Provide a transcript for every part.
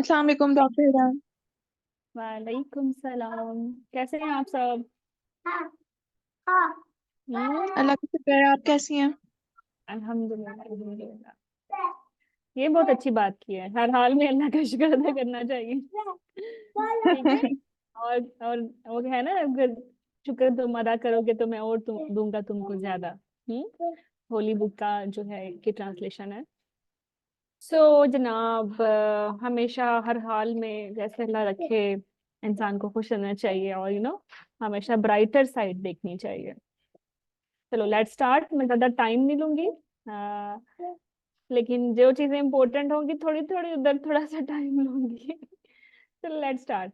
अस्सलाम वालेकुम डॉक्टर इरहम। वालेकुम सलाम। कैसे हैं आप सब? अल्लाह का शुक्र है, आप कैसी हैं? अल्हम्दुलिल्लाह अल्हम्दुलिल्लाह। ये बहुत अच्छी बात की है, हर हाल में अल्लाह का शुक्र अदा करना चाहिए। ठीक है। और वो है ना, अगर शुक्र तुम अदा करोगे तो मैं और दूंगा तुमको ज्यादा। होली बुक का जो है की ट्रांसलेशन है। जनाब, हमेशा हर हाल में जैसे अल्लाह रखे, इंसान को खुश रहना चाहिए और हमेशा ब्राइटर साइड देखनी चाहिए। चलो लेट्स स्टार्ट। मैं ज्यादा टाइम नहीं लूंगी। लेकिन जो चीजें इंपॉर्टेंट होंगी थोड़ी थोड़ी उधर थोड़ा सा टाइम लूंगी। चलो let's start.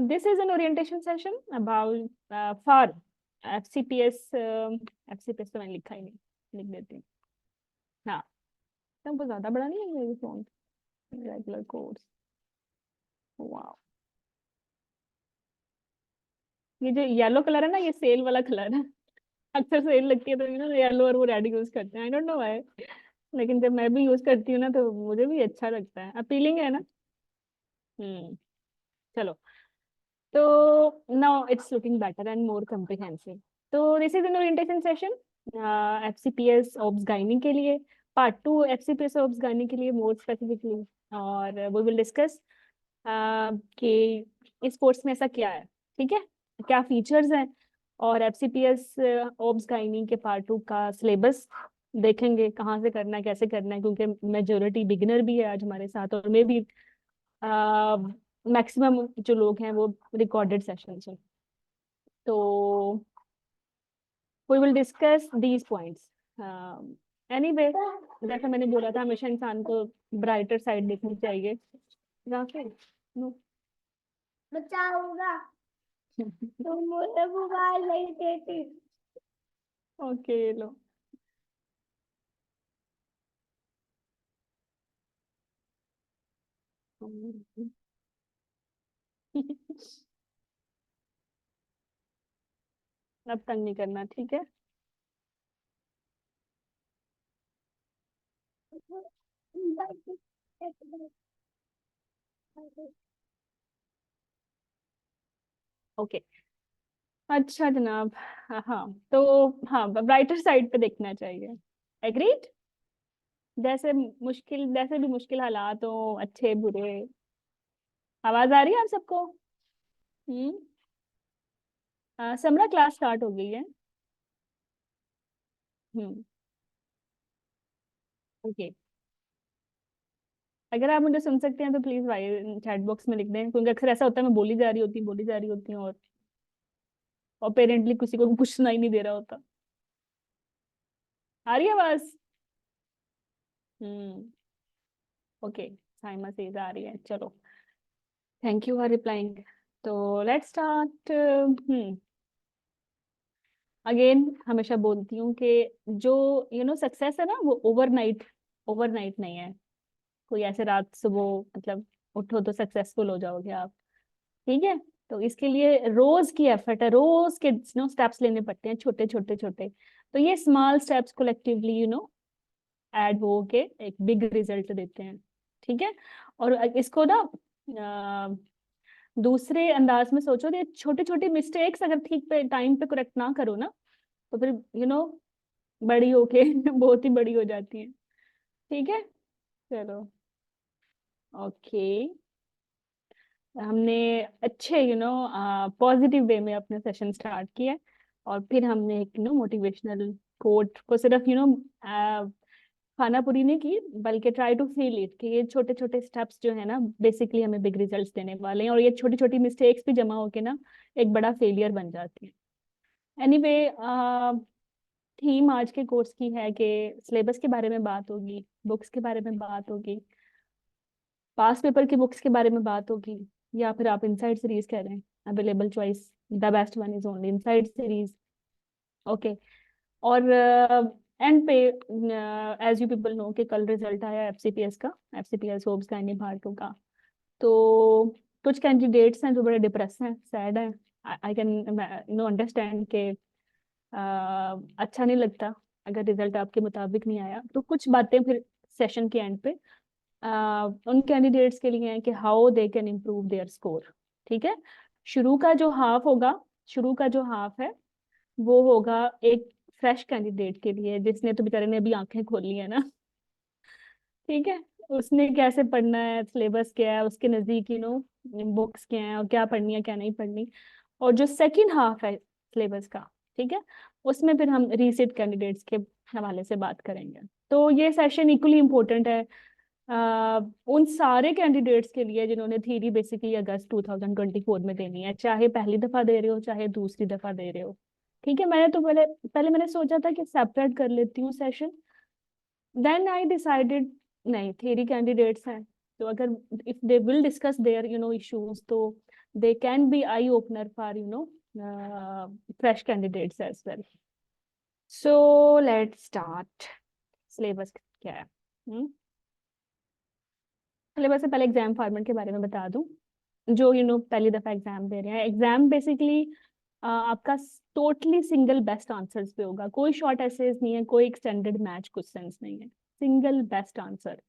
This is an orientation session about for FCPS. FCPS तो मैंने लिखा ही नहीं, लिख देती हूँ। हाँ, तुमको ज्यादा बड़ा नहीं है मेरी फोन। Regular course. वाह, ये जो येलो कलर है ना, ये सेल वाला कलर है। अक्सर सेल लगती है तो येलो और वो रेड यूज करते हैं, आई डोंट नो व्हाई। लेकिन जब मैं भी यूज करती हूँ ना तो मुझे भी अच्छा लगता है, अपीलिंग है ना। हम्म। चलो, तो now it's looking better and more comprehensive. तो this is an orientation session FCPS obs gynae के लिए, part two FCPS obs gynae के लिए मोर स्पेसिफिकली। और वी विल डिस्कस कि इस कोर्स में ऐसा क्या है, ठीक है, क्या फीचर्स हैं। और एफसीपीएस ऑब्स गाइनी के पार्ट टू का सिलेबस देखेंगे, कहाँ से करना है कैसे करना है, क्योंकि मेजोरिटी बिगिनर भी है आज हमारे साथ, और मे भी मैक्सिमम जो लोग हैं वो रिकॉर्डेड सेशन हैं। तो we will discuss these points. Anyway, जैसा मैंने बोला था, हमेशा इंसान को ब्राइटर साइड देखनी चाहिए। राफिल, नो। बच्चा होगा तो मुझे मोबाइल नहीं देती। ओके, लो। अब तंग नहीं करना, ठीक है। ओके, अच्छा जनाब। हाँ हाँ, तो हाँ, ब्राइटर साइड पे देखना चाहिए। एग्रीड। जैसे भी मुश्किल हालात हो, अच्छे बुरे। आवाज आ रही है आप सबको? हम्म। समरा क्लास स्टार्ट हो गई है। हम्म। ओके, अगर आप मुझे सुन सकते हैं तो प्लीज भाई चैट बॉक्स में लिख दें, क्योंकि अक्सर ऐसा होता है मैं बोली जा रही होती हूँ, और पेरेंटली किसी को कुछ सुनाई नहीं दे रहा होता। आ रही है आवाज? हम्म। ओके, साइमा से आ रही है, चलो। Thank you for replying. तो लेट्स स्टार्ट। अगेन हमेशा बोलती हूँ कि जो सक्सेस है ना, वो ओवरनाइट ओवरनाइट नहीं है। कोई ऐसे रात सुबह मतलब उठो तो सक्सेसफुल हो जाओगे आप, ठीक है। तो इसके लिए रोज की एफर्ट है, रोज के स्टेप्स लेने पड़ते हैं, छोटे छोटे छोटे। तो ये स्मॉल स्टेप्स कोलेक्टिवली ऐड हो के एक बिग रिजल्ट देते हैं, ठीक है। और इसको ना दूसरे अंदाज में सोचो, कि छोटी छोटी मिस्टेक्स अगर ठीक पे टाइम पे करेक्ट ना करो ना, तो फिर बड़ी होके बहुत ही बड़ी हो जाती है, ठीक है। चलो, ओके। हमने अच्छे पॉजिटिव वे में अपने सेशन स्टार्ट किया, और फिर हमने एक मोटिवेशनल कोट को सिर्फ खाना पूरी नहीं की, बल्कि ट्राई टू फील इट कि ये छोटे छोटे स्टेप्स जो है ना बेसिकली हमें बिग रिजल्ट्स देने वाले हैं, और ये छोटी छोटी मिस्टेक्स भी जमा होके ना एक बड़ा फेलियर बन जाती है। एनीवे, थीम आज के कोर्स की है कि सिलेबस के बारे में बात होगी, बुक्स के बारे में बात होगी, पास पेपर की बुक्स के बारे में बात होगी, या फिर आप इनसाइड सीरीज कह रहे हैं। Available choice, the best one is only inside series. Okay. और एंड पे, एज यू पीपल नो कि कल रिजल्ट आया एफसीपीएस का, एफसीपीएस होप्स गाइनी पार्ट 2 का। तो कुछ कैंडिडेट्स हैं जो बड़े डिप्रेस हैं, सैड हैं। आई कैन अंडरस्टैंड के अच्छा नहीं लगता अगर रिजल्ट आपके मुताबिक नहीं आया। तो कुछ बातें फिर सेशन के एंड पे उन कैंडिडेट्स के लिए है कि how they can improve their score. ठीक है, शुरू का जो हाफ होगा, शुरू का जो हाफ है वो होगा एक फ्रेश कैंडिडेट के लिए, जिसने तो बेचारे ने अभी आंखें खोली है ना। ठीक है, उसने कैसे पढ़ना है, सिलेबस क्या है उसके नजदीक, बुक्स क्या है और क्या पढ़नी है क्या नहीं पढ़नी। और जो सेकंड हाफ है सिलेबस का, ठीक है, उसमें फिर हम रीसेट कैंडिडेट्स के हवाले से बात करेंगे। तो ये सेशन इक्वली इम्पोर्टेंट है उन सारे कैंडिडेट्स के लिए जिन्होंने थ्योरी बेसिकली अगस्त 2024 में देनी है, चाहे पहली दफा दे रहे हो चाहे दूसरी दफा दे रहे हो। ठीक है, मैंने तो पहले पहले मैंने सोचा था कि सेपरेट कर लेती हूँ सेशन, देन आई डिसाइडेड नहीं, थ्योरी कैंडिडेट्स हैं तो अगर if they will discuss their issues, तो they can be eye opener for fresh candidates as well. So let's start. Syllabus क्या है? सिलेबस से पहले एग्जाम फॉर्मेट के बारे में बता दूं। जो पहली दफा एग्जाम दे रहे हैं, एग्जाम बेसिकली आपका टोटली सिंगल बेस्ट आंसर्स पे होगा, कोई शॉर्ट एसेज नहीं है, कोई एक्सटेंडेड मैच क्वेश्चंस नहीं है, सिंगल बेस्ट आंसर।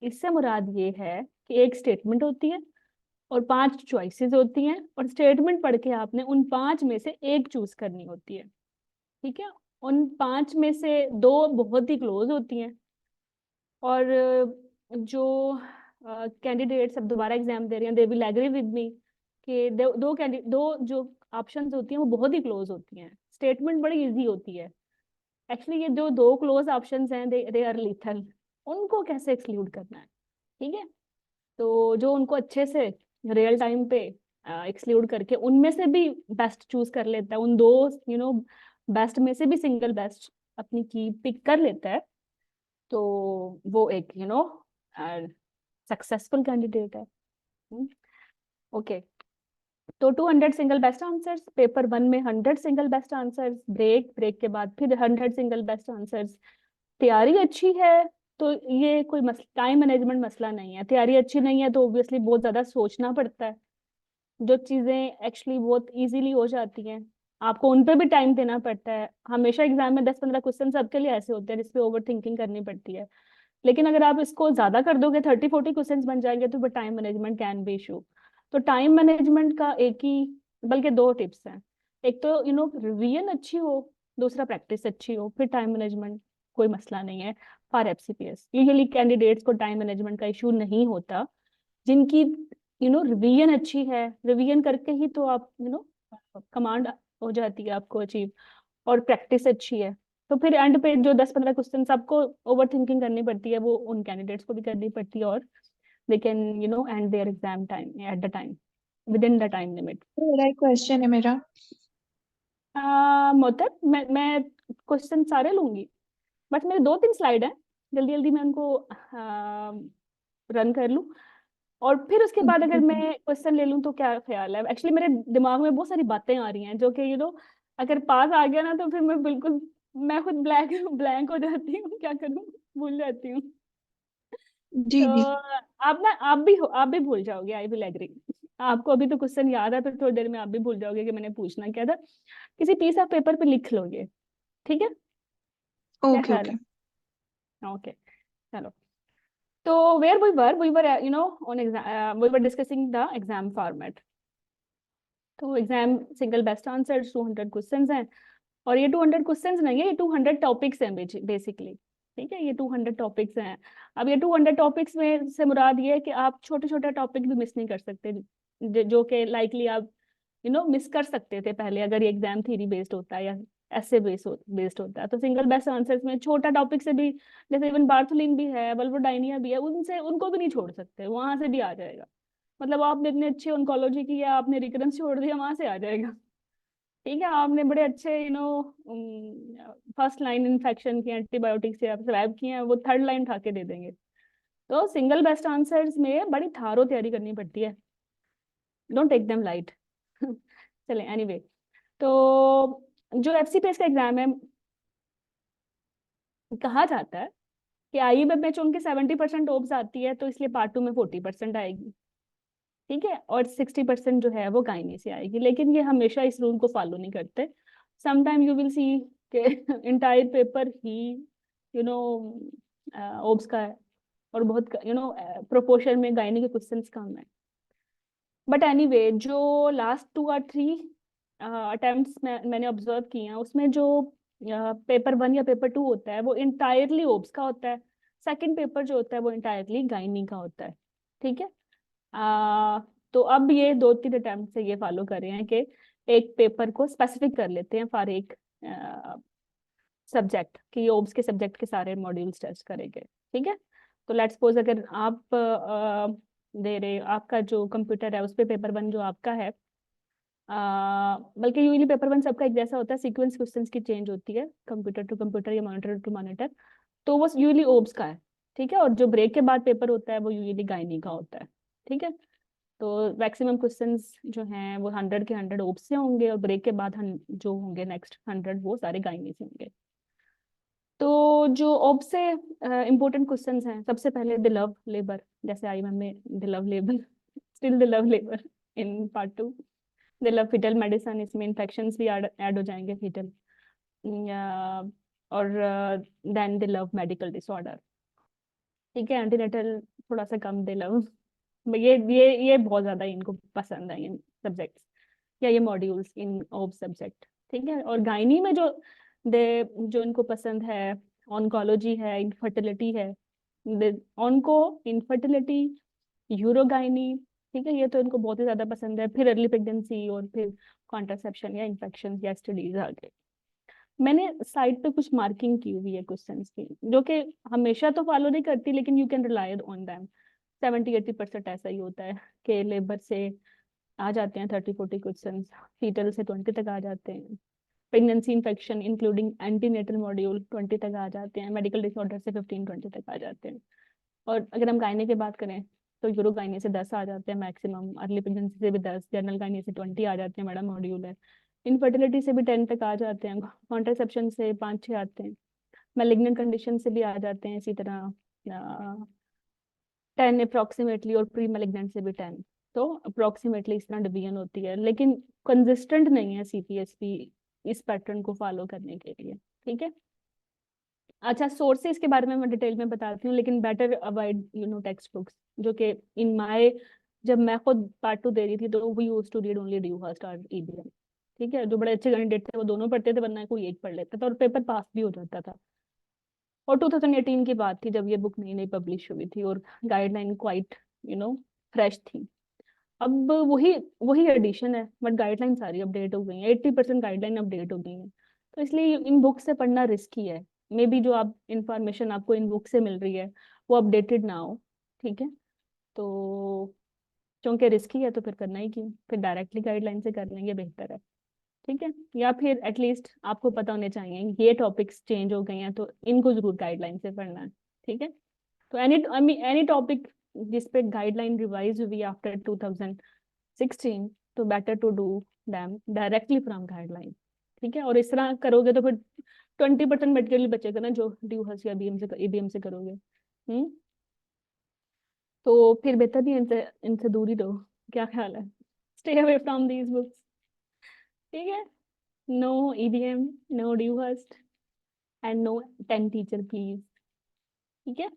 इससे मुराद ये है कि एक स्टेटमेंट होती है और 5 चॉइसेस होती हैं, और स्टेटमेंट पढ़ के आपने उन 5 में से एक चूज करनी होती है। ठीक है, उन 5 में से 2 बहुत ही क्लोज होती हैं, और जो कैंडिडेट्स अब दोबारा एग्जाम दे रहे हैं, they will agree with me कि दो जो ऑप्शंस होती हैं वो बहुत ही क्लोज होती हैं, स्टेटमेंट बड़ी इजी होती है। एक्चुअली ये जो 2 क्लोज ऑप्शंस हैं दे आर लीथल, उनको कैसे एक्सक्लूड करना है। ठीक है, तो जो उनको अच्छे से रियल टाइम पे एक्सक्लूड करके उनमें से भी बेस्ट चूज कर लेता है, उन 2 बेस्ट में से भी सिंगल बेस्ट अपनी की पिक कर लेता है, तो वो एक सक्सेसफुल कैंडिडेट है। ओके, तो 200 सिंगल बेस्ट आंसर्स, पेपर 1 में 100 single best answers, break break के बाद फिर 100 सिंगल बेस्ट आंसर्स। तैयारी अच्छी है तो ये कोई टाइम मैनेजमेंट मसला नहीं है, तैयारी अच्छी नहीं है तो ऑब्वियसली बहुत ज्यादा सोचना पड़ता है, जो चीजें एक्चुअली बहुत इजीली हो जाती हैं आपको उन पे भी टाइम देना पड़ता है। हमेशा एग्जाम में 10-15 क्वेश्चन सबके लिए ऐसे होते हैं जिसपे ओवर थिंकिंग करनी पड़ती है, लेकिन अगर आप इसको ज्यादा कर दोगे 30-40 क्वेश्चंस बन जाएंगे तो time management can be issue. तो टाइम मैनेजमेंट का एक ही बल्कि 2 टिप्स हैं, एक तो रिवीजन अच्छी हो, दूसरा प्रैक्टिस अच्छी हो, फिर टाइम मैनेजमेंट कोई मसला नहीं है। फॉर एफसीपीएस यूजुअली कैंडिडेट्स को टाइम मैनेजमेंट का इशू नहीं होता, जिनकी रिवीजन अच्छी है, रिवीजन करके ही तो आप कमांड हो जाती है आपको अचीव, और प्रैक्टिस अच्छी है, तो फिर एंड पे जो 10-15 क्वेश्चन आपको ओवर थिंकिंग करनी पड़ती है वो उन कैंडिडेट्स को भी करनी पड़ती है, और they can and their exam time at the time, within the time limit. मेरा एक क्वेश्चन है मेरा। मतलब मैं क्वेश्चन सारे लूंगी, बस मेरे 2-3 स्लाइड हैं, जल्दी जल्दी मैं उनको रन कर लूँ, और फिर उसके बाद अगर मैं क्वेश्चन ले लूँ तो क्या ख्याल है। एक्चुअली मेरे दिमाग में बहुत सारी बातें आ रही हैं जो कि अगर पास आ गया ना तो फिर मैं बिल्कुल, मैं खुद ब्लैंक ब्लैंक हो जाती हूँ, क्या करूँ, भूल जाती हूँ। जी तो जी। आप भी भूल जाओगे, आई विल एग्री। आपको अभी तो क्वेश्चन याद है, फिर थोड़ी देर में आप भी भूल जाओगे कि मैंने पूछना क्या था, किसी पीस ऑफ पेपर पे लिख लोगे। ठीक है, क्या ओके ख्याल ओके। है? ओके, चलो। तो we were on exam, we were discussing the exam format. तो exam single best answer 200 questions हैं, और ये 200 क्वेश्चंस नहीं है, ये 200 टॉपिक्स हैं बेसिकली। ठीक है, ये 200 टॉपिक्स हैं। अब ये 200 टॉपिक्स में से मुराद ये है कि आप छोटे छोटे टॉपिक भी मिस नहीं कर सकते, जो कि लाइकली आप मिस कर सकते थे पहले अगर ये एग्जाम थ्योरी बेस्ड होता है या ऐसे बेस्ड होता है। तो सिंगल बेस्ट आंसर्स में छोटा टॉपिक से भी, जैसे इवन बार्थोलिन भी है, वल्वोडाइनिया भी है, उनसे उनको भी नहीं छोड़ सकते, वहां से भी आ जाएगा। मतलब आपने इतने अच्छे ऑन्कोलॉजी की है, आपने रिकरेंस छोड़ दिया, वहां से आ जाएगा। ठीक है, आपने बड़े अच्छे फर्स्ट लाइन इन्फेक्शन की एंटीबायोटिक से आप सर्वाइव किए हैं, वो थर्ड लाइन उठा के दे देंगे। तो सिंगल बेस्ट आंसर्स में बड़ी थारो तैयारी करनी पड़ती है, डोंट टेक देम लाइट। चले एनीवे, तो जो एफसीपीएस का एग्जाम है, कहा जाता है कि आईएमएफ में चूंकि 70% ओब्स आती है तो इसलिए पार्ट 2 में 40% आएगी। ठीक है, और 60% जो है वो गायनी से आएगी, लेकिन ये हमेशा इस रूल को फॉलो नहीं करते। समटाइम यू विल सी के इंटायर पेपर ही ओब्स का है, और बहुत प्रोपोर्शन में गायनी के क्वेश्चंस कम है। बट एनीवे जो लास्ट 2 or 3 अटेम्प्ट्स मैंने ऑब्जर्व किए हैं, उसमें जो पेपर 1 या पेपर 2 होता है वो इंटायरली ओब्स का होता है। सेकंड पेपर जो होता है वो इंटायरली गायनी का होता है। ठीक है। तो अब ये 2-3 अटेम्प्ट से ये फॉलो कर रहे हैं कि एक पेपर को स्पेसिफिक कर लेते हैं फॉर एक सब्जेक्ट, कि ओब्स के सब्जेक्ट के सारे मॉड्यूल्स टेस्ट करेंगे। ठीक है। तो लेट्स सपोज अगर आप दे रहे, आपका जो कंप्यूटर है उस पे पेपर 1 जो आपका है, बल्कि यूजली पेपर 1 सबका एक जैसा होता है, सीक्वेंस क्वेश्चंस की चेंज होती है कंप्यूटर टू कंप्यूटर या मॉनिटर टू मॉनिटर, तो वो यूजली ओब्स का है। ठीक है। और जो ब्रेक के बाद पेपर होता है वो यूजली गायनी का होता है। ठीक है। तो मैक्सिमम क्वेश्चंस जो हैं वो 100 के 100 ओब्स से होंगे, और ब्रेक के बाद जो होंगे नेक्स्ट 100 वो सारे गायनी से होंगे। तो जो ओब्स से इंपॉर्टेंट क्वेश्चंस हैं, सबसे पहले द लव लेबर, जैसे IIM में the love labour, still the love labour in part 2। The love fetal medicine, इसमें इन्फेक्शंस भी ऐड हो जाएंगे फीटल, और then the love medical disorder. ठीक है। एंटीनेटल थोड़ा सा कम, द लव, ये बहुत ज्यादा इनको पसंद है, इन सब्जेक्ट्स या ये मॉड्यूल्स इन ऑफ सब्जेक्ट। ठीक है। और गायनी में दे जो इनको पसंद है, ऑन्कोलॉजी है, इनफर्टिलिटी है, ऑन्को, इनफर्टिलिटी, यूरोगायनी। ठीक है। ये तो इनको बहुत ही ज्यादा पसंद है। फिर अर्ली प्रेगनेंसी, और फिर कॉन्ट्रासेप्शन या इन्फेक्शन या स्टडीज आगे। मैंने साइड पे कुछ मार्किंग की हुई है क्वेश्चंस की, जो कि हमेशा तो फॉलो नहीं करती, लेकिन you can rely on them. 70-80% ऐसा ही होता है कि लेबर से आ जाते हैं 30-40 क्वेश्चंस, फीटल से 20 तक आ जाते हैं, pregnancy infection including antenatal module 20 तक आ जाते हैं, मेडिकल डिसऑर्डर से 15-20 तक आ जाते हैं। और अगर हम गायने की बात करें तो यूरो गायने से 10 आ जाते हैं मैक्सिमम, अर्ली प्रेगनेंसी से भी 10, जनरल गायने से 20 आ जाते हैं, मैडम मॉड्यूल है। इनफर्टिलिटी से भी 10 तक आ जाते हैं, कॉन्ट्रासेप्शन से 5-6 आते हैं, मैलिग्नेंट कंडीशन से भी आ जाते हैं इसी तरह 10 अप्रोक्सीमेटली, और प्री मैलिग्नेंट से भी 10। तो अप्रोक्सीमेटली इस तरह डिवीजन होती है, लेकिन कंसिस्टेंट नहीं है CPSP इस पैटर्न को फॉलो करने के लिए। ठीक है। अच्छा, सोर्सेज के बारे में मैं डिटेल में बताती हूँ, लेकिन बेटर अवॉइड टेक्स्ट बुक्स, जो कि इन माय, जब मैं खुद पार्ट 2 दे रही थी तो we used to read only Dewhurst और EBM। ठीक है। जो बड़े अच्छे कैंडिडेट थे वो दोनों पढ़ते थे, वरना कोई एक पढ़ लेता था, और पेपर पास भी हो जाता था। और 2018 की बात थी जब ये बुक नई नई पब्लिश हुई थी, और गाइडलाइन क्वाइट फ्रेश थी। अब वही वही एडिशन है, बट गाइडलाइन सारी अपडेट हो गई हैं, 80% गाइडलाइन अपडेट हो गई हैं। तो इसलिए इन बुक से पढ़ना रिस्की है। मे बी जो आप इंफॉर्मेशन आपको इन बुक से मिल रही है वो अपडेटेड ना हो। ठीक है। तो क्योंकि रिस्की है तो फिर करना ही क्यों, फिर डायरेक्टली गाइडलाइन से कर लेंगे, बेहतर है। ठीक है। या फिर एटलीस्ट आपको पता होने चाहिए ये टॉपिक्स चेंज हो गए हैं, तो इनको जरूर गाइडलाइन से पढ़ना है। ठीक है। तो एनी टॉपिक जिस पे गाइडलाइन रिवाइज हुई आफ्टर 2016, तो better to do them directly from guideline. ठीक है। और इस तरह करोगे तो फिर 20% मटेरियल बचेगा ना, जो ड्यूहर्स या EBM से करोगे। तो फिर बेहतर नहीं, इनसे दूर ही रहो। क्या ख्याल है? Stay away from these books. ठीक है। No EBM, no Dewhurst, and no 10 teacher please. ठीक है।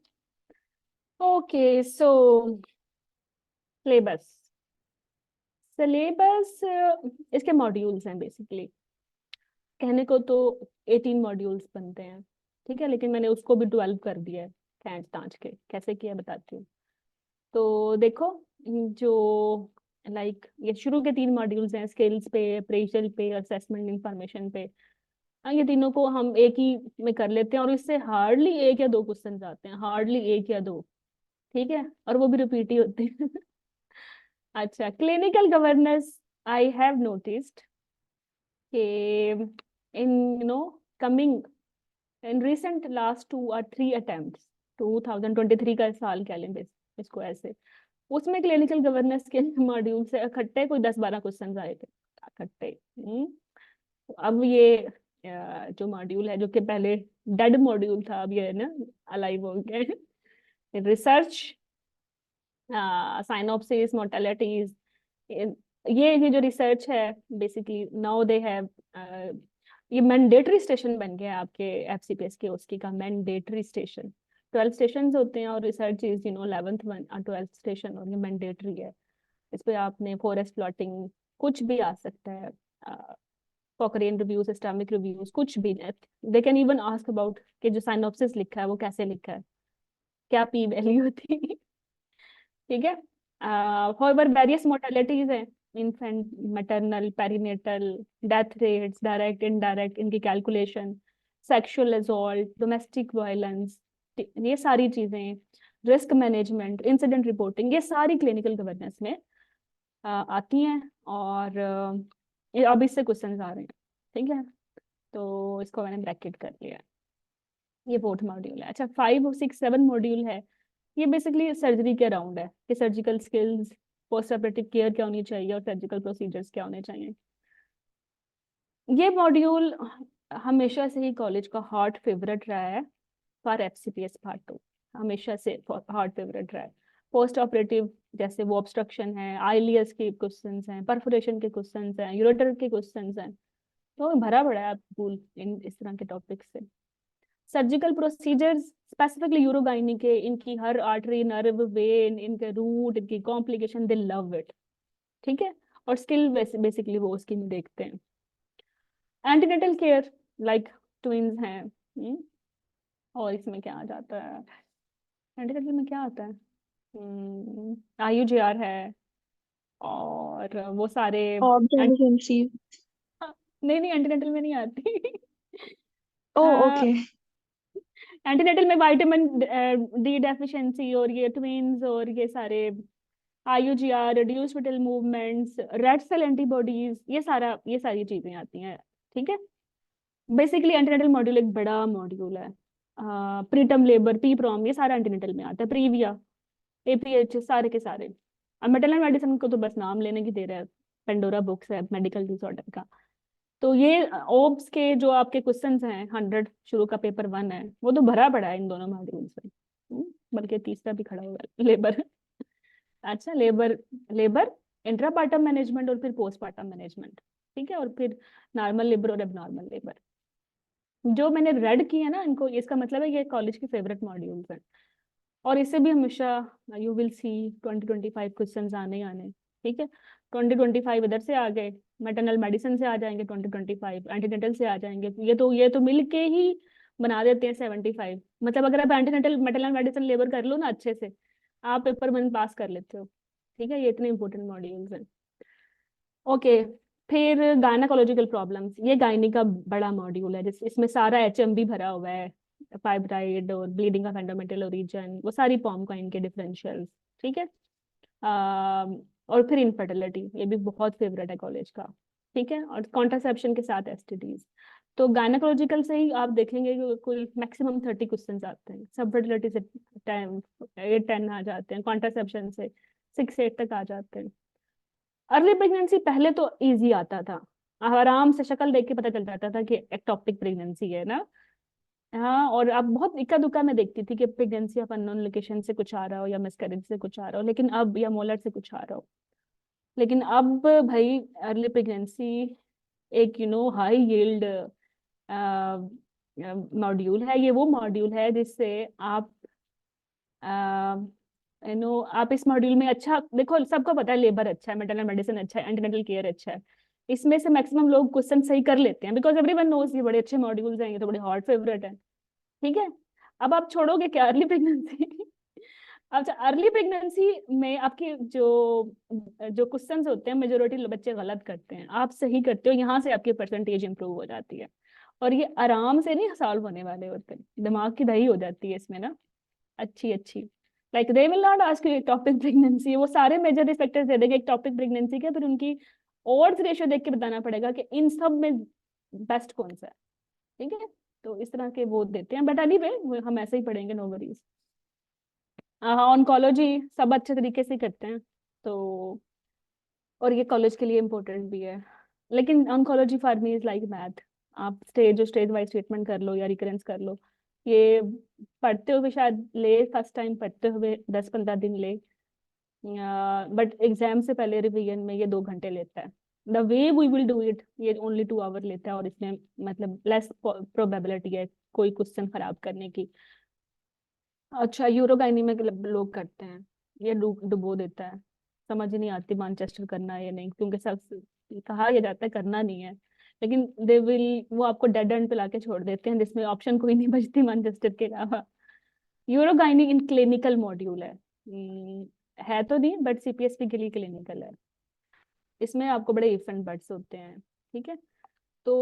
ओके, सो सिलेबस, सिलेबस इसके मॉड्यूल्स हैं बेसिकली। कहने को तो 18 मॉड्यूल्स बनते हैं। ठीक है। लेकिन मैंने उसको भी 12 कर दिया है, खींच तांच के। कैसे किया बताती हूँ। तो देखो, जो ये शुरू के 3 मॉड्यूल्स हैं, स्किल्स पे, अप्रेजल पे, असेसमेंट इंफॉर्मेशन पे। ये तीनों को हम एक ही में कर लेते हैं, और इससे हार्डली 1 या 2 क्वेश्चन आते हैं, हार्डली 1 या 2। ठीक है। और वो भी रिपीट ही होते हैं। अच्छा, clinical governance, I have noticed कि in coming in recent last 2 or 3 attempts, 2023 का साल कह लें इसको ऐसे, उसमें क्लिनिकल गवर्नेंस के मॉड्यूल से इकट्ठे कोई 10-12 क्वेश्चन आए थे इकट्ठे। अब ये जो मॉड्यूल है, जो कि पहले डेड मॉड्यूल था, अब ये है ना अलाइव हो गए। रिसर्च, साइनोप्सिस, मोर्टेलिटीज, ये जो रिसर्च है बेसिकली नाउ दे हैव, ये मैंडेटरी स्टेशन बन गया आपके FCPS के उसकी का मैंडेटरी स्टेशन। 12 स्टेशन होते हैं और research is 11th one 12th station, और ये मैंडेटरी है। इस पे आपने फॉरेस्ट प्लॉटिंग कुछ भी आ सकता है, कॉकरेन रिव्यू, सिस्टमिक रिव्यूज, कुछ भी। They can even ask about कि जो साइनॉप्सिस लिखा है वो कैसे लिखा है, क्या पी वैल्यू होती है। ठीक है। however वेरियस मोर्टेलिटीज हैं, infant, maternal, perinatal, death rates, direct indirect, इनकी calculation, sexual assault, domestic violence, ये सारी चीजें, रिस्क मैनेजमेंट, इंसिडेंट रिपोर्टिंग, ये सारी क्लिनिकल गवर्नेंस में आती हैं। और ये अब इससे क्वेश्चंस आ रहे हैं। ठीक है, तो इसको मैंने ब्रैकेट कर लिया। ये फोर्थ मॉड्यूल है। अच्छा, 5 और 6 7 मॉड्यूल है। ये बेसिकली सर्जरी के अराउंड है कि surgical skills, post operative care क्या होनी चाहिए और सर्जिकल प्रोसीजर्स क्या होने चाहिए। ये मॉड्यूल हमेशा से ही कॉलेज का हॉट फेवरेट रहा है फॉर FCPS पार्ट 2, हमेशा से हॉट फेवरेट रहा है। पोस्ट ऑपरेटिव जैसे वो ऑब्स्ट्रक्शन है, आईलियस के क्वेश्चंस हैं, परफोरेशन के क्वेश्चंस हैं, यूरेटर के क्वेश्चंस हैं, तो भरा पड़ा है स्कूल इन इस तरह के टॉपिक से। सर्जिकल प्रोसीजर्स स्पेसिफिकली यूरोगाइनी के, इनकी हर आर्टरी, नर्व, वेन, इनके रूट, इनकी कॉम्प्लिकेशन, दे लव इट। ठीक है, और स्किल बेसिकली वो उसकी में देखते हैं। एंटीनेटल केयर लाइक ट्विंस हैं। और इसमें क्या आ जाता है, एंटीनेटल में क्या आता है, IUGR है, और वो सारे ऑब डेफिशिएंसी। नहीं नहीं, एंटीनेटल में नहीं आती। Oh okay. एंटीनेटल में विटामिन D डेफिशिएंसी और ये ट्विंस और ये सारे IUGR, reduced fetal movements, red cell antibodies, ये सारी चीजें आती हैं। ठीक है, बेसिकली एंटीनेटल मॉड्यूल एक बड़ा मॉड्यूल है। प्रीटर्म लेबर, PPROM, ये सारा एंटीनेटल में आता है। प्रीविया, APH, सारे के सारे। और मेटरनल मेडिसिन को तो बस नाम लेने की दे रहा है, पेंडोरा बुक्स है मेडिकल डिसऑर्डर का। तो ये ओब्स के जो आपके क्वेश्चंस हैं 100 शुरू का पेपर 1 है, वो तो भरा पड़ा है इन दोनों मॉड्यूल से। बल्कि तीसरा भी खड़ा हुआ है, लेबर। अच्छा, लेबर, लेबर इंट्रापार्टम मैनेजमेंट और फिर पोस्टपार्टम मैनेजमेंट। ठीक है, और फिर नॉर्मल लेबर और एबनॉर्मल लेबर। जो मैंने रेड की है ना इनको, इसका मतलब है ये कॉलेज की फेवरेट मॉड्यूल्स हैं। और इससे भी हमेशा यू विल सी 2025 क्वेश्चंस आने ही आने। ठीक है, 2025 इधर से आ गए, मैटरनल मेडिसिन से आ जाएंगे 2025, एंटीनेटल से आ जाएंगे, ये तो मिल के ही बना देते हैं 75। मतलब अगर आप एंटीनेटल मैटरनल मेडिसिन लेबर कर लो ना अच्छे से, आप पेपर 1 पास कर लेते हो। ठीक है, ये इतने इंपॉर्टेंट मॉड्यूल्स हैं। ओके, फिर गायनाकोलॉजिकल प्रॉब्लम्स, ये गायनी का बड़ा मॉड्यूल है इसमें सारा HMB भरा हुआ है, फाइब्राइड और ब्लीडिंग ऑफ एंडोमेट्रियल ओरिजिन, वो सारी फॉर्म का इनके डिफरेंशियल्स। ठीक है, और फिर इनफर्टिलिटी, ये भी बहुत फेवरेट है कॉलेज का। ठीक है, और कॉन्ट्रासेप्शन के साथ STDs। तो गायनाकोलॉजिकल से ही आप देखेंगे कि कोई मैक्सिमम 30 क्वेश्चन आते हैं, सब फर्टिलिटी से 8-10 आ जाते हैं, कॉन्ट्रासेप्शन से 6-8 तक आ जाते हैं। अर्ली प्रेगनेंसी पहले तो इजी आता था, आराम से शक्ल देख के पता चल जाता था कि एक्टोपिक प्रेगनेंसी है ना। हाँ, और अब बहुत इक्का दुक्का में देखती थी कि प्रेगनेंसी ऑफ अननोन लोकेशन से कुछ आ रहा हो या मिसकैरेज से कुछ आ रहा हो, लेकिन अब या मोलर से कुछ आ रहा हो। लेकिन अब भाई अर्ली प्रेगनेंसी एक हाई यील्ड मॉड्यूल है। ये वो मॉड्यूल है जिससे आप आप इस मॉड्यूल में, अच्छा देखो सबको पता है लेबर अच्छा है, मैटरनल मेडिसिन अच्छा है, एंटीनेटल केयर अच्छा है। इसमें से मैक्सिमम लोग क्वेश्चन सही कर लेते हैं बिकॉज एवरीवन नोज ये बड़े अच्छे मॉड्यूल्स हैं, ये तो बड़े हॉट फेवरेट है। ठीक है, अब आप छोड़ोगे क्या अर्ली प्रेगनेंसी? अच्छा, अर्ली प्रेगनेंसी में आपके जो जो क्वेश्चंस होते हैं मेजोरिटी बच्चे गलत करते हैं, आप सही करते हो, यहाँ से आपकी परसेंटेज इंप्रूव हो जाती है। और ये आराम से नहीं सॉल्व होने वाले होते हैं, दिमाग की दही हो जाती है इसमें ना, अच्छी अच्छी। Like they will not ask you topic pregnancy, वो सारे मेजर फैक्टर्स दे देंगे एक टॉपिक प्रेगनेंसी के, फिर उनकी ऑड्स रेशियो देख के बताना पड़ेगा कि इन सब में बेस्ट कौन सा है। ठीक है, तो इस तरह के वो देते हैं, बट एनीवे हम ऐसे ही पढ़ेंगे, नो वरीज। ऑन्कोलॉजी सब अच्छे तरीके से करते हैं, तो और ये कॉलेज के लिए इम्पोर्टेंट भी है। लेकिन oncology for me is like math, आप स्टेज वाइज ट्रीटमेंट कर लो या रिकरेंस कर लो, ये पढ़ते हुए शायद ले, फर्स्ट टाइम पढ़ते हुए 10-15 दिन ले, बट एग्जाम से पहले रिवीजन में ये 2 घंटे लेता है। The way we will do it ये ओनली 2 आवर लेता है, और इसमें मतलब लेस प्रोबेबिलिटी है कोई क्वेश्चन खराब करने की। अच्छा, यूरोगाइनी में लोग करते हैं, ये डुबो देता है। समझ ही नहीं आती मैनचेस्टर करना है या नहीं, क्योंकि सब कहा यह जाता है करना नहीं है, लेकिन दे विल, वो आपको डेड एंड पे लाके छोड़ देते हैं जिसमें ऑप्शन कोई नहीं बचती मैनचेस्टर के अलावा। यूरोगाइनी इन क्लिनिकल मॉड्यूल है। है तो नहीं, बट सीपीएसपी के लिए क्लिनिकल है। इसमें आपको बड़े इफ एंड बट्स होते हैं, ठीक है। तो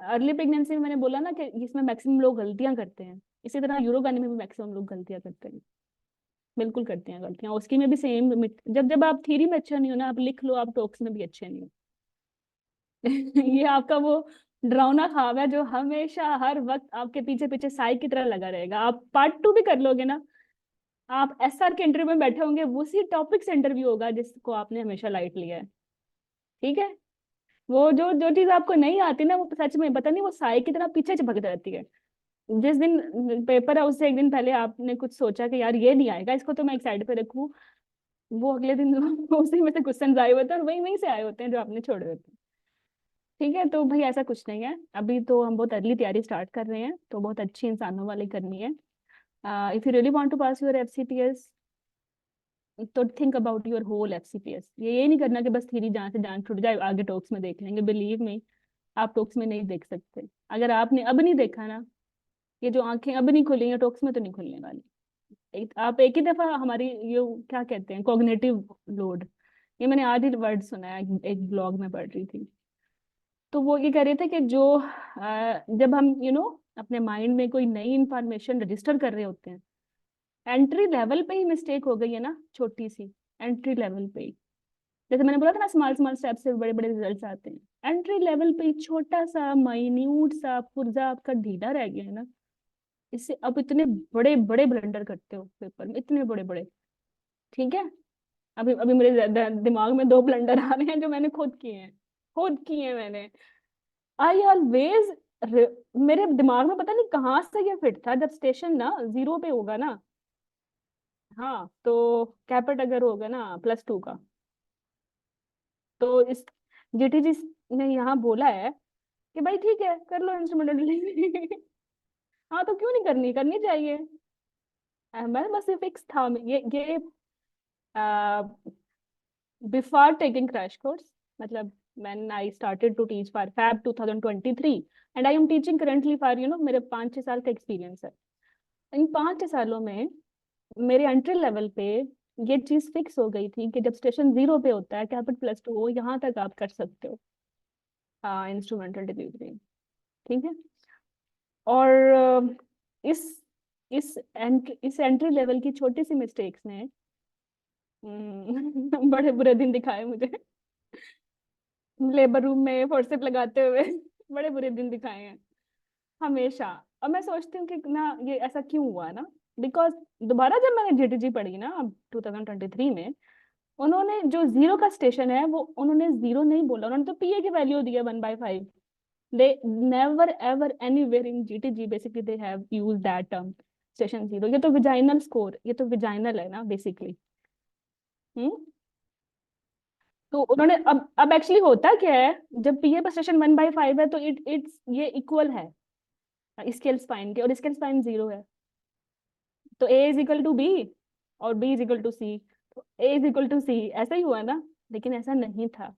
अर्ली प्रेगनेंसी में मैंने बोला ना कि इसमें मैक्सिमम लोग गलतियां करते हैं, इसी तरह यूरोगानी में भी मैक्सिमम लोग गलतियां करते हैं, बिल्कुल करते हैं गलतियां। उसकी में भी सेम, जब जब आप थ्योरी में अच्छे नहीं हो ना, आप लिख लो आप टॉक्स में भी अच्छे नहीं हो। ये आपका वो डरावना ख्वाब है जो हमेशा हर वक्त आपके पीछे पीछे साई की तरह लगा रहेगा। आप पार्ट 2 भी कर लोगे ना, आप एसआर के इंटरव्यू में बैठे होंगे, उसी टॉपिक से इंटरव्यू होगा जिसको आपने हमेशा लाइट लिया है, ठीक है। वो जो जो चीज आपको नहीं आती ना, वो सच में पता नहीं वो साई की तरह पीछे चिपक जाती है। जिस दिन पेपर है उससे एक दिन पहले आपने कुछ सोचा कि यार ये नहीं आएगा, इसको तो मैं एक साइड पे रखूं, वो अगले दिन उसी में से क्वेश्चन आए होते हैं और वही वहीं से आए होते हैं जो आपने छोड़े होते हैं, ठीक है। तो भाई ऐसा कुछ नहीं है, अभी तो हम बहुत अर्ली तैयारी स्टार्ट कर रहे हैं, तो बहुत अच्छी इंसानों वाली करनी है। If you really want to pass your FCPS, तो think about your whole FCPS. ये नहीं करना कि बस थ्योरी जहाँ से जान छूट जाए आगे टॉक्स में देख लेंगे, बिलीव में आप टॉक्स में नहीं देख सकते। अगर आपने अब नहीं देखा ना, ये जो आंखें अब नहीं खुली हैं टॉक्स में तो नहीं खुलने वाली। आप एक ही दफा हमारी ये क्या कहते हैं कॉग्निटिव लोड, ये मैंने आज ही वर्ड सुना है, एक ब्लॉग में पढ़ रही थी। तो वो ये कह रहे थे कि जो जब हम अपने माइंड में कोई नई इंफॉर्मेशन रजिस्टर कर रहे होते हैं, एंट्री लेवल पे ही मिस्टेक हो गई है ना, छोटी सी एंट्री लेवल पे ही, जैसे मैंने बोला था ना स्मॉल स्मॉल स्टेप से बड़े बड़े रिजल्ट्स आते हैं, एंट्री लेवल पे ही छोटा सा माइन्यूट सा पुर्जा आपका ढीला रह गया है ना, इससे अब इतने बड़े बड़े ब्लंडर करते हो पेपर में, इतने बड़े बड़े, ठीक है। अभी अभी मेरे दिमाग में 2 ब्लंडर आ रहे हैं जो मैंने खुद किए हैं, खुद किए हैं मैंने। आई ऑलवेज, मेरे दिमाग में पता नहीं कहाँ से ये फिट था, जब स्टेशन ना 0 पे होगा ना, हाँ तो कैपेट अगर होगा ना +2 का, तो इस जीटीजी ने यहाँ बोला है कि भाई ठीक है कर लो इंस्ट्रूमेंटल डिलीवरी। हाँ तो क्यों नहीं करनी, करनी चाहिए। मैं बस ये फिक्स था, ये बिफोर टेकिंग क्रैश कोर्स, मतलब when I started to teach for Fab 2023 and I am teaching currently for मेरे 5-6 साल का एक्सपीरियंस है। इन 5-6 सालों में मेरे एंट्री लेवल पे ये चीज फिक्स हो गई थी कि जब स्टेशन 0 पे होता है, कैपिट +2 हो, यहाँ तक आप कर सकते हो इंस्ट्रूमेंटल डिलीवरी, ठीक है। और इस एंट्री लेवल की छोटी सी मिस्टेक्स ने बड़े बुरे दिन दिखाए मुझे, लेबर रूम में फोर्सेप लगाते हुए बड़े बुरे दिन दिखाए हैं हमेशा। और मैं सोचती हूँ कि ना ये ऐसा क्यों हुआ ना, बिकॉज दोबारा जब मैंने जीटीजी पढ़ी ना 2023 में, उन्होंने जो 0 का स्टेशन है वो उन्होंने 0 नहीं बोला, उन्होंने तो पीए की वैल्यू दिया 1/5। They never ever anywhere in GTG basically they have use that term station 0। ये तो विजाइनल स्कोर, ये तो विजाइनल है ना बेसिकली। हम्म। तो उन्होंने अब एक्चुअली होता क्या है, जब पीए पर स्टेशन 1/5 है तो इट्स ये इक्वल है स्केल स्पाइन के, और स्केल स्पाइन 0 है, तो ए इज इक्वल टू बी और बी इज इक्वल टू सी, तो ए इज इक्वल टू सी, ऐसा ही हुआ ना। लेकिन ऐसा नहीं था।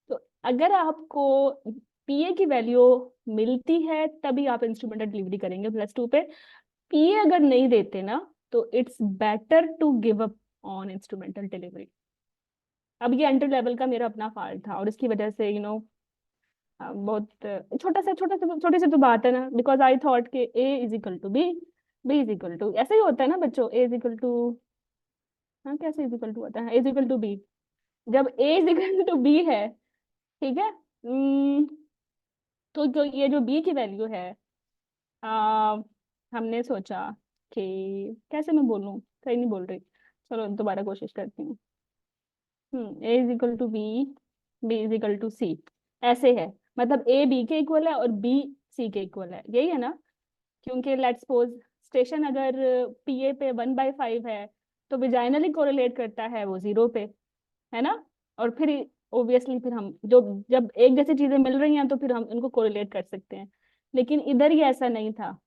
तो अगर आपको पीए की वैल्यू मिलती है तभी आप इंस्ट्रूमेंटल डिलीवरी करेंगे +2 पे। पीए अगर नहीं देते ना, तो it's better to give up on instrumental delivery. अब ये एंट्री लेवल का मेरा अपना फॉल्ट था और इसकी वजह से बहुत छोटी सी तो बात है ना, बिकॉज आई थॉट के A is equal to B, B is equal to, ऐसे ही होता है ना बच्चों, ए इज इक्वल टू, हाँ कैसे इज इक्वल टू होता है, ए इज इक्वल टू बी। जब ए इज इक्वल टू बी है, ठीक है। तो जो ये जो बी की वैल्यू है, आ, हमने सोचा कि, कैसे मैं बोलूँ, सही नहीं बोल रही, चलो दोबारा कोशिश करती हूँ। A is equal to B, B is equal to C, ऐसे है। मतलब ए बी के इक्वल है और बी सी के इक्वल है, यही है ना। क्योंकि लेट्स सपोज स्टेशन अगर पीए पे 1/5 है, तो विजाइनली कोरिलेट करता है वो 0 पे, है ना। और फिर ऑब्वियसली फिर हम जो जब एक जैसी चीजें मिल रही हैं तो फिर हम इनको कोरिलेट कर सकते हैं। लेकिन इधर ही ऐसा नहीं था,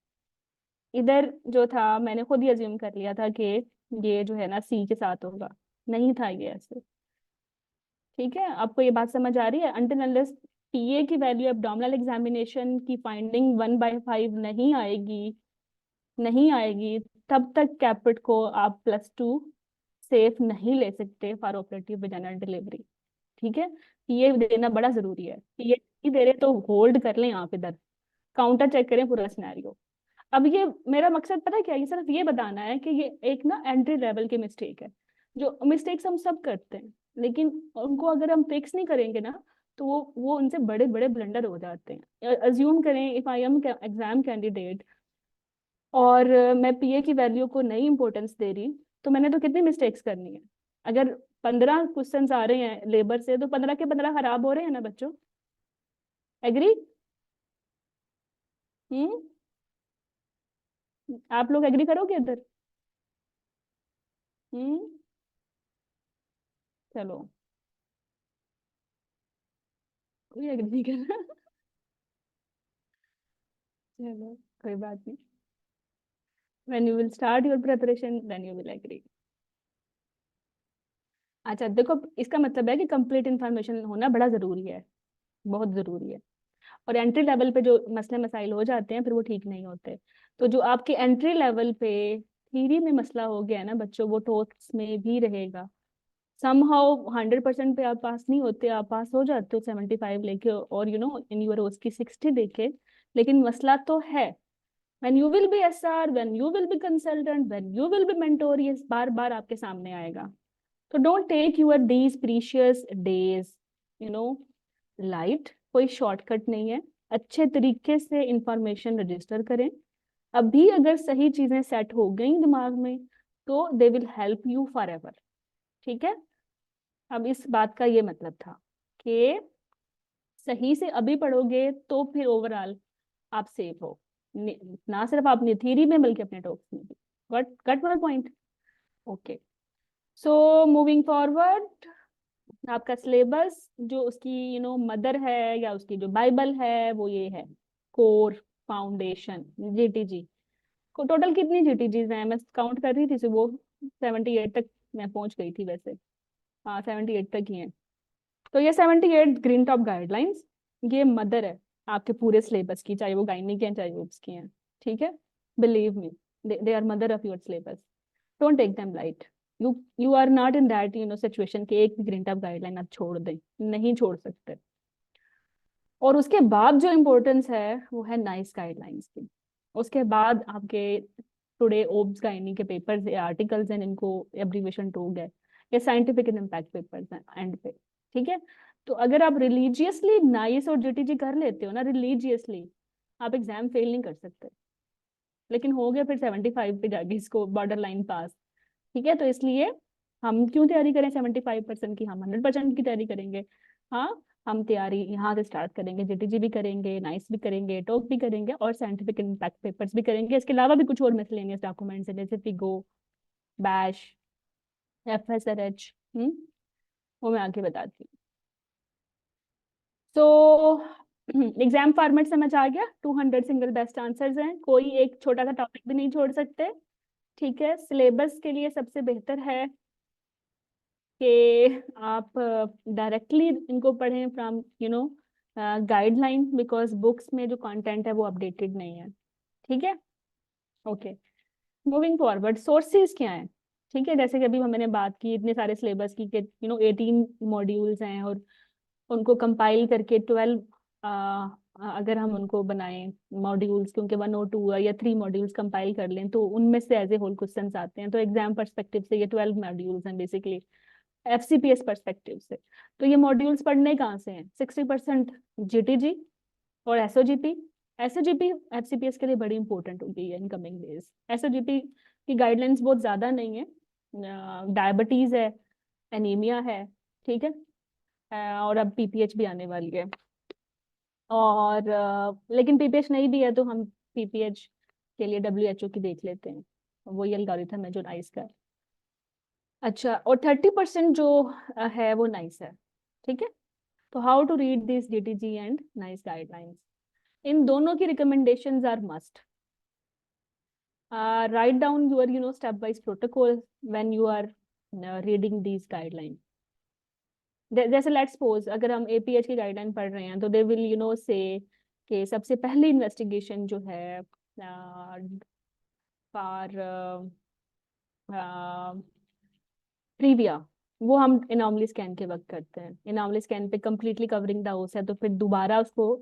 इधर जो था मैंने खुद ही अज्यूम कर लिया था कि ये जो है ना सी के साथ होगा, नहीं था ये ऐसे। ठीक है, आपको ये बात समझ आ रही है? अनटिल अनलेस पीए की वैल्यू एब्डोमिनल एग्जामिनेशन की फाइंडिंग 1/5 नहीं आएगी, नहीं आएगी, तब तक कैपिट को आप +2 सेफ नहीं ले सकते फॉर ऑपरेटिव वेजाइनल डिलीवरी। ठीक है, पीए देना बड़ा जरूरी है। पीए नहीं दे रहे तो होल्ड कर लें आप इधर, काउंटर चेक करें पूरा सिनेरियो। अब ये मेरा मकसद पता है क्या है? ये सिर्फ ये बताना है कि ये एक ना एंट्री लेवल की मिस्टेक है। जो मिस्टेक्स हम सब करते हैं, लेकिन उनको अगर हम फिक्स नहीं करेंगे ना, तो वो उनसे बड़े बड़े ब्लंडर हो जाते हैं। अज्यूम करें if I am exam candidate और मैं पीए की वैल्यू को नहीं इंपॉर्टेंस दे रही, तो मैंने तो कितनी मिस्टेक्स करनी है। अगर 15 क्वेश्चंस आ रहे हैं लेबर से, तो 15 के 15 खराब हो रहे हैं ना बच्चों? एग्री? हम्म, आप लोग एग्री करोगे इधर? हम्म, चलो, कोई एग्री नहीं कर रहा। चलो, कोई बात नहीं। when you will start your preparation then you will agree। अच्छा देखो, इसका मतलब है कि कंप्लीट इन्फॉर्मेशन होना बड़ा जरूरी है, बहुत जरूरी है। और एंट्री लेवल पे जो मसले मसाइल हो जाते हैं फिर वो ठीक नहीं होते। तो जो आपके एंट्री लेवल पे थ्योरी में मसला हो गया है ना बच्चों, वो टोट्स में भी रहेगा। समहाउ 100% पे आप पास नहीं होते, आप पास हो जाते हो 75 लेके और इन यूर ओस की 60 देके, लेकिन मसला तो है। when you will be SR, when you will be consultant, when you will be mentor, ये बार बार आपके सामने आएगा। तो don't take your these precious days you know light. कोई शॉर्टकट नहीं है, अच्छे तरीके से इंफॉर्मेशन रजिस्टर करें। अभी अगर सही चीजें सेट हो गई दिमाग में, तो they will help you for ever. ठीक है, अब इस बात का ये मतलब था कि सही से अभी पढ़ोगे तो फिर ओवरऑल आप सेफ हो, ना सिर्फ अपनी थ्योरी में बल्कि अपने टॉक्स में भी। Got got my point? Okay, so moving forward, आपका सिलेबस जो उसकी मदर है या उसकी जो बाइबल है वो ये है, कोर फाउंडेशन जीटीजी। को टोटल कितनी जीटीजीज हैं? मैं काउंट कर रही थी सुबह, 78 तक मैं पहुंच गई थी वैसे। हाँ, 78 तक ही है। तो ये 78 ग्रीन टॉप गाइडलाइंस, ये मदर है आपके पूरे सिलेबस की, चाहे वो गायनी की हैं चाहे वो की हैं। ठीक है, believe me, they are mother of your syllabus. Don't take them light. You are not in that situation कि एक भी ग्रीन टॉप गाइडलाइन आप छोड़ दें, नहीं छोड़ सकते। और उसके बाद जो इम्पोर्टेंस है वो है नाइस गाइडलाइंस की। उसके बाद आपके टुडे ओब्स गायनी के पेपर्स या आर्टिकल्स हैं, इनको एब्रीविएशन टोग है, या साइंटिफिक इम्पैक्ट पेपर्स हैं एंड पे। ठीक है, तो अगर आप रिलीजियसली नाइस और जीटीजी कर लेते हो ना, रिलीजियसली, आप एग्जाम फेल नहीं कर सकते। लेकिन हो गया फिर 75 पे जाके इसको बॉर्डर लाइन पास। ठीक है, तो इसलिए हम क्यों तैयारी करें 75% की? हम 100% की तैयारी करेंगे। हाँ, हम तैयारी यहाँ से स्टार्ट करेंगे, जीटीजी भी करेंगे, नाइस भी करेंगे, टॉक भी करेंगे और साइंटिफिक इम्पैक्ट पेपर्स भी करेंगे। इसके अलावा भी कुछ और मिसलेनियस डॉक्यूमेंट्स हैं जैसे फिगो, बैश, FSRH। वो मैं आगे बताती हूँ। तो एग्जाम फॉर्मेट समझ आ गया? 200 सिंगल बेस्ट आंसर्स हैं, कोई एक छोटा सा टॉपिक भी नहीं छोड़ सकते। ठीक है, सिलेबस के लिए सबसे बेहतर है कि आप डायरेक्टली इनको पढ़ें फ्रॉम गाइडलाइन, बिकॉज बुक्स में जो कंटेंट है वो अपडेटेड नहीं है। ठीक है, ओके, मूविंग फॉरवर्ड, सोर्सेज क्या हैं? ठीक है, जैसे कि अभी हमने बात की इतने सारे सिलेबस की कि 18 मॉड्यूल्स हैं, और उनको कंपाइल करके 12 अगर हम उनको बनाएं मॉड्यूल्स, क्योंकि 1 और 2 या 3 मॉड्यूल्स कंपाइल कर लें तो उनमें से एज ए होल क्वेश्चंस आते हैं। तो एग्जाम पर्सपेक्टिव से ये 12 मॉड्यूल्स हैं बेसिकली, FCPS परस्पेक्टिव से। तो ये मॉड्यूल्स पढ़ने कहाँ से हैं? 60% जीटीजी और एसओजीपी। एसओजीपी FCPS के लिए बड़ी इंपॉर्टेंट होगी इन कमिंग डेज। एसओजीपी की गाइडलाइंस बहुत ज्यादा नहीं है, डायबिटीज है, एनीमिया है। ठीक है, और अब PPH भी आने वाली है। और लेकिन PPH नहीं भी है तो हम PPH के लिए WHO की देख लेते हैं, वही एल्गोरिथम है जो नाइस का है। अच्छा, और 30% जो है वो नाइस है। ठीक है, तो how to read this GTG and NICE guidelines, इन दोनों की recommendations are must. write down your step-wise protocol when you are reading these guidelines. जैसे लेट्स सपोज अगर हम एपीएच की गाइडलाइन पढ़ रहे हैं तो दे विल से कि सबसे पहली इन्वेस्टिगेशन जो है फॉर ट्रिविया वो हम एनॉमली स्कैन के वक्त करते हैं। एनॉमली स्कैन पे कंप्लीटली कवरिंग द होस है तो फिर दोबारा उसको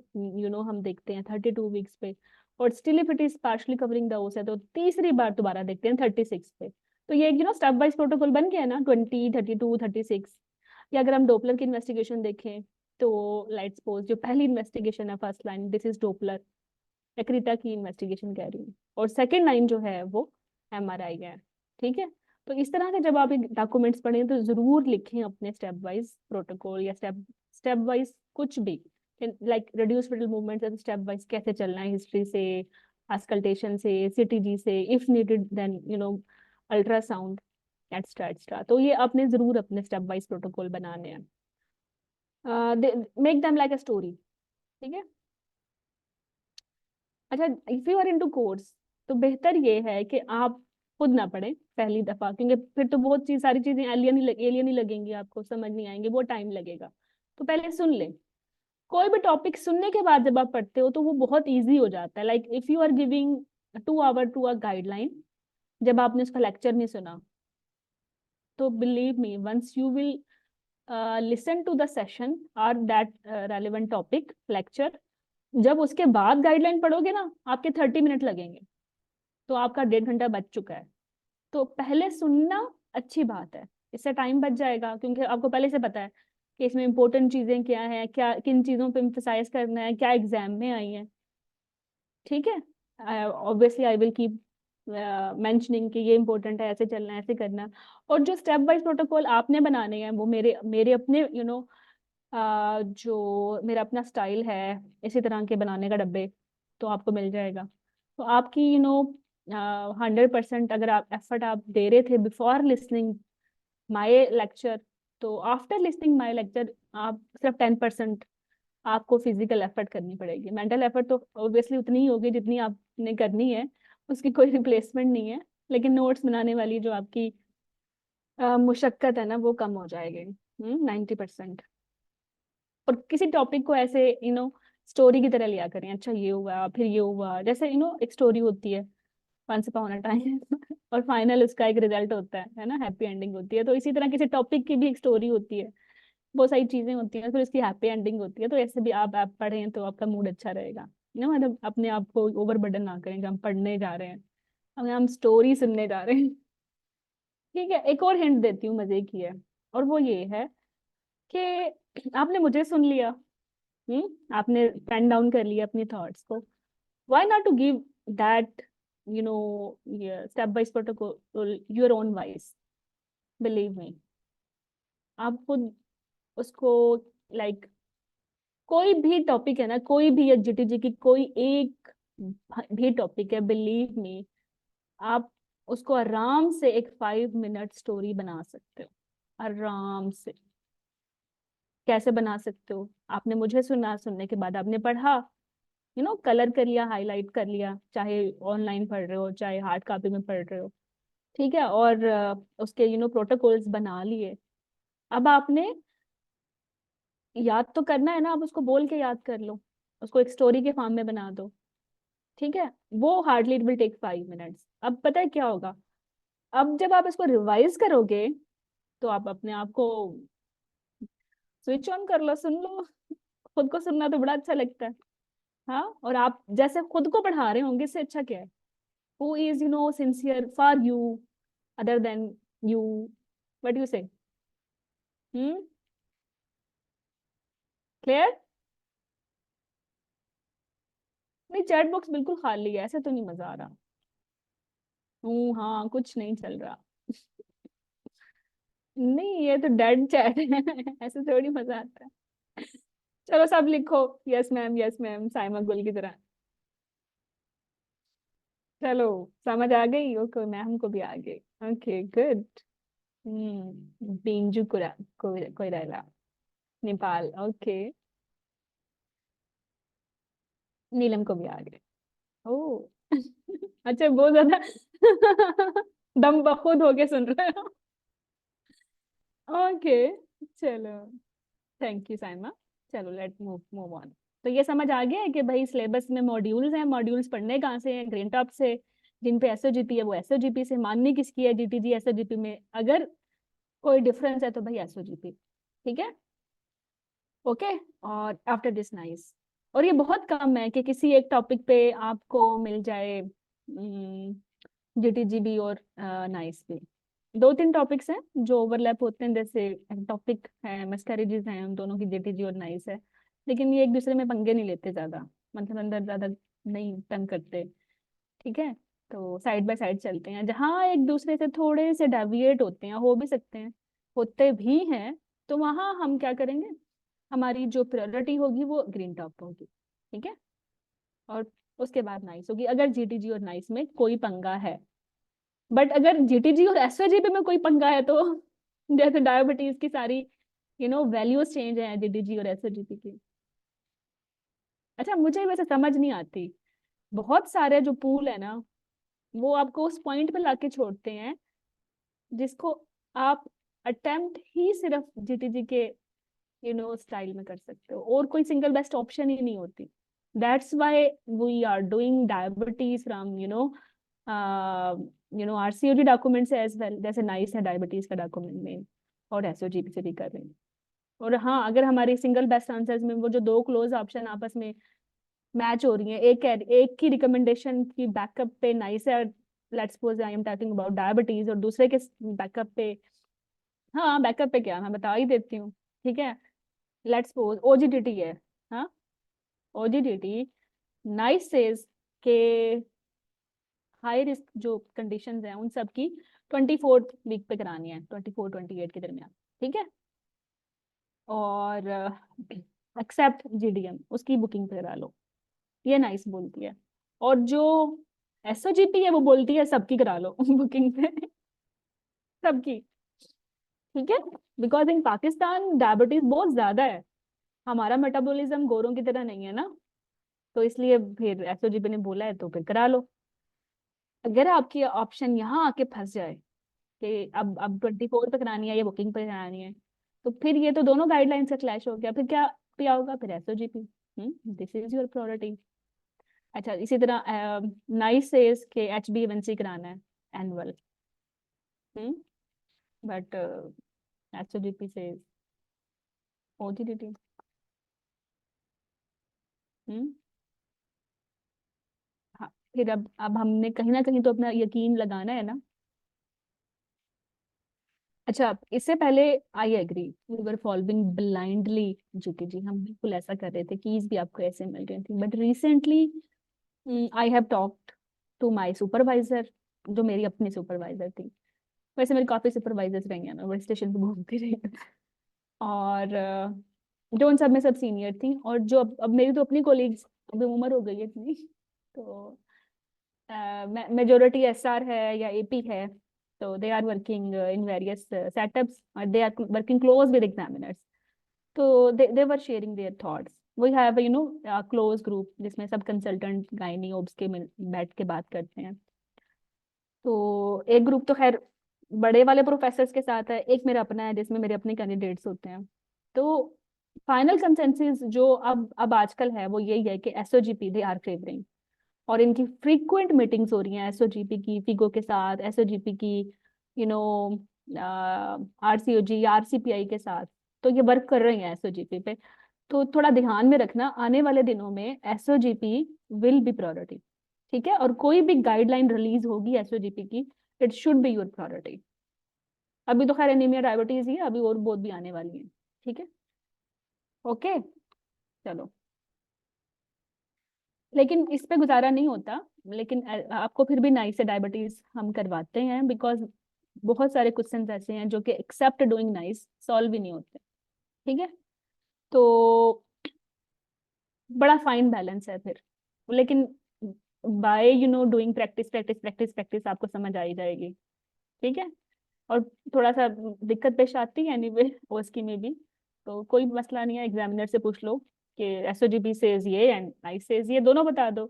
हम देखते हैं 32 वीक्स पे, और still if it is partially covering the होस है तो तीसरी बार दोबारा देखते हैं 36 पे। तो ये स्टेप वाइज प्रोटोकॉल बन गया है ना, 20, 32, 36। या अगर हम डोपलर की इन्वेस्टिगेशन देखें तो लेट्स सपोज जो पहली इन्वेस्टिगेशन है first line this is Doppler, accreta की इन्वेस्टिगेशन कह रही हूँ, और सेकेंड लाइन जो है वो एमआरआई है। ठीक है, तो इस तरह से जब आप डॉक्यूमेंट्स पढ़ें तो जरूर लिखें अपने स्टेप वाइज प्रोटोकॉल या स्टेप स्टेप वाइज कुछ भी, like reduce fetal movement stepwise कैसे चलना है, हिस्ट्री से, आस्कल्टेशन से, सीटीजी से, if needed then ultrasound extra extra. तो ये आपने जरूर अपने स्टेप वाइज प्रोटोकॉल बनाने हैं, make them like a story. ठीक है, अच्छा if you are into course तो बेहतर ये है कि आप खुद ना पढ़ें पहली दफा, क्योंकि फिर तो बहुत चीज सारी चीजें एलियन ही लगेंगी, आपको समझ नहीं आएंगे, वो टाइम लगेगा। तो पहले सुन ले, कोई भी टॉपिक सुनने के बाद जब आप पढ़ते हो तो वो बहुत इजी हो जाता है। Like if you are giving 2 hour to a guideline, जब आपने उसका लेक्चर नहीं सुना तो believe me once you will listen to the session और दैट रेलेवेंट टॉपिक लेक्चर, जब उसके बाद गाइडलाइन पढ़ोगे ना आपके 30 मिनट लगेंगे, तो आपका 1.5 घंटा बच चुका है। तो पहले सुनना अच्छी बात है, इससे टाइम बच जाएगा, क्योंकि आपको पहले से पता है कि इसमें इंपॉर्टेंट चीजें क्या है, क्या किन चीजों पे एम्फसाइज करना है, क्या एग्जाम में आई है। ठीक है, obviously I will keep mentioning कि ये इंपॉर्टेंट है, ऐसे चलना है, ऐसे करना। और जो स्टेप वाइज प्रोटोकॉल आपने बनाने हैं वो मेरे मेरे अपने जो मेरा अपना स्टाइल है इसी तरह के बनाने का डब्बे, तो आपको मिल जाएगा। तो आपकी 100% अगर आप एफर्ट आप दे रहे थे बिफोर लिसनिंग माय लेक्चर, तो आफ्टर लिसनिंग माय लेक्चर आप सिर्फ 10% आपको फिजिकल एफर्ट करनी पड़ेगी। मेंटल एफर्ट तो ऑब्वियसली उतनी ही होगी जितनी आपने करनी है, उसकी कोई रिप्लेसमेंट नहीं है, लेकिन नोट्स बनाने वाली जो आपकी मुशक्कत है ना वो कम हो जाएगी 90%। और किसी टॉपिक को ऐसे स्टोरी की तरह लिया करें, अच्छा ये हुआ फिर ये हुआ, जैसे एक स्टोरी होती है वंस अपॉन अ टाइम और फाइनल उसका एक रिजल्ट होता है ना, हैप्पी एंडिंग होती है। तो इसी तरह किसी टॉपिक की भी एक स्टोरी होती है, बहुत सारी चीजें होती हैं, फिर उसकी हैप्पी एंडिंग होती है। तो ऐसे भी आप पढ़ें तो आपका मूड अच्छा रहेगा मतलब अपने आप को ओवर बर्डन ना करें, जब हम पढ़ने जा रहे हैं अब हम स्टोरी सुनने जा रहे हैं। ठीक है, एक और हिंट देती हूँ, मजे की है, और वो ये है कि आपने मुझे सुन लिया, आपने पेन डाउन कर लिया अपनी थॉट्स को, why not to give that step by protocol your own voice. Believe me, आप खुद उसको लाइक कोई भी टॉपिक है ना, कोई भी एक जीटीजी की कोई एक भी टॉपिक है, बिलीव मी आप उसको आराम से एक 5 मिनट स्टोरी बना सकते हो, आराम से। कैसे बना सकते हो, आपने मुझे सुना, सुनने के बाद आपने पढ़ा, कलर कर लिया, हाईलाइट कर लिया, चाहे ऑनलाइन पढ़ रहे हो चाहे हार्ड कॉपी में पढ़ रहे हो। ठीक है, और उसके प्रोटोकॉल्स बना लिए। अब आपने याद तो करना है ना, आप उसको बोल के याद कर लो, उसको एक स्टोरी के फॉर्म में बना दो। ठीक है, वो hardly it will take 5 minutes. अब पता है क्या होगा, अब जब आप इसको रिवाइज करोगे तो आप अपने आप को स्विच ऑन कर लो, सुन लो। खुद को सुनना तो बड़ा अच्छा लगता है। हाँ, और आप जैसे खुद को पढ़ा रहे होंगे, इससे अच्छा क्या है। Who is sincere for you other than you, what you से। हम्म, क्लियर। नहीं, चैट बॉक्स बिल्कुल खाली है, ऐसे तो नहीं मजा आ रहा। हाँ, कुछ नहीं चल रहा। नहीं, ये तो डेड चैट है ऐसे थोड़ी मजा आता है। चलो सब लिखो, यस मैम, साइमा गुल की तरह। चलो, समझ आ गई, ओके, मैम को भी आ गई। Okay good. Binju Koirala, Nepal, okay. Neelam को भी आ गए। ओ, अच्छा, बहुत ज्यादा दम बखुद होके सुन रहे हो। ओके, चलो, थैंक यू साइमा। चलो लेट मूव मूव ऑन। तो ये समझ आ गया है कि भाई सिलेबस में मॉड्यूल्स हैं, मॉड्यूल्स पढ़ने कहाँ से हैं? ग्रीन टॉप से। जिन पे एसओजीपी है वो एसओजीपी से, माननी किसकी है? जीटीजी एसओजीपी में अगर कोई डिफरेंस है तो भाई एसओजीपी। ठीक है, ओके। और आफ्टर दिस नाइस, और ये बहुत कम है कि किसी एक टॉपिक पे आपको मिल जाए जीटीजीबी और नाइस भी। दो तीन टॉपिक्स हैं जो ओवरलैप होते हैं, जैसे टॉपिक है मस्कैरेजेस हैं, उन दोनों की जीटीजी और नाइस है। लेकिन ये एक दूसरे में पंगे नहीं लेते ज्यादा, मतलब अंदर ज्यादा नहीं तंग करते। ठीक है, तो साइड बाय साइड चलते हैं। जहाँ एक दूसरे से थोड़े से डेविएट होते हैं, हो भी सकते हैं, होते भी हैं, तो वहां हम क्या करेंगे? हमारी जो प्रायोरिटी होगी वो ग्रीन टॉप होगी। ठीक है, और उसके बाद नाइस होगी अगर जीटीजी और नाइस में कोई पंगा है। बट अगर जीटीजी और एसओजीपी में कोई पंगा है तो जैसे डायबिटीज की सारी वैल्यूज चेंज है जीटीजी और एसओजीपी की। अच्छा, मुझे वैसे समझ नहीं आती, बहुत सारे जो पूल है ना, वो आपको उस पॉइंट पे लाके छोड़ते हैं जिसको आप अटेम्प्ट ही सिर्फ जीटीजी के स्टाइल में कर सकते हो, और कोई सिंगल बेस्ट ऑप्शन ही नहीं होती। That's why we are doing diabetes from RCOG documents as well, जैसे नाइस है डायबिटीज का डॉक्यूमेंट में, और एसओजीपी से भी कर रहे हैं। और हाँ, अगर हमारी सिंगल बेस्ट आंसर्स में वो जो दो क्लोज ऑप्शन आपस में मैच हो रही है, एक की रिकमेंडेशन की बैकअप पे नाइस है, let's suppose I am talking about diabetes, और दूसरे के बैकअप पे, हाँ बैकअप पे क्या, मैं बता ही देती हूँ। ठीक है, लेट्स सपोज ओजीडीटी है। हाँ, ओजीडीटी नाइस सेज के हाई रिस्क जो कंडीशंस हैं उन सब की 24th वीक पे करानी है, 24-28 के दरमियान। ठीक है, और एक्सेप्ट जीडीएम उसकी बुकिंग पे करा लो, ये नाइस बोलती है। और जो एसओजीपी है वो बोलती है सबकी करा लो बुकिंग पे, सबकी। ठीक है, बिकॉज इन पाकिस्तान डायबिटीज बहुत ज्यादा है, हमारा मेटाबॉलिज्म गोरों की तरह नहीं है ना, तो इसलिए फिर एसओजीपी ने बोला है तो फिर करा लो। अगर आपकी ऑप्शन यहाँ आके फंस जाए कि अब 24 पे करानी है या बुकिंग पे करानी है, तो फिर ये तो दोनों गाइडलाइंस का क्लैश हो गया, फिर क्या होगा? फिर एसओजीपी, दिस इज योर प्रायोरिटी। अच्छा, इसी तरह नाइस सेज के एचबी1सी कराना है एनुअल, बट एसओजीपी से ओजीडीटी। हम्म हाँ, फिर अब हमने कहीं ना कहीं तो अपना यकीन लगाना है ना। अच्छा, इससे पहले I agree we were following blindly GTG, हम बिल्कुल ऐसा कर रहे थे, कीज भी आपको ऐसे मिल रही थी। But recently I have talked to my supervisor, जो मेरी अपनी सुपरवाइजर थी। वैसे मेरी काफी सुपरवाइजर्स रही हैं, मैं बड़े स्टेशन पे घूमती रही हूँ। और जो उन सब में सब सीनियर थी, और जो अब मेरी तो अपनी कोलीग्स, अभी उम्र हो गई है इतनी, तो मेजोरिटी एसआर है या एपी है, तो they are working in various setups, और they are working close with examiners. तो they were sharing their thoughts. We have a close group जिसमें सब कंसल्टेंट गायनी ओब्स के बैठ के बात करते हैं। तो एक ग्रुप तो खैर बड़े वाले प्रोफेसर्स के साथ है, एक मेरा अपना है जिसमें मेरे अपने कैंडिडेट्स होते हैं। तो फाइनल कंसेंसस जो अब आजकल है वो यही है कि एसओजीपी दे आर फेवरिंग, और इनकी फ्रीक्वेंट मीटिंग्स हो रही हैं एसओजीपी की, फिगो के साथ, एसओजीपी की यू नो आरसीओजी या आरसीपीआई के साथ। तो ये वर्क कर रही हैं एसओजीपी पे। तो थोड़ा ध्यान में रखना, आने वाले दिनों में एसओजीपी विल बी प्रायोरिटी। ठीक है, और कोई भी गाइडलाइन रिलीज होगी एसओजीपी की, it should be your priority. अभी तो खैर एनीमिया डायबिटीज ही है, अभी और बहुत भी आने वाली है। ठीक है, ओके, चलो। लेकिन इस पे गुजारा नहीं होता, लेकिन आपको फिर भी नाइस से डायबिटीज हम करवाते हैं, बिकॉज बहुत सारे क्वेश्चंस ऐसे हैं जो कि एक्सेप्ट डूइंग नाइस सॉल्व ही नहीं होते। ठीक है, तो बड़ा फाइन बैलेंस है फिर, लेकिन by doing practice practice practice practice आपको समझ आ ही जाएगी। ठीक है, और थोड़ा सा दिक्कत पेश आती है एनीवे ओस्की में भी, तो कोई मसला नहीं है, एग्जामिनर से पूछ लो कि एसओजीपी सेज ये एंड नाइस सेज ये, दोनों बता दो।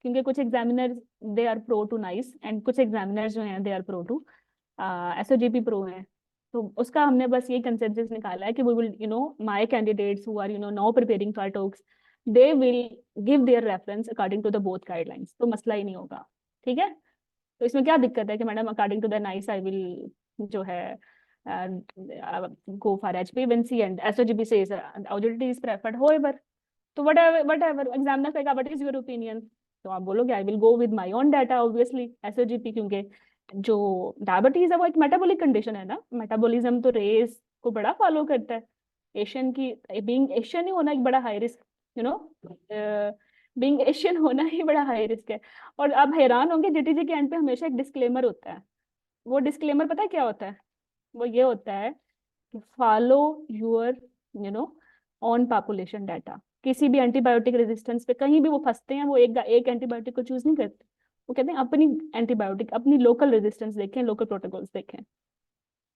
क्योंकि कुछ examiner they are pro to NICE and कुछ एग्जामिनर्स जो हैं they are pro to SOGP pro हैं। तो उसका हमने बस ये कंसेंसस निकाला है कि we will my candidates who are now preparing for talks, they will give their reference according to the both guidelines, तो मसला ही नहीं होगा। ठीक है, तो इसमें क्या दिक्कत है कि madam according to the NICE I will जो है go for HPVNC and SOGB says OJT is preferred, however, तो whatever examiner कहेगा what is your opinion, तो आप बोलोगे I will go with my own data obviously SOGP, क्योंकि जो diabetes है वो एक मेटाबॉलिक कंडीशन है ना, मेटाबॉलिज्म तो रेस को बड़ा फॉलो करता है। एशियन की बीइंग एशियन ही होना एक बड़ा high risk, you know being Asian होना ही बड़ा हाई रिस्क है। और आप हैरान होंगे जीटीजी के एंड पे हमेशा एक डिस्क्लेमर होता है। वो डिस्क्लेमर पता है क्या होता है? वो ये होता है कि follow your on population data. किसी भी एंटीबायोटिक रेजिस्टेंस पे कहीं भी वो फंसते हैं, वो एक एंटीबायोटिक को चूज नहीं करते, वो कहते हैं अपनी एंटीबायोटिक, अपनी लोकल रेजिस्टेंस देखें, लोकल प्रोटोकॉल्स देखें।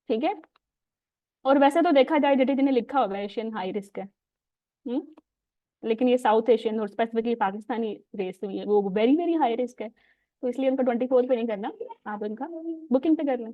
ठीक है, और वैसे तो देखा जाए जेटी ने लिखा होगा एशियन हाई रिस्क है, लेकिन ये साउथ एशियन और स्पेसिफिकली पाकिस्तानी रेस में है वो वेरी वेरी हाई रिस्क है, तो इसलिए उनका 24 पे नहीं करना, आप उनका बुकिंग पे कर लें।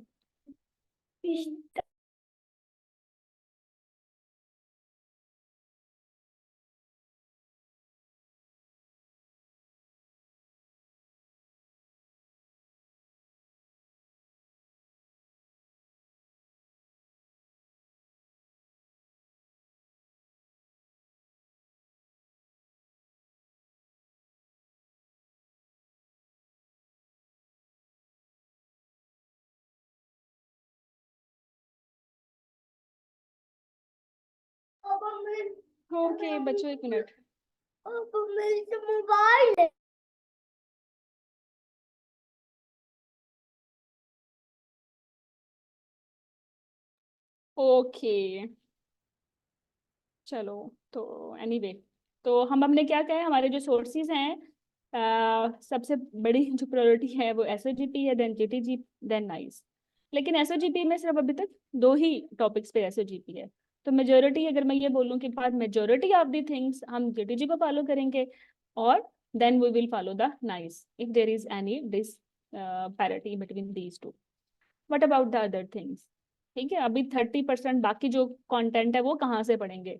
ओके बच्चों, एक मिनट। मोबाइल ओके चलो, तो एनीवे तो हम हमने क्या कहा है, हमारे जो सोर्सेज हैं सबसे बड़ी जो प्रायोरिटी है वो एसओजीपी है, देन जीटीजी, देन नाइस। लेकिन एसओजीपी में सिर्फ अभी तक 2 ही टॉपिक्स पे एसओजीपी है, तो मेजोरिटी अगर मैं ये बोलूँ कि बाद मेजोरिटी ऑफ द थिंग्स हम जीटीजी को फॉलो करेंगे, और then we will follow the NICE if there is any disparity between these two. What about the other things? ठीक है, अभी 30% बाकी जो कंटेंट है वो कहाँ से पढ़ेंगे?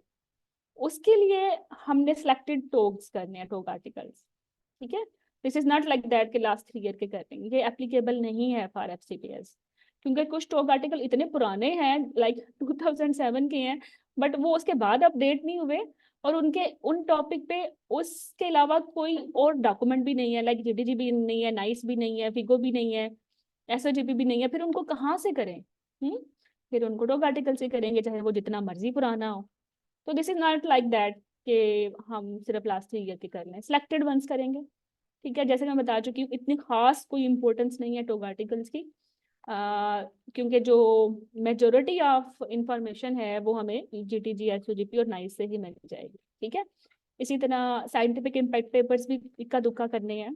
उसके लिए हमने सिलेक्टेड टॉक्स करने हैं, टॉक आर्टिकल्स। ठीक है, this is not like that कि लास्ट 3 ईयर के करेंगे, ये एप्लीकेबल नहीं है फॉर एफसीपीएस, क्योंकि कुछ टॉक आर्टिकल इतने पुराने हैं लाइक 2007 के हैं, बट वो उसके बाद अपडेट नहीं हुए, और उनके उन टॉपिक पे उसके अलावा कोई और डॉक्यूमेंट भी नहीं है, लाइक जीडीजी भी नहीं है, नाइस भी नहीं है, फिगो भी नहीं है, एसओजीपी भी नहीं है, फिर उनको कहाँ से करें? फिर उनको टॉक आर्टिकल से करेंगे, चाहे वो जितना मर्जी पुराना हो। तो this is not like that कि हम सिर्फ लास्ट 3 ईयर के कर लें, सिलेक्टेड वंस करेंगे। ठीक है, जैसे मैं बता चुकी हूँ इतनी खास कोई इंपॉर्टेंस नहीं है टॉक आर्टिकल्स की, क्योंकि जो मेजोरिटी ऑफ इंफॉर्मेशन है वो हमें जीटीजी, एसओजीपी और नाइस से ही मिल जाएगी। ठीक है, इसी तरह साइंटिफिक इम्पैक्ट पेपर्स भी इक्का दुक्का करने हैं।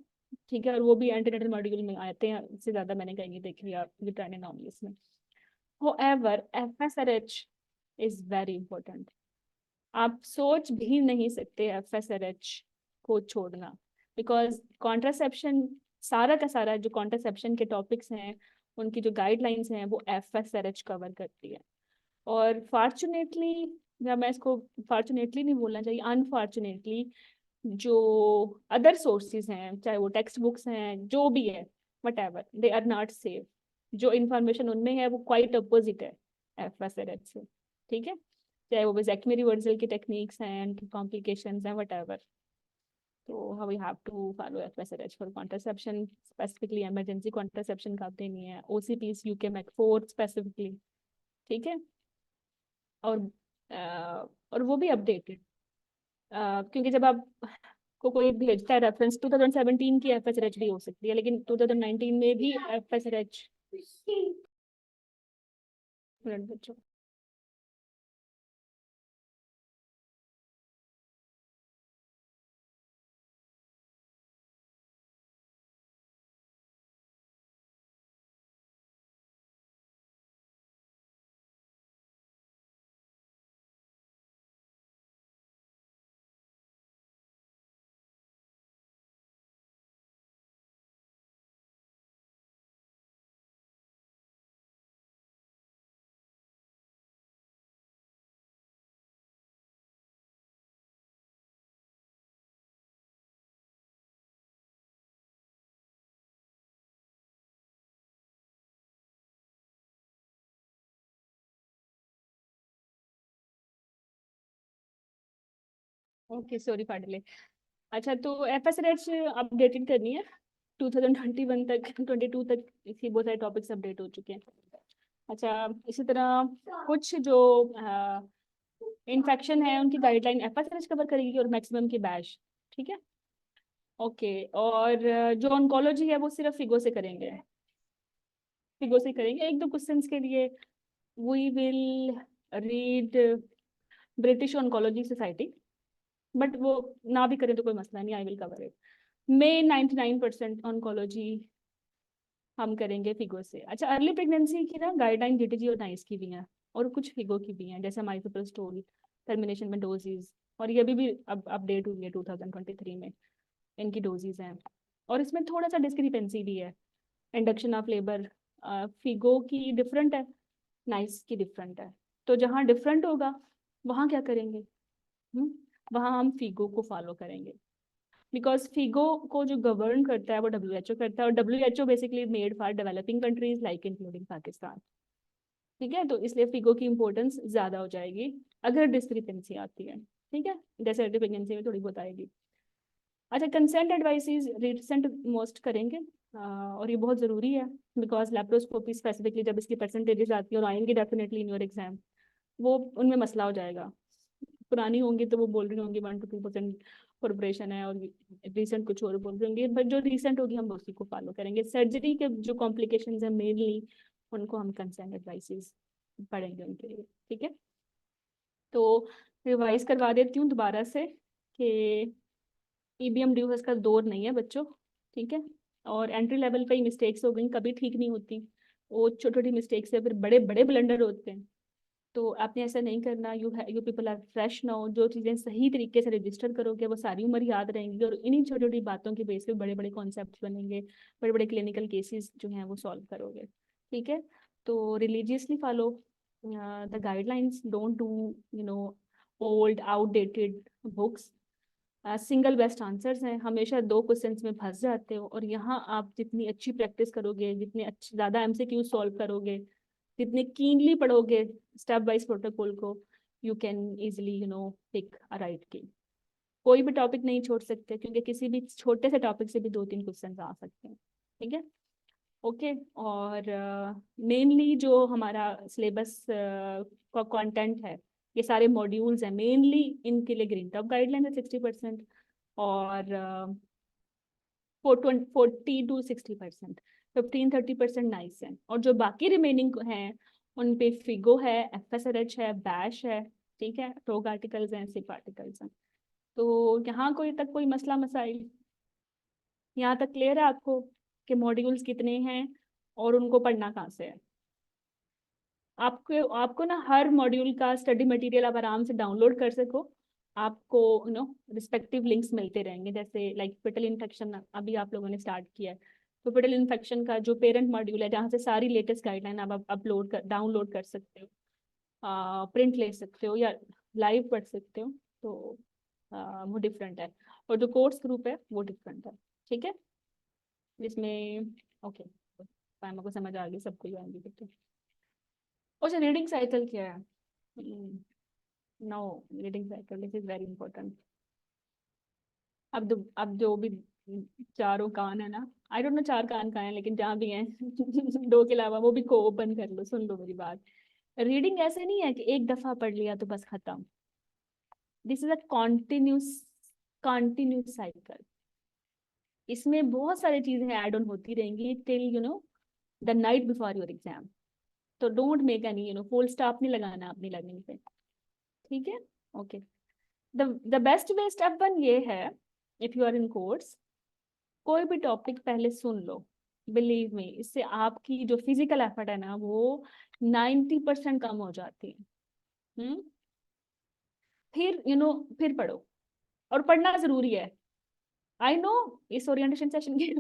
ठीक है, और वो भी एंटीनेटल मॉड्यूल में आते हैं, इससे ज्यादा मैंने कहीं नहीं देखी आप यूट्राइन एनोमलीज में। However, FSRH is very important. आप सोच भी नहीं सकते FSRH को छोड़ना, बिकॉज कॉन्ट्रासेप्शन, सारा का सारा जो कॉन्ट्रासेप्शन के टॉपिक्स हैं उनकी जो गाइडलाइंस हैं वो FSRH कवर करती है। और फॉर्चुनेटली, या मैं इसको फॉर्चुनेटली नहीं बोलना चाहिए, अनफॉर्चुनेटली जो अदर सोर्सेज हैं, चाहे वो टेक्स्ट बुक्स हैं, जो भी है, whatever, they are not safe. जो इंफॉर्मेशन उनमें है वो क्वाइट अपोजिट है FSRH से। ठीक है, चाहे वो वेज़ेक्टमी रिवर्सल की टेक्निक्स हैं, कॉम्प्लिकेशंस हैं, वट एवर, तो we have to follow FSRH for contraception, specifically emergency contraception का देनी है, OCPs UK-MAC4 स्पेसिफिकली। ठीक है, और और वो भी अपडेटेड, क्योंकि जब आप को कोई भेजता है रेफरेंस, 2017 की FSRH भी हो सकती है, लेकिन 2019 में भी FSRH बच्चों ओके सॉरी पाटिले। अच्छा तो एफएसएच अपडेटेड करनी है 2021 तक 22 तक, इसी बहुत सारे टॉपिक्स अपडेट हो चुके हैं। अच्छा इसी तरह कुछ जो इन्फेक्शन है उनकी गाइडलाइन एफएसएच कवर करेगी और मैक्सिमम की बैच, ठीक है। ओके और जो ऑन्कोलॉजी है वो सिर्फ फिगो से करेंगे, फिगो से करेंगे। एक दो क्वेश्चंस के लिए we will read British oncology society, but वो ना भी करें तो कोई मसला नहीं, I will cover it. Main 99% oncology हम करेंगे फिगो से। अच्छा अर्ली प्रेगनेंसी की ना गाइडलाइन जीटीजी और नाइस की भी हैं और कुछ फिगो की भी हैं, जैसे माइसोप्रोस्टोल टर्मिनेशन में डोजेज, और ये भी अब अपडेट हुई है 2023 में, इनकी डोजेज हैं। और इसमें थोड़ा सा डिस्क्रिपेंसी भी है, इंडक्शन ऑफ लेबर फिगो की डिफरेंट है, नाइस की डिफरेंट है। तो जहाँ डिफरेंट होगा वहाँ क्या करेंगे, वहाँ हम फिगो को फॉलो करेंगे, बिकॉज फिगो को जो गवर्न करता है वो डब्ल्यू करता है, और W basically made for developing countries like including Pakistan, ठीक है। तो इसलिए फिगो की इंपॉर्टेंस ज्यादा हो जाएगी अगर डिस्क्रिपेंसी आती है, ठीक है, जैसे अर्ली प्रेगनेंसी में थोड़ी बहुत आएगी। अच्छा कंसेंट एडवाइसेस रिसेंट मोस्ट करेंगे, और ये बहुत ज़रूरी है, बिकॉज लेप्रोस्कोपी स्पेसिफिकली जब इसकी परसेंटेजेस आती है और आएंगी डेफिनेटली इन योर एग्जाम, वो उनमें मसला हो जाएगा। पुरानी होंगी तो वो बोल रही होंगी 1 to 2% कॉर्पोरेशन है, और रिसेंट कुछ और बोल रही होंगी, बट जो रिसेंट होगी हम उसी को फॉलो करेंगे। सर्जरी के जो कॉम्प्लिकेशंस है मेनली उनको हम कंसेंट एडवाइसेस पढ़ेंगे उनके लिए, ठीक है। तो रिवाइज करवा देती हूँ दोबारा से कि ईबीएम ड्यूहर्स का दौर नहीं है बच्चों, ठीक है। और एंट्री लेवल पे ही मिस्टेक्स हो गई, कभी ठीक नहीं होती, वो छोटी छोटी मिस्टेक्स से फिर बड़े बड़े ब्लंडर होते हैं। तो आपने ऐसा नहीं करना, you people are fresh now, जो चीज़ें सही तरीके से रजिस्टर करोगे वो सारी उम्र याद रहेंगी, और इन्हीं छोटी छोटी बातों के बेस पे बड़े बड़े कॉन्सेप्ट बनेंगे, बड़े बड़े क्लिनिकल केसेस जो हैं वो सॉल्व करोगे, ठीक है। तो religiously follow the guidelines, don't do you know old outdated books. Single best answers हैं, हमेशा दो क्वेश्चंस में फंस जाते हो, और यहाँ आप जितनी अच्छी प्रैक्टिस करोगे, जितने अच्छे ज़्यादा एमसीक्यू सॉल्व करोगे, जितने कीनली पढ़ोगे स्टेप वाइज प्रोटोकॉल को, you can easily pick a right key. कोई भी टॉपिक नहीं छोड़ सकते, क्योंकि किसी भी छोटे से टॉपिक से भी 2-3 क्वेश्चन आ सकते हैं, ठीक है। ओके और मेनली जो हमारा सिलेबस का कंटेंट है, ये सारे मॉड्यूल्स हैं, मेनली इनके लिए ग्रीन टॉप गाइडलाइन है 60%, और 40 to 60%, 15-30% नाइस है, और जो बाकी रिमेनिंग हैं उन पे फिगो है, एफएसआरएच है, बैश है, ठीक है, टोग आर्टिकल्स हैं, सिप आर्टिकल्स हैं। तो यहाँ कोई तक कोई मसला मसाइल यहाँ तक क्लियर है आपको कि मॉड्यूल्स कितने हैं और उनको पढ़ना कहाँ से है। आपको आपको ना हर मॉड्यूल का स्टडी मटेरियल आप आराम से डाउनलोड कर सको, आपको रिस्पेक्टिव लिंक्स मिलते रहेंगे, जैसे लाइक फिटल इन्फेक्शन अभी आप लोगों ने स्टार्ट किया है, तो फिटल इन्फेक्शन का जो पेरेंट मॉड्यूल है जहाँ से सारी लेटेस्ट गाइडलाइन आप अपलोड कर डाउनलोड कर सकते हो, प्रिंट ले सकते हो या लाइव पढ़ सकते हो, तो वो डिफरेंट है, और जो कोर्स ग्रुप है वो डिफरेंट है, ठीक है, जिसमें ओके पायमा को समझ आ गई, सबको ही आएंगी फिर तो। अच्छा रीडिंग साइकिल क्या है? No, reading cycle this is very important. अब जो भी चारों कान है ना, आई डोंट नो चार कान कहाँ हैं, लेकिन जहाँ भी हैं दो के अलावा वो भी को ओपन कर लो, सुन लो मेरी बात। रीडिंग ऐसे नहीं है कि एक दफा पढ़ लिया तो बस खत्म, this is a continuous continuous cycle. इसमें बहुत सारी चीजें ऐड ऑन होती रहेंगी till the night before your exam. तो don't make any full stop नहीं लगाना अपनी लर्निंग पे, ठीक है। Okay the best way step 1 ये है, if you are in course कोई भी टॉपिक पहले सुन लो, बिलीव मी इससे आपकी जो फिजिकल एफर्ट है ना वो 90% कम हो जाती है। फिर फिर पढ़ो, और पढ़ना जरूरी है। आई नो इस ओरिएंटेशन सेशन के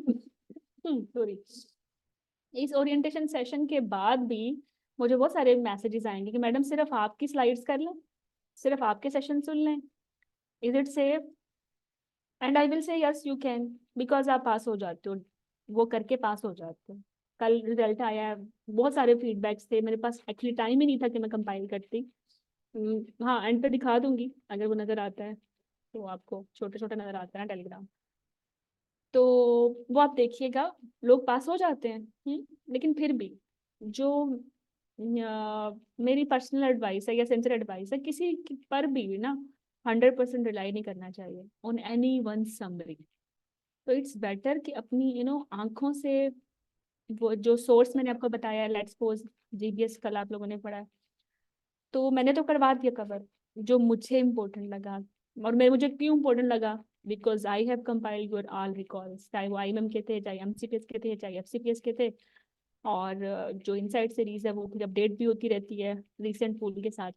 सॉरी, इस ओरिएंटेशन सेशन के बाद भी मुझे बहुत सारे मैसेजेस आएंगे कि मैडम सिर्फ आपकी स्लाइड्स कर लें, सिर्फ आपके सेशन सुन लें, is it safe? And I will say yes you can, because आप पास हो जाते हो, वो करके पास हो जाते हो। कल रिजल्ट आया है, बहुत सारे फीडबैक्स थे मेरे पास, एक्चुअली टाइम ही नहीं था कि मैं कंपाइल करती। हाँ एंड पे दिखा दूंगी अगर वो नज़र आता है। तो आपको छोटे छोटे नजर आता है ना टेलीग्राम, तो वो आप देखिएगा, लोग पास हो जाते हैं। लेकिन फिर भी जो मेरी पर्सनल एडवाइस है या सिंसियर एडवाइस है, पर भी ना 100% रिलाई नहीं करना चाहिए ऑन एनी वन समरी। तो इट्स बेटर कि अपनी आंखों से, वो जो सोर्स मैंने आपको बताया, लेट्स सपोज जीबीएस कल आप लोगों ने पढ़ा है, तो मैंने तो करवा दिया कवर, जो मुझे इम्पोर्टेंट लगा। और मैं मुझे क्यों इम्पोर्टेंट लगा, because I have compiled your all records, चाहे वो आईएमएम के थे, चाहे एमसीपीएस के थे, चाहे एफसीपीएस के थे। और जो इनसाइड सीरीज है वो फिर अपडेट भी होती रहती है रिसेंट पूल के साथ।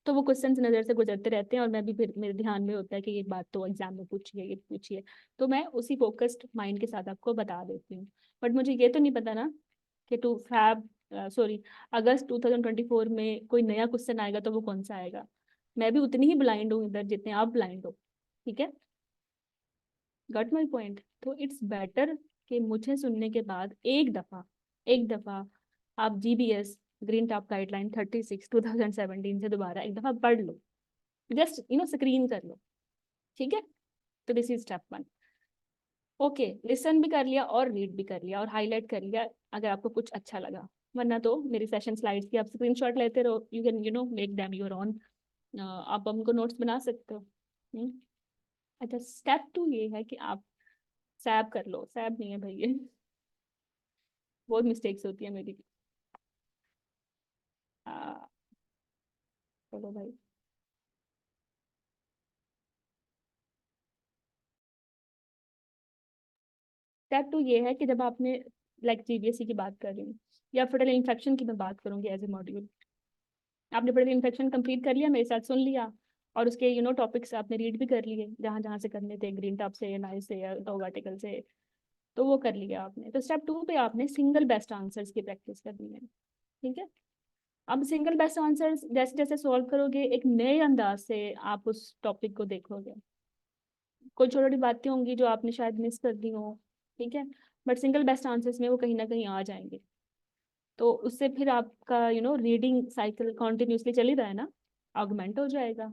तो वो क्वेश्चन नज़र से गुजरते रहते हैं, और मैं भी फिर मेरे ध्यान में होता है कि ये बात तो एग्जाम में पूछिए, ये पूछिए, तो मैं उसी फोकस्ड माइंड के साथ आपको बता देती हूँ। बट मुझे ये तो नहीं पता ना कि टू फैब सॉरी अगस्त 2024 में कोई नया क्वेश्चन आएगा तो वो कौन सा आएगा। मैं भी उतनी ही ब्लाइंड हूँ इधर जितने आप ब्लाइंड हो। ठीक है, गट माई पॉइंट। तो इट्स बेटर कि मुझे सुनने के बाद एक दफा आप जीबीएस ग्रीन टॉप गाइडलाइन 36 2017 से दोबारा एक दफा पढ़ लो, जस्ट स्क्रीन कर लो। ठीक है, तो this is step 1। Okay, listen भी कर लिया और रीड भी कर लिया और हाईलाइट कर लिया अगर आपको कुछ अच्छा लगा। वरना तो मेरी सेशन स्लाइड्स की आप स्क्रीनशॉट लेते रहो, you can make them your on. आप हमको नोट्स बना सकते हो। अच्छा, स्टेप 2 ये है कि आप सैब कर लो। सैब नहीं है भाई ये, बहुत मिस्टेक्स होती है मेरी। आ, चलो भाई, स्टेप 2 ये है कि जब आपने, लाइक जीबीएसई की बात कर रही हूँ या फेटल इन्फेक्शन की मैं बात करूंगी एज ए मॉड्यूल, आपने फेटल इन्फेक्शन कंप्लीट कर लिया, मेरे साथ सुन लिया, और उसके टॉपिक्स आपने रीड भी कर लिए जहाँ जहाँ से करने थे, ग्रीन टॉप से या नाइस से या डॉग आर्टिकल से, तो वो कर लिया आपने। तो स्टेप 2 पे आपने सिंगल बेस्ट आंसर्स की प्रैक्टिस करनी है। ठीक है, अब सिंगल बेस्ट आंसर्स जैसे जैसे सॉल्व करोगे एक नए अंदाज से आप उस टॉपिक को देखोगे। कोई छोटी छोटी बातें होंगी जो आपने शायद मिस कर दी हो, ठीक है, बट सिंगल बेस्ट आंसर्स में वो कहीं ना कहीं आ जाएंगे। तो उससे फिर आपका रीडिंग साइकिल कॉन्टिन्यूसली चल ही रहा है ना, ऑगमेंट हो जाएगा।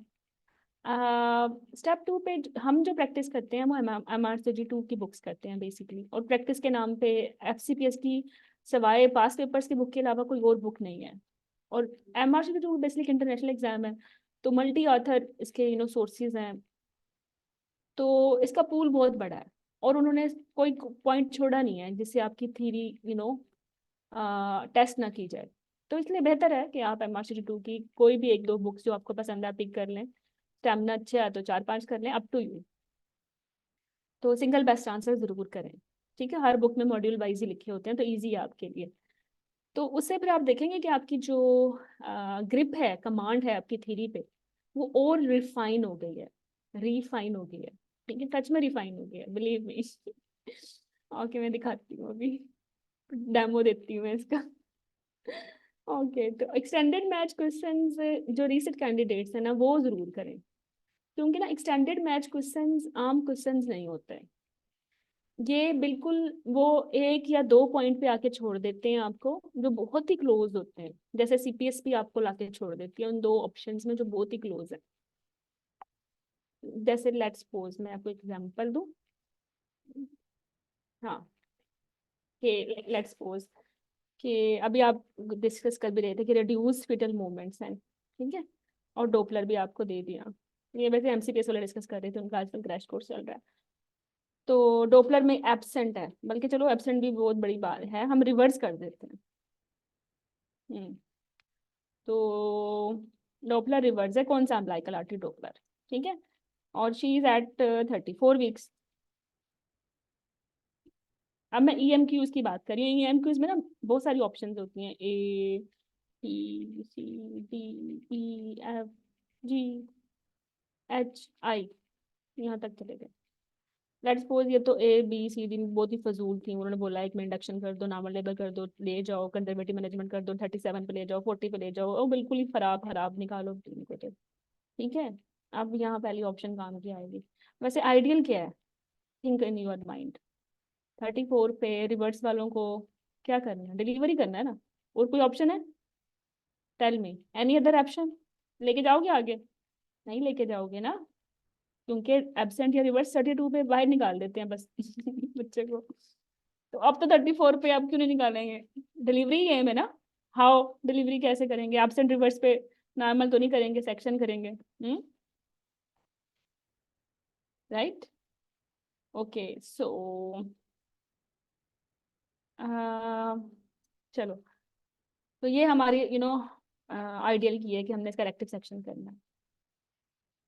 स्टेप 2 पे हम जो प्रैक्टिस करते हैं वो MRCG 2 की बुक्स करते हैं बेसिकली, और प्रैक्टिस के नाम पे FCPS की सवाए पास पेपर्स की बुक के अलावा कोई और बुक नहीं है। और MRCG 2 बेसिकली इंटरनेशनल एग्जाम है, तो मल्टी ऑथर इसके सोर्सेज हैं, तो इसका पूल बहुत बड़ा है, और उन्होंने कोई पॉइंट छोड़ा नहीं है जिससे आपकी थीरी टेस्ट ना की जाए। तो इसलिए बेहतर है कि आप MRCG 2 की कोई भी एक दो बुक्स जो आपको पसंद है पिक कर लें। स्टेमिना अच्छा है तो 4-5 कर लें, अप टू यू। तो सिंगल बेस्ट आंसर जरूर करें। ठीक है, हर बुक में मॉड्यूल वाइज ही लिखे होते हैं, तो ईजी है आपके लिए। तो उससे फिर आप देखेंगे कि आपकी जो ग्रिप है, कमांड है आपकी थीरी पे, वो और रिफाइन हो गई है, रिफाइन हो गई है। ठीक है, सच में रिफाइन हो गई है, बिलीव मी। ओके, मैं दिखाती हूँ अभी, डेमो देती हूँ मैं इसका। ओके, तो एक्सटेंडेड मैच क्वेश्चंस जो रीसेट कैंडिडेट्स हैं ना वो जरूर करें, क्योंकि ना एक्सटेंडेड मैच क्वेश्चंस आम क्वेश्चंस नहीं होते हैं। ये बिल्कुल वो एक या दो पॉइंट पे आके छोड़ देते हैं आपको, जो बहुत ही क्लोज होते हैं, जैसे सीपीएस भी आपको लाके छोड़ देती है उन दो ऑप्शंस में जो बहुत ही क्लोज है। जैसे लेट्स सपोज मैं आपको एग्जांपल दूं। हाँ, कि लेट्स सपोज कि अभी आप डिस्कस कर भी रहे थे कि रिड्यूस फीटल मूवमेंट्स हैं, ठीक है, और डोपलर भी आपको दे दिया। ये वैसे एमसीपीएस वाले डिस्कस कर रहे थे, उनका आजकल क्रैश कोर्स चल रहा है। तो डोपलर में एब्सेंट है, बल्कि चलो एब्सेंट भी बहुत बड़ी बात है, हम रिवर्स कर देते हैं। हम्म, तो डोपलर रिवर्स है, कौन सा अम्बिलिकल आर्टरी डोपलर। ठीक है, और शी इज एट 34 वीक्स। अब मैं EMQs की बात कर रही हूँ। EMQs में ना बहुत सारी ऑप्शंस होती हैं, ABCDEFGHI, यहाँ तक चले गए। लेट्स सपोज ये तो ABCD बहुत ही फजूल थी, उन्होंने बोला एक में इंडक्शन कर दो, नॉर्मल लेबर कर दो, ले जाओ कंजर्वेटिव मैनेजमेंट कर दो, 37 पे ले जाओ, 40 पे ले जाओ, और बिल्कुल ही खराब खराब निकालो इनको तो। ठीक है, अब यहाँ पहली ऑप्शन काम की आएगी। वैसे आइडियल क्या है, थिंक इन योर माइंड। 34 पे रिवर्स वालों को क्या करना है, डिलीवरी करना है ना, और कोई ऑप्शन है? Tell me any other option. लेके जाओगे आगे? नहीं लेके जाओगे ना। क्योंकि एब्सेंट या रिवर्स 32 पे बाहर निकाल देते हैं बस बच्चे को। तो अब तो 34 पे आप क्यों नहीं निकालेंगे? डिलीवरी गेम है ना। हाउ डिलीवरी कैसे करेंगे? एब्सेंट रिवर्स पे नॉर्मल तो नहीं करेंगे, सेक्शन करेंगे। राइट। ओके सो चलो, तो ये हमारी आइडियल की है कि हमने इसका इलेक्टिव सेक्शन करना है।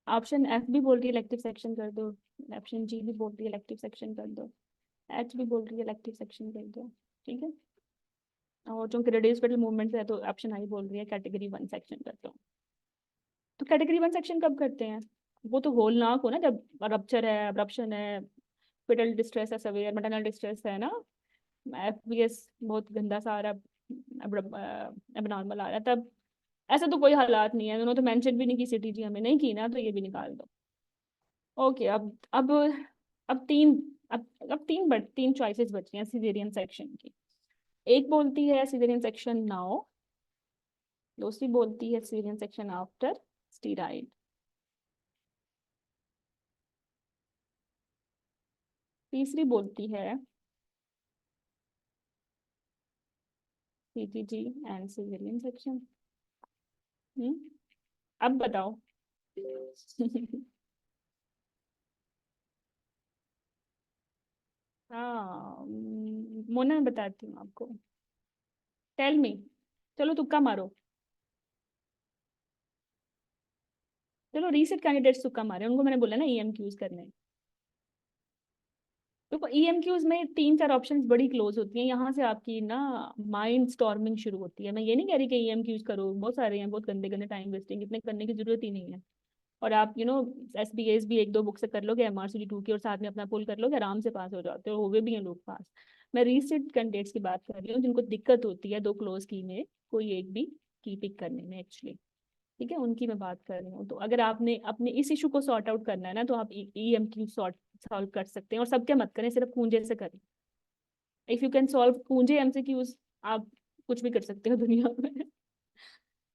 ऑप्शन एफ भी बोल रही है इलेक्टिव सेक्शन कर दो, ऑप्शन जी भी बोल रही है इलेक्टिव सेक्शन कर दो, एच भी बोल रही है इलेक्टिव सेक्शन कर दो। ठीक है, और चूंकि रेडियस पेडल मूवमेंट है तो ऑप्शन आई बोल रही है कैटेगरी 1 सेक्शन करता हूँ। तो कैटेगरी 1 सेक्शन कब करते हैं? वो तो होल नाक हो ना, जब रप्चर है, अब्रप्शन है, पेडल डिस्ट्रेस है, सवेयर मैटरनल डिस्ट्रेस है ना, एफबीएस बहुत गंदा सा आ रहा है, एबनॉर्मल आ रहा है, तब ऐसा तो कोई हालात नहीं है। उन्होंने तो मेंशन भी नहीं की, सीटीजी हमें नहीं की ना, तो ये भी निकाल दो। ओके, अब तीन, अब तीन चॉइसेस बची हैं सिजेरियन सेक्शन की। एक बोलती है सिजेरियन सेक्शन नाउ, दूसरी बोलती है सिजेरियन सेक्शन आफ्टर स्टीराइड। तीसरी बोलती है सीटीजी एंड सिजेरियन सेक्शन। अब बताओ हाँ, मोना मैं बताती हूँ आपको। Tell me. चलो तुक्का मारो। चलो रीसेट कैंडिडेट्स तुक्का मारे, उनको मैंने बोला ना ईएमक्यूज करने। तो ईएमक्यूज में 3-4 ऑप्शंस बड़ी क्लोज होती हैं, यहाँ से आपकी ना माइंड स्टॉर्मिंग शुरू होती है। मैं ये नहीं कह रही कि ईएमक्यूज करो, बहुत सारे हैं, बहुत गंदे गंदे, टाइम वेस्टिंग, इतने करने की जरूरत ही नहीं है। और आप एसबीएस भी 1-2 बुक से कर लोगे, एमआरसीडी 2 की, और साथ में अपना पुल कर लोगे, आराम से पास हो जाते हो गए भी हैं लोग पास। मैं रीसेट कैंडिडेट्स की बात कर रही हूँ जिनको दिक्कत होती है 2 क्लोज की में कोई एक भी की पिक करने में एक्चुअली। ठीक है, उनकी मैं बात कर रही हूँ। तो अगर आपने अपने इस इशू को सॉर्ट आउट करना है ना, तो आप ईएमक्यू सॉल्व कर सकते हैं, और सबके मत करें, सिर्फ पूंजे से करें। इफ यू कैन सॉल्व पूंजे एमसीक्यूज, आप कुछ भी कर सकते हो दुनिया में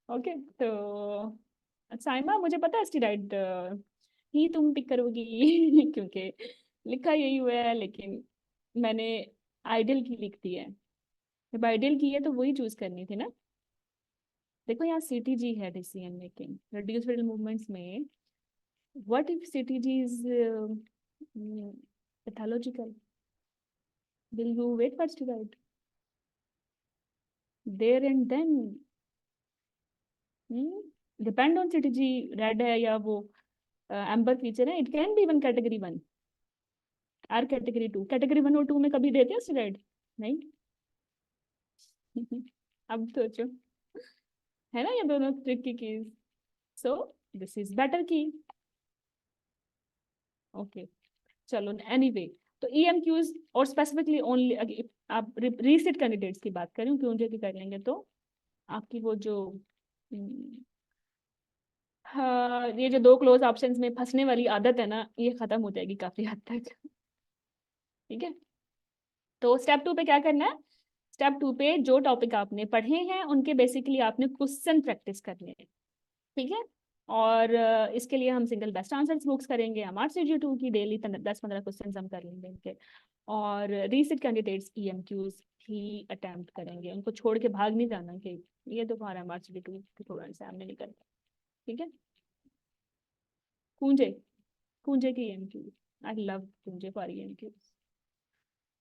ओके, तो साइमा मुझे पता है स्टीराइड ही तुम पिक करोगी क्योंकि लिखा यही हुआ है, लेकिन मैंने आइडियल की लिख दी है। जब आइडियल की है तो वही चूज करनी थी ना। देखो यहाँ सीटीजी है, डिसीजन मेकिंग रिड्यूस फिल्ड मूवमेंट्स में। What if CTG is pathological? Will you wait for steroid there and then? Depend on CTG red है या वो एम्बर फीचर है, it can be even category 1 or category 2। Category 1 और 2 में कभी देते हैं स्टेरॉइड? नहीं अब सोचो, है ना ये दोनों ट्रिक की keys. So this is better की। ओके चलो, एनीवे, तो ईएमक्यूज और स्पेसिफिकली ओनली आप रीसेट कैंडिडेट्स की बात करें, क्यों की कर लेंगे तो आपकी वो जो हाँ, ये जो 2 क्लोज ऑप्शंस में फंसने वाली आदत है ना, ये खत्म हो जाएगी काफी हद तक। ठीक है, तो स्टेप 2 पे क्या करना है? स्टेप 2 पे जो टॉपिक आपने पढ़े हैं उनके बेसिकली आपने क्वेश्चन प्रैक्टिस करने हैं। ठीक है, और इसके लिए हम सिंगल बेस्ट आंसर्स बुक्स करेंगे, एमआरसीजी 2 की डेली 10-15 क्वेश्चन हम कर लेंगे इनके, और रीसेट कैंडिडेट्स ईएमक्यूज ही अटेम्प्ट करेंगे। उनको छोड़ के भाग नहीं जाना कि ये तो हमारा एमआरसीजी 2 थोड़ा सामने नहीं करता। ठीक है, पूंजे पूंजे की ईएमक्यूज, आई लव पूंजे for EMQs.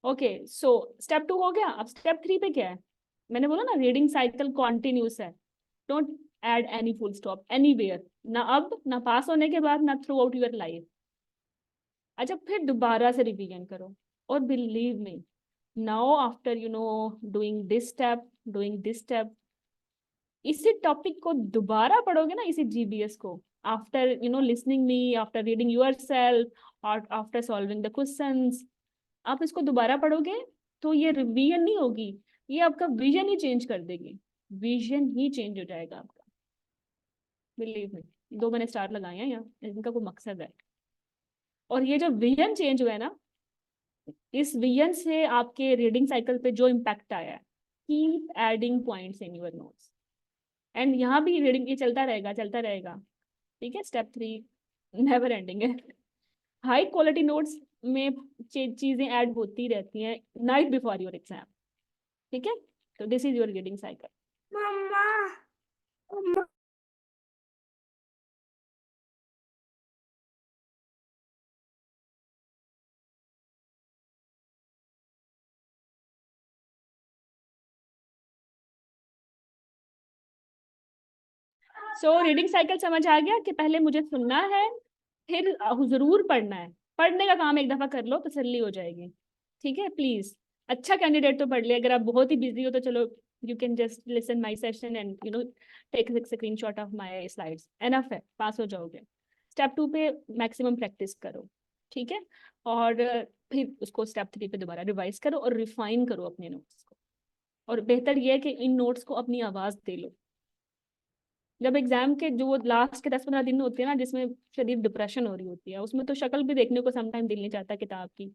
Okay so step 2 हो गया। अब स्टेप 3 पे क्या है? मैंने बोला ना रीडिंग साइकिल कॉन्टिन्यूस है, don't add any full stop anywhere, ना अब ना पास होने के बाद ना थ्रू आउट योर लाइफ। अच्छा, फिर दोबारा से रिवीजन करो, और believe me, now after doing this step, इसी टॉपिक को दोबारा पढ़ोगे ना, इसी जीबीएस को, after listening me, after reading your self और आफ्टर सॉल्विंग द क्वेश्चंस, आप इसको दोबारा पढ़ोगे तो ये रिवीजन नहीं होगी, ये आपका विजन ही चेंज कर देगी। विजन ही चेंज हो जाएगा आपका, बिलीव मी। 2 मैंने स्टार लगाए हैं यहाँ, इनका कोई मकसद है। और ये जो विजन चेंज हुआ है ना, इस विजन से आपके रीडिंग साइकिल पे जो इम्पैक्ट आया है, keep adding points in your notes, and यहाँ भी रीडिंग ये चलता रहेगा चलता रहेगा। ठीक है, स्टेप 3 नेवर एंडिंग है हाई क्वालिटी नोट्स में चीजें ऐड होती रहती हैं नाइट बिफोर योर एग्जाम, ठीक है। तो this is your reading cycle. So reading cycle समझ आ गया कि पहले मुझे सुनना है, फिर जरूर पढ़ना है। पढ़ने का काम एक दफा कर लो तसल्ली हो जाएगी, ठीक है। प्लीज अच्छा कैंडिडेट तो पढ़ ले, अगर आप बहुत ही बिजी हो तो चलो you can just listen my session and take screenshot of my slides, enough है, पास हो जाओगे। स्टेप 2 पे मैक्सिमम प्रैक्टिस करो, ठीक है। और फिर उसको स्टेप 3 पे दोबारा रिवाइज करो और रिफाइन करो अपने नोट्स को। और बेहतर यह है कि इन नोट्स को अपनी आवाज दे लो। जब एग्जाम के जो लास्ट के 10-15 दिन होते हैं ना, जिसमें शदीद डिप्रेशन हो रही होती है, उसमें तो शक्ल भी देखने को समटाइम दिल नहीं चाहता किताब की,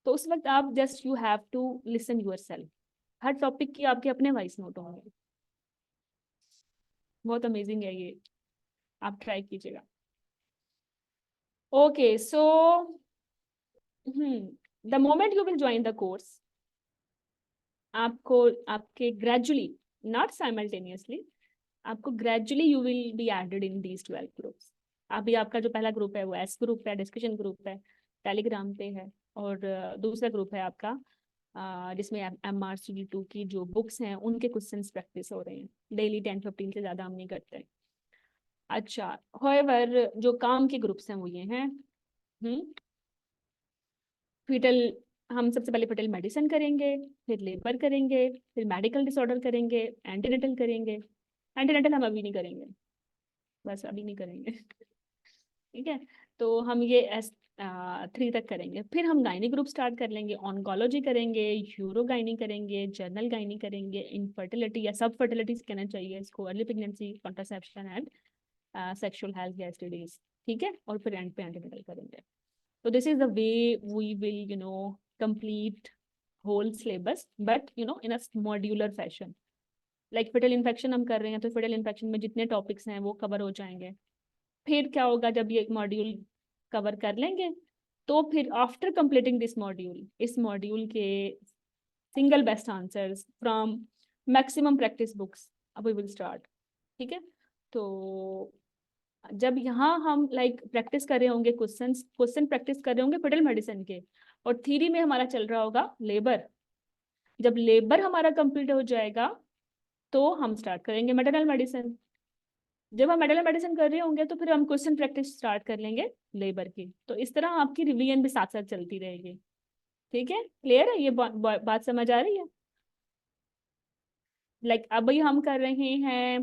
तो उस वक्त आप just you have to listen yourself. हर टॉपिक की आपके अपने वॉइस नोट होंगे। बहुत अमेजिंग है ये, आप ट्राई कीजिएगा। Okay so the moment you will join the course, आपको आपके ग्रेजुअली, नॉट साइमल्टेनियसली, आपको gradually you will be added in these 12 groups. अभी आपका जो पहला ग्रुप है वो एस ग्रुप है, डिस्कशन ग्रुप है, टेलीग्राम पे है। और दूसरा ग्रुप है आपका जिसमें MRCD2 की जो बुक्स हैं उनके क्वेश्चन प्रैक्टिस हो रहे हैं डेली। 10-15 से ज़्यादा हम नहीं करते। अच्छा, होएवर जो काम के ग्रुप्स हैं वो ये हैं। फीटल, हम सबसे पहले फीटल मेडिसिन करेंगे, फिर लेबर करेंगे, फिर मेडिकल डिसऑर्डर करेंगे, एंटीनेटल करेंगे। एंटीनेटल हम अभी नहीं करेंगे, बस अभी नहीं करेंगे। ठीक है, तो हम ये S3 तक करेंगे। फिर हम गायनी ग्रुप स्टार्ट कर लेंगे, ऑन्कोलॉजी करेंगे, यूरो गायनी करेंगे, जनरल गायनी करेंगे, इनफर्टिलिटी या सब फर्टिलिटी कहना चाहिए इसको, early pregnancy, contraception and sexual health या STDs, ठीक है। और फिर एंड पे एंटीनेटल करेंगे। तो this is the way we will complete whole syllabus, but in a modular fashion. Like fetal infection हम कर रहे हैं तो फिटल इन्फेक्शन में जितने टॉपिक्स हैं वो कवर हो जाएंगे। फिर क्या होगा, जब ये मॉड्यूल कवर कर लेंगे तो फिर आफ्टर कंप्लीटिंग दिस मॉड्यूल, इस मॉड्यूल के single best answers from maximum practice books अब वी विल स्टार्ट, ठीक है। तो जब यहाँ हम लाइक प्रैक्टिस कर रहे होंगे, क्वेश्चन प्रैक्टिस कर रहे होंगे फिटल मेडिसिन के, और थ्योरी में हमारा चल रहा होगा लेबर। जब लेबर हमारा कंप्लीट हो जाएगा तो हम स्टार्ट करेंगे मैटरनल मेडिसिन। जब हम मेडिकल मेडिसिन कर रहे होंगे तो फिर हम क्वेश्चन प्रैक्टिस स्टार्ट कर लेंगे लेबर की। तो इस तरह आपकी रिवीजन भी साथ साथ चलती रहेगी, ठीक है। क्लियर है ये बात समझ आ रही है। लाइक अभी हम कर रहे हैं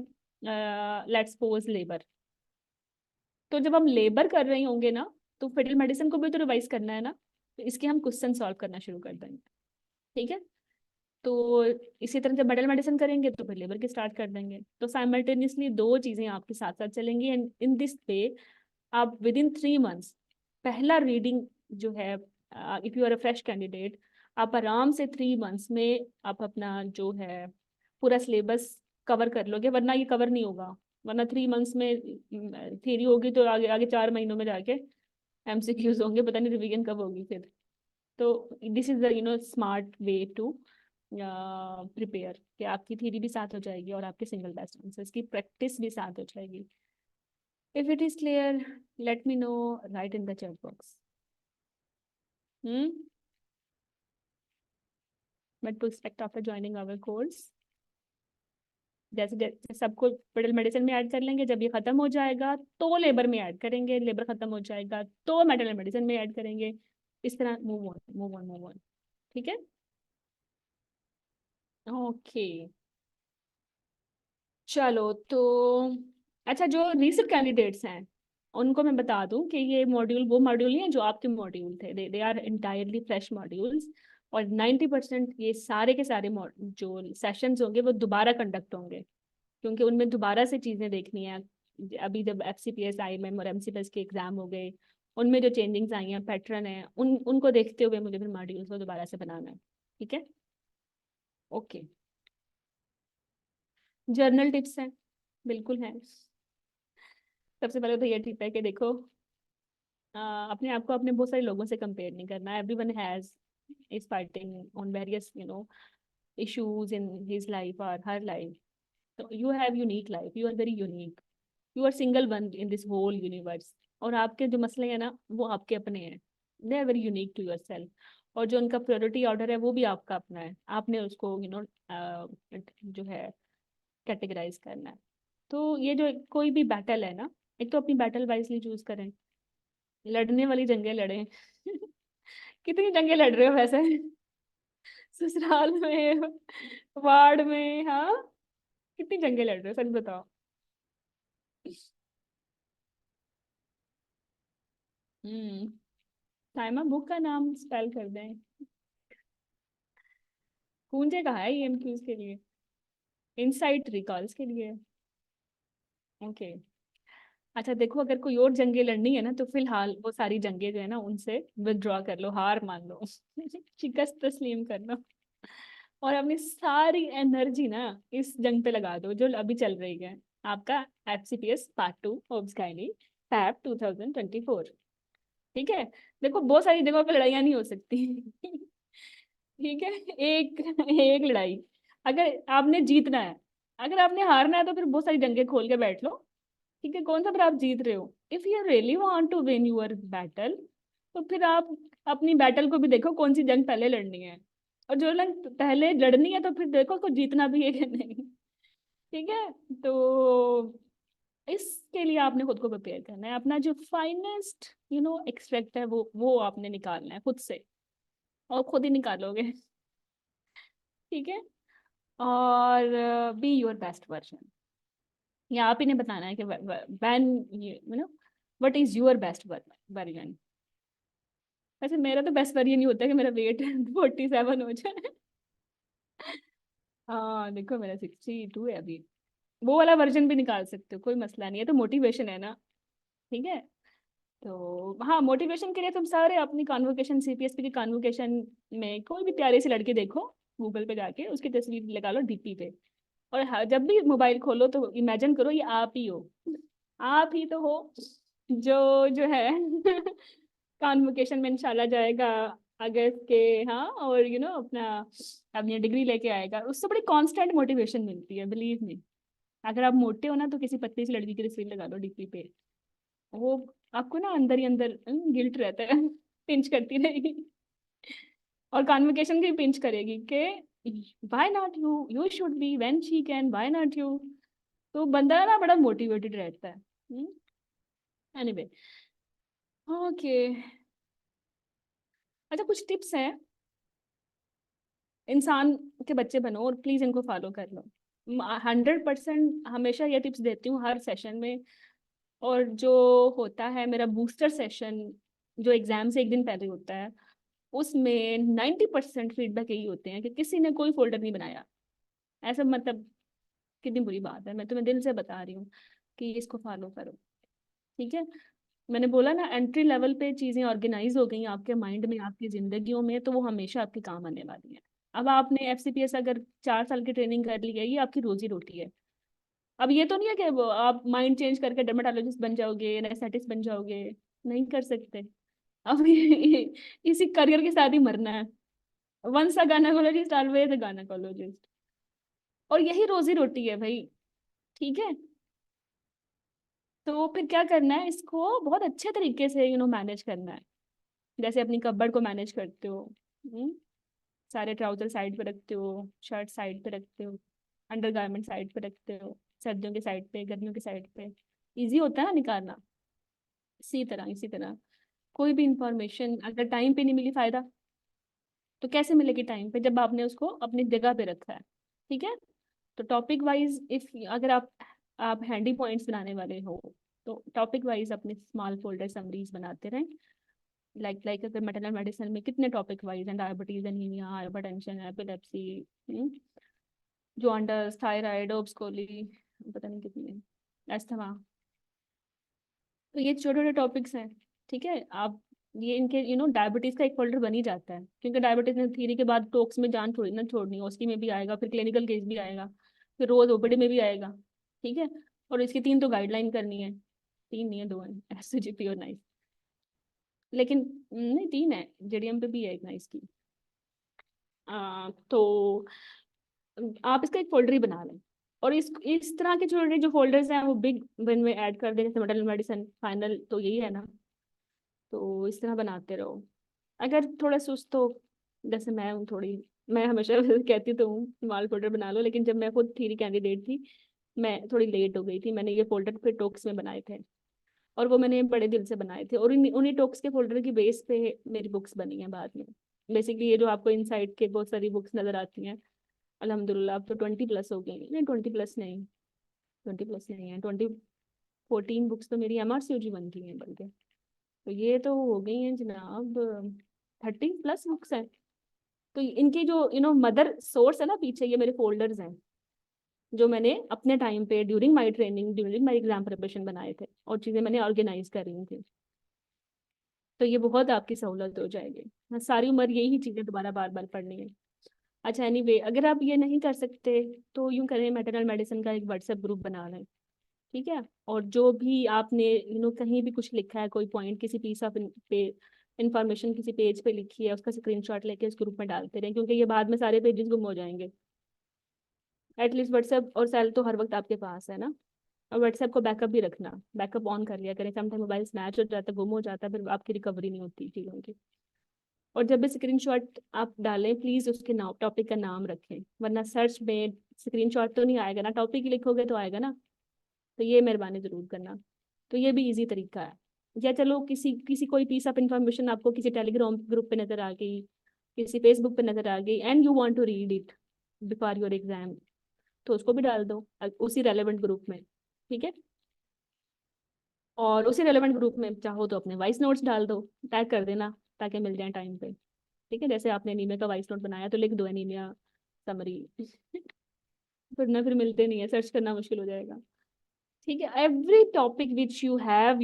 लेट्स सपोज लेबर। तो जब हम लेबर कर रहे होंगे ना, तो फेटल मेडिसिन को भी तो रिवाइज करना है ना, तो इसके हम क्वेश्चन सॉल्व करना शुरू कर देंगे, ठीक है। तो इसी तरह जब मेडल मेडिसिन करेंगे तो फिर लेबर की स्टार्ट कर देंगे। तो साइमल्टेनियसली दो चीजें आपके साथ साथ चलेंगी, एंड इन दिस वे आप विद इन 3 मंथ्स पहला रीडिंग जो है, if you are a fresh candidate, आप आराम से 3 मंथ्स में आप अपना जो है पूरा सिलेबस कवर कर लोगे। वरना ये कवर नहीं होगा, वरना 3 मंथ्स में थ्योरी होगी तो आगे आगे 4 महीनों में जाके MCQs होंगे, पता नहीं रिवीजन कब होगी फिर। तो this is the smart way to prepare, कि आपकी थ्योरी भी साथ हो जाएगी और आपके सिंगल बेस्ट आंसर्स की प्रैक्टिस भी साथ हो जाएगी। If it is clear, let me know, write in the chat box. Hmm? What to expect after joining our course? जैसे जैसे सबको पेडल मेडिसिन में ऐड कर लेंगे, जब ये खत्म हो जाएगा तो लेबर में ऐड करेंगे, लेबर खत्म हो जाएगा तो मेटल मेडिसिन में ऐड करेंगे। इस तरह move on move on move on, ठीक है। ओके चलो तो, अच्छा जो रीसेंट कैंडिडेट्स हैं उनको मैं बता दूं कि ये मॉड्यूल वो मॉड्यूल नहीं है जो आपके मॉड्यूल थे, they are entirely fresh modules. और 90% ये सारे के सारे जो सेशंस होंगे वो दोबारा कंडक्ट होंगे, क्योंकि उनमें दोबारा से चीजें देखनी है। अभी जब FCPS IMM और MCPS के एग्जाम हो गए, उनमें जो चेंजिंग्स आई हैं, पैटर्न है, उनको देखते हुए मुझे फिर मॉड्यूल्स को दोबारा से बनाना है, ठीक है। ओके, जर्नल टिप्स हैं, बिल्कुल है। सबसे पहले तो ये टिप है कि देखो अपने आप को अपने बहुत सारे लोगों से कंपेयर नहीं करना. Everyone has is fighting on various issues in his life or her life. So you have unique life. You are very unique. You are single one in this whole universe. और आपके जो मसले हैं ना वो आपके अपने हैं. They are very unique to yourself. और जो उनका प्रायोरिटी ऑर्डर है वो भी आपका अपना है. आपने उसको जो है कैटेगराइज करना है. तो ये जो कोई भी बैटल है ना, एक तो अपनी बैटल वाइजली चूज करें. लड़ने वाली जंगें लड़ें. कितनी जंगें लड़ रहे हो वैसे? ससुराल में, वार्ड में, हाँ, कितनी जंगें लड़ रहे हो सच बताओ. हम्म. साइमा बुक का नाम स्पेल कर दें. पूंजे कहा है ईएमक्यूज के लिए, इनसाइट रिकॉल्स के लिए. ओके. अच्छा देखो, अगर कोई और जंगें लड़नी है ना तो फिलहाल वो सारी जंगें जो है ना उनसे विदड्रॉ कर लो, हार मान लो. शिकस्त तस्लीम कर लो और अपनी सारी एनर्जी ना इस जंग पे लगा दो जो अभी चल रही है. आपका FCPS part 2 obs gynae Feb 2024. ठीक है. देखो बहुत सारी जगहों पे लड़ाइयाँ नहीं हो सकती. ठीक है. एक एक लड़ाई. अगर आपने जीतना है, अगर आपने हारना है तो फिर बहुत सारी जंगें खोल के बैठ लो. ठीक है. कौन सा फिर आप जीत रहे हो? If you really want to win your battle तो फिर आप अपनी बैटल को भी देखो कौन सी जंग पहले लड़नी है. और जो जंग पहले लड़नी है तो फिर देखो को जीतना भी है कि नहीं. ठीक है. तो इसके लिए आपने खुद को प्रिपेयर करना है. अपना जो फाइनेस्ट एक्सट्रैक्ट है वो आपने निकालना है खुद से. और खुद ही निकालोगे. ठीक है. और बी योर बेस्ट वर्जन. ये आप ही ने बताना है कि when what is your best version. वैसे मेरा तो बेस्ट वर्जन ही होता है कि मेरा वेट 47 हो जाए. हाँ देखो मेरा 62 है अभी. वो वाला वर्जन भी निकाल सकते हो, कोई मसला नहीं है. तो मोटिवेशन है ना. ठीक है. तो हाँ, मोटिवेशन के लिए तुम सारे अपनी कॉन्वोकेशन, सीपीएसपी की कॉन्वोकेशन में कोई भी प्यारे से लड़के देखो गूगल पे जाके, उसकी तस्वीर लगा लो डीपी पे. और जब भी मोबाइल खोलो तो इमेजिन करो ये आप ही हो. आप ही तो हो जो है कॉन्वोकेशन में इंशाल्लाह जाएगा अगस्त के. हाँ, और अपना अपनी डिग्री लेके आएगा. उससे बड़ी कांस्टेंट मोटिवेशन मिलती है, बिलीव मी. अगर आप मोटे हो ना तो किसी पतली सी लड़की की तस्वीर लगा लो डीपी पे. वो आपको ना अंदर ही अंदर गिल्ट रहता है. पिंच करती रहेगी. और कॉन्वोकेशन की पिंच करेगी कि why not you, you should be when she can, why not you. तो बंदा ना बड़ा मोटिवेटेड रहता है. एनीवे. ओके. अच्छा कुछ टिप्स हैं. इंसान के बच्चे बनो और प्लीज इनको फॉलो कर लो. 100% हमेशा ये टिप्स देती हूँ हर सेशन में. और जो होता है मेरा बूस्टर सेशन जो एग्जाम से एक दिन पहले होता है, उसमें 90% फीडबैक यही होते हैं कि किसी ने कोई फोल्डर नहीं बनाया. ऐसा मतलब कितनी बुरी बात है. मैं तुम्हें दिल से बता रही हूँ कि इसको फॉलो करो. ठीक है. मैंने बोला ना एंट्री लेवल पे चीजें ऑर्गेनाइज हो गई आपके माइंड में, आपकी जिंदगियों में, तो वो हमेशा आपके काम आने वाली है. अब आपने एफसीपीएस अगर 4 साल की ट्रेनिंग कर ली है, ये आपकी रोजी रोटी है. अब ये तो नहीं है कि आप माइंड चेंज करके डर्मेटोलॉजिस्ट बन जाओगे, एनेस्थेटिस्ट बन जाओगे. नहीं कर सकते. अब इसी करियर के साथ ही मरना है. Once a gynaecologist always a gynaecologist. और यही रोजी रोटी है भाई. ठीक है. तो फिर क्या करना है, इसको बहुत अच्छे तरीके से मैनेज करना है. जैसे अपनी कपबोर्ड को मैनेज करते हो. हम्म, सारे ट्राउजर साइड पे रखते हो, शर्ट साइड पे रखते हो, अंडरगारमेंट साइड पे रखते हो, सर्दियों के साइड पे, गर्मियों के साइड पे. इजी होता है ना निकालना. इसी तरह कोई भी इंफॉर्मेशन अगर टाइम पे नहीं मिली फायदा. तो कैसे मिलेगी टाइम पे जब आपने उसको अपनी जगह पे रखा है. ठीक है. तो टॉपिक वाइज इफ अगर आप हैंडी पॉइंट्स बनाने वाले हो तो टॉपिक वाइज अपने स्मॉल फोल्डर समरीज बनाते रहें. लाइक अगर मैटरनल मेडिसिन में कितने टॉपिक वाइज हैं, diabetes, anaemia, hypertension, epilepsy, jaundice, thyroid, ओब्सकोली, पता नहीं कितने, अस्थमा. तो ये छोटे छोटे टॉपिक्स हैं. ठीक है. आप ये इनके डायबिटीज का एक फोल्डर बन ही जाता है, क्योंकि डायबिटीज ने थ्योरी के बाद टॉक्स में जान थोड़ी ना छोड़नी है, उसकी में भी आएगा, फिर क्लिनिकल केस भी आएगा, फिर रोज ओपीडी में भी आएगा. ठीक है. और इसकी 3 तो गाइडलाइन करनी है. 3 नहीं है, 2 है. एसजीपी और नाइस. लेकिन नहीं 3 है, जेडीएम पे भी है एक नाइस की। तो आप इसका एक फोल्डर ही बना लें, और इस तरह के छोटे जो फोल्डर्स हैं वो बिग वन में ऐड कर दें, जैसे मेटल मेडिसिन फाइनल, तो यही है ना। तो इस तरह बनाते रहो। अगर थोड़ा सुस्त हो, जैसे मैं हूँ थोड़ी, मैं हमेशा कहती तो हूँ स्मॉल फोल्डर बना लो, लेकिन जब मैं खुद थ्योरी कैंडिडेट थी, मैं थोड़ी लेट हो गई थी, मैंने ये फोल्डर फिर टॉक्स में बनाए थे, और वो मैंने बड़े दिल से बनाए थे, और उन्हीं टॉक्स के फोल्डर की बेस पे मेरी बुक्स बनी हैं बाद में। बेसिकली ये जो आपको इनसाइड के बहुत सारी बुक्स नजर आती हैं, अल्हम्दुलिल्लाह अब तो 20+ हो गई, नहीं 20+ नहीं, 20+ नहीं है, 14 बुक्स तो मेरी एमआरसीओजी बनती हैं बल्कि। तो ये तो हो गई हैं जनाब, 30+ बुक्स हैं। तो इनकी जो मदर सोर्स है ना पीछे, ये मेरे फोल्डर्स हैं, जो मैंने अपने टाइम पे during my training, during my exam preparation बनाए थे, और चीज़ें मैंने ऑर्गेनाइज कर रही थी। तो ये बहुत आपकी सहूलत हो जाएगी। हाँ, सारी उम्र यही चीज़ें दोबारा बार बार पढ़नी है। अच्छा एनीवे, अगर आप ये नहीं कर सकते तो यूं करें, मैटरनल मेडिसिन का एक व्हाट्सएप ग्रुप बना लें, ठीक है। और जो भी आपने कहीं भी कुछ लिखा है, कोई पॉइंट किसी पीस ऑफ इंफॉर्मेशन किसी पेज पे लिखी है, उसका स्क्रीनशॉट लेके इस ग्रुप में डालते रहें, क्योंकि ये बाद में सारे पेजेस गुम हो जाएंगे। एटलीस्ट व्हाट्सएप और सेल तो हर वक्त आपके पास है ना। और व्हाट्सएप को बैकअप भी रखना, बैकअप ऑन कर लिया करें, समटाइम मोबाइल स्नैच हो जाता है, गुम हो जाता है, फिर आपकी रिकवरी नहीं होती चीज़ों की। और जब भी स्क्रीनशॉट आप डालें, प्लीज उसके नाम, टॉपिक का नाम रखें, वरना सर्च में स्क्रीनशॉट तो नहीं आएगा ना, टॉपिक ही लिखोगे तो आएगा ना। तो ये मेहरबानी जरूर करना। तो ये भी इजी तरीका है। या चलो किसी किसी कोई पीस ऑफ इंफॉर्मेशन आपको किसी टेलीग्राम ग्रुप पे नजर आ गई, किसी फेसबुक पे नजर आ गई, and you want to read it before your exam, तो उसको भी डाल दो उसी रेलेवेंट ग्रुप में, ठीक है। और उसी रेलेवेंट ग्रुप में चाहो तो अपने वॉइस नोट्स डाल दो, टैग कर देना, ताकि मिल जाए टाइम पे। ठीक है, जैसे आपने एनीमिया का वॉइस नोट बनाया तो लिख दो एनीमिया समरी वरना फिर मिलते नहीं है, सर्च करना मुश्किल हो जाएगा। ठीक है, every topic which you have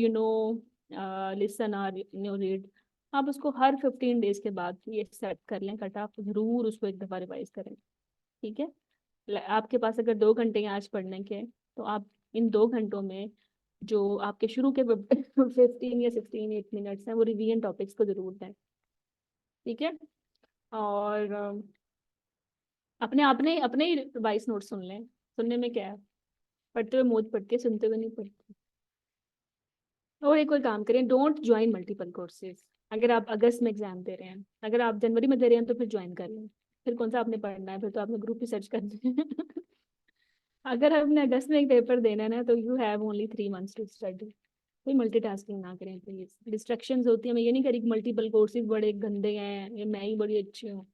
listen और रीड, आप उसको हर 15 डेज के बाद ये सेट कर लें कट, आप जरूर उसको एक दफा रिवाइज करें। ठीक है। आपके पास अगर 2 घंटे हैं आज पढ़ने के, तो आप इन 2 घंटों में जो आपके शुरू के 15 या 16 8 मिनट्स हैं, वो रिवीजन टॉपिक्स को जरूर दें। ठीक है। और अपने अपने अपने ही वॉइस नोट सुन लें, सुनने में क्या है, पढ़ते हुए मौत पड़ती है, सुनते हुए नहीं पड़ती। और एक और काम करें, डोंट ज्वाइन मल्टीपल कोर्सेज। अगर आप अगस्त में एग्जाम दे रहे हैं, अगर आप जनवरी में दे रहे हैं, तो फिर ज्वाइन कर लें। फिर कौन सा आपने पढ़ना है, फिर तो आपने ग्रुप ही सर्च करना है अगर आपने अगस्त में एक पेपर देना है ना, तो you have only 3 months to study. कोई मल्टीटास्किंग ना करें प्लीज, डिस्ट्रैक्शंस होती है। मैं ये नहीं करी कि मल्टीपल कोर्सेज बड़े गंदे हैं, ये मैं ही बड़ी अच्छी हूँ,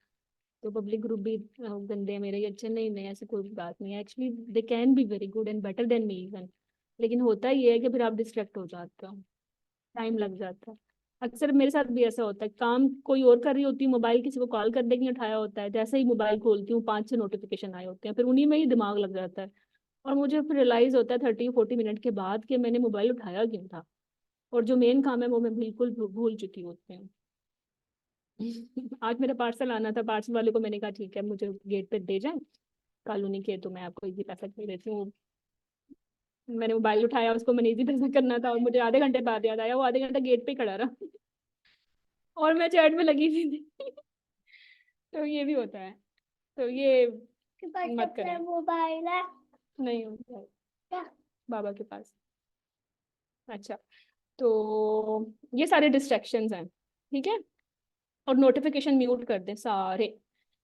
तो पब्लिक ग्रुप भी गंदे हैं मेरे ही अच्छे, नहीं नहीं, ऐसी कोई बात नहीं है। Actually they can be very good and better than me even, लेकिन होता ये है कि फिर आप डिस्ट्रैक्ट हो जाते हो, टाइम लग जाता है। अक्सर मेरे साथ भी ऐसा होता है, काम कोई और कर रही होती हूँ, मोबाइल किसी को कॉल करने के लिए उठाया होता है, जैसे ही मोबाइल खोलती हूँ 5 6 नोटिफिकेशन आए होते हैं, फिर उन्हीं में ही दिमाग लग जाता है। और मुझे फिर रियलाइज होता है 30 40 मिनट के बाद कि मैंने मोबाइल उठाया क्यों था, और जो मेन काम है वो मैं बिल्कुल भूल चुकी होती हूँ आज मेरा पार्सल आना था, पार्सल वाले को मैंने कहा ठीक है मुझे गेट पे दे जाए कॉलोनी के, तो मैं आपको इजी पैसा दे देती हूँ। मैंने मोबाइल उठाया, उसको मैंने इजी पैसा करना था, और मुझे आधे घंटे बाद याद आया, वो आधे घंटे गेट पे ही खड़ा रहा और मैं चैट में लगी हुई थी तो ये भी होता है। तो ये मत करें। मोबाइल है नहीं होता है क्या बाबा के पास। अच्छा, तो ये सारे डिस्ट्रैक्शंस हैं, ठीक है। और नोटिफिकेशन म्यूट कर दें सारे,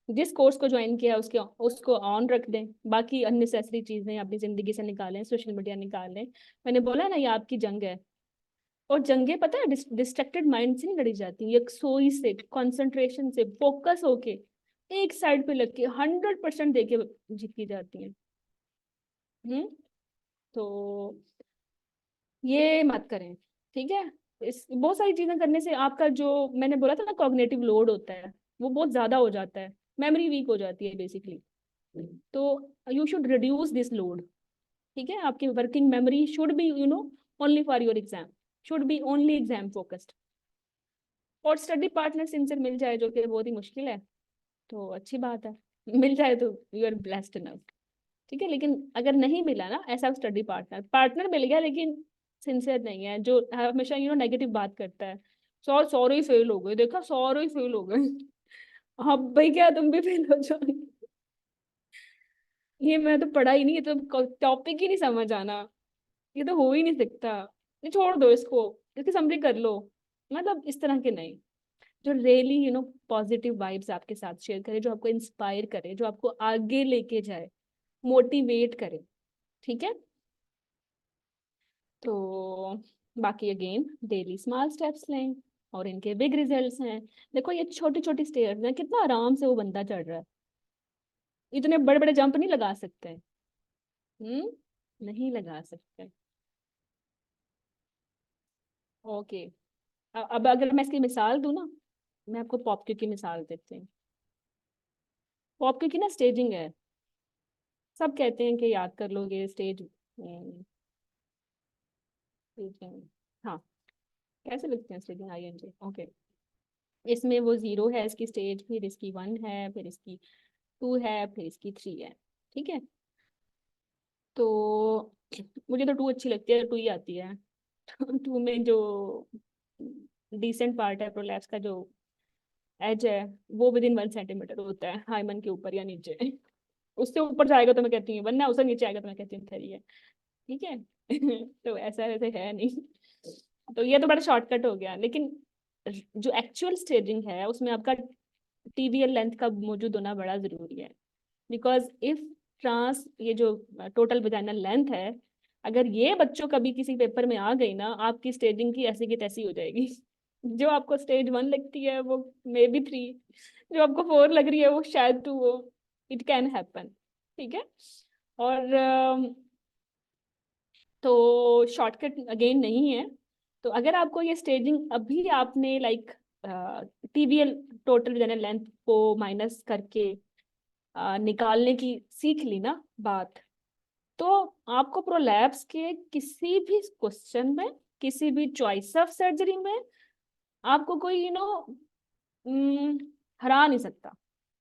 जिस कोर्स को ज्वाइन किया उसके उसको ऑन रख दें, बाकी अननेसेसरी चीजें अपनी जिंदगी से निकालें, सोशल मीडिया निकालें। मैंने बोला ना, ये आपकी जंग है। और जंगे पता है डिस्ट्रैक्टेड माइंड से नहीं लड़ी जाती, ये सोई से, कंसंट्रेशन से, फोकस होके एक साइड पे लग के 100% देके जीती जाती हैं। हम्म। तो ये मत करें, ठीक है। इस बहुत सारी चीजें करने से आपका जो मैंने बोला था ना कॉग्निटिव लोड होता है, वो बहुत ज्यादा हो जाता है, मेमोरी वीक हो जाती है बेसिकली। तो you should reduce this load. ठीक है, आपकी working memory should be only for your exam, should be only exam focused. और स्टडी पार्टनर सिंसियर मिल जाए, जो कि बहुत ही मुश्किल है, तो अच्छी बात है, मिल जाए तो यू आर ब्लेस्ड इनफ। ठीक है, लेकिन अगर नहीं मिला ना ऐसा स्टडी पार्टनर, पार्टनर मिल गया लेकिन सिंसियर नहीं है, जो हमेशा नेगेटिव बात करता है, सारे ही फेल हो गए, देखा सारे ही फेल हो गए। अब भाई क्या तुम भी फेल हो जाओगे? ये मैं तो पढ़ा ही नहीं, ये तो टॉपिक ही नहीं समझ आना। ये तो हो ही नहीं सकता। ये छोड़ दो इसको, इसकी समरी कर लो। मतलब इस तरह के नहीं, जो रियली पॉजिटिव वाइब्स आपके साथ शेयर करे, जो आपको इंस्पायर करे, जो आपको आगे लेके जाए, मोटिवेट करे। ठीक है। तो बाकी अगेन डेली स्मॉल स्टेप्स लें, और इनके बिग रिजल्ट्स हैं। देखो ये छोटी छोटी स्टेयर्स हैं, कितना आराम से वो बंदा चढ़ रहा है। इतने बड़े बड़े जंप नहीं लगा सकते। नहीं लगा सकते। ओके। अब अगर मैं इसकी मिसाल दूं ना, मैं आपको पॉपक्यू की मिसाल देती हूँ। पॉपक्यू की ना स्टेजिंग है। सब कहते हैं कि याद कर लोगे स्टेज। स्टेजिंग, हाँ। कैसे लिखते हैं स्टेजिंग? ING। ओके। इसमें वो जीरो है इसकी स्टेज, फिर इसकी वन है, फिर इसकी टू है, फिर इसकी थ्री है। ठीक है। तो मुझे तो टू अच्छी लगती है, टू ही आती है। टू में जो डिसेंट पार्ट है, प्रोलैप्स का जो एज है, वो विद इन 1 सेंटीमीटर होता है हाइमन के ऊपर या नीचे। उससे ऊपर जाएगा तो मैं कहती हूँ, वरना उससे नीचे आएगा तो मैं कहती हूँ थरी है। ठीक है। तो ऐसा वैसे है नहीं। तो ये तो बड़ा शॉर्टकट हो गया, लेकिन जो एक्चुअल स्टेजिंग है उसमें आपका TVL लेंथ का मौजूद होना बड़ा जरूरी है। बिकॉज इफ ट्रांस, ये जो टोटल वजाइनल लेंथ है, अगर ये बच्चों कभी किसी पेपर में आ गई ना, आपकी स्टेजिंग की ऐसी की तैसी हो जाएगी। जो आपको स्टेज 1 लगती है वो मे बी 3, जो आपको 4 लग रही है वो शायद 2 हो। It can happen. ठीक है। और तो शॉर्टकट अगेन नहीं है। तो अगर आपको ये स्टेजिंग अभी आपने like TVL, total vaginal length को माइनस करके निकालने की सीख ली ना बात, तो आपको प्रोलैप्स के किसी भी क्वेश्चन में, किसी भी चॉइस ऑफ सर्जरी में आपको कोई हरा नहीं सकता।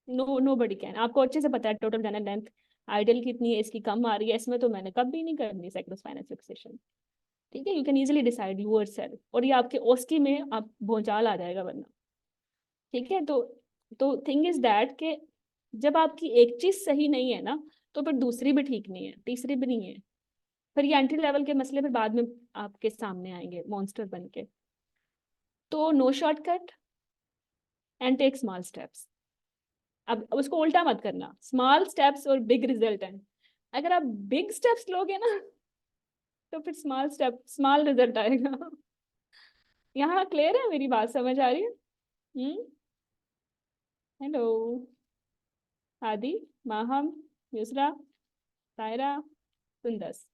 Nobody can. आपको अच्छे से पता है टोटल जनरल लेंथ आइडियल कितनी है, इसकी कम आ रही है, इसमें तो मैंने कभी नहीं करनी सैक्रोस्पाइनल फिक्सेशन। ठीक है। You can easily decide yourself, और ये आपके ओस्की में आप भोंचाल आ जाएगा वरना। ठीक है। तो थिंग इज दैट कि जब आपकी एक चीज सही नहीं है ना, तो फिर दूसरी भी ठीक नहीं है, तीसरी भी नहीं है। फिर ये एंट्री लेवल के मसले फिर बाद में आपके सामने आएंगे मॉन्स्टर बन के। तो no shortcut, and take small steps. अब उसको उल्टा मत करना, स्मॉल स्टेप्स और बिग रिजल्ट है। अगर आप बिग स्टेप्स लोगे ना, तो फिर स्मॉल स्टेप स्मॉल रिजल्ट आएगा। यहाँ क्लियर है? मेरी बात समझ आ रही है? हेलो। आदि, Maham, Yusra, Saira, Sundas.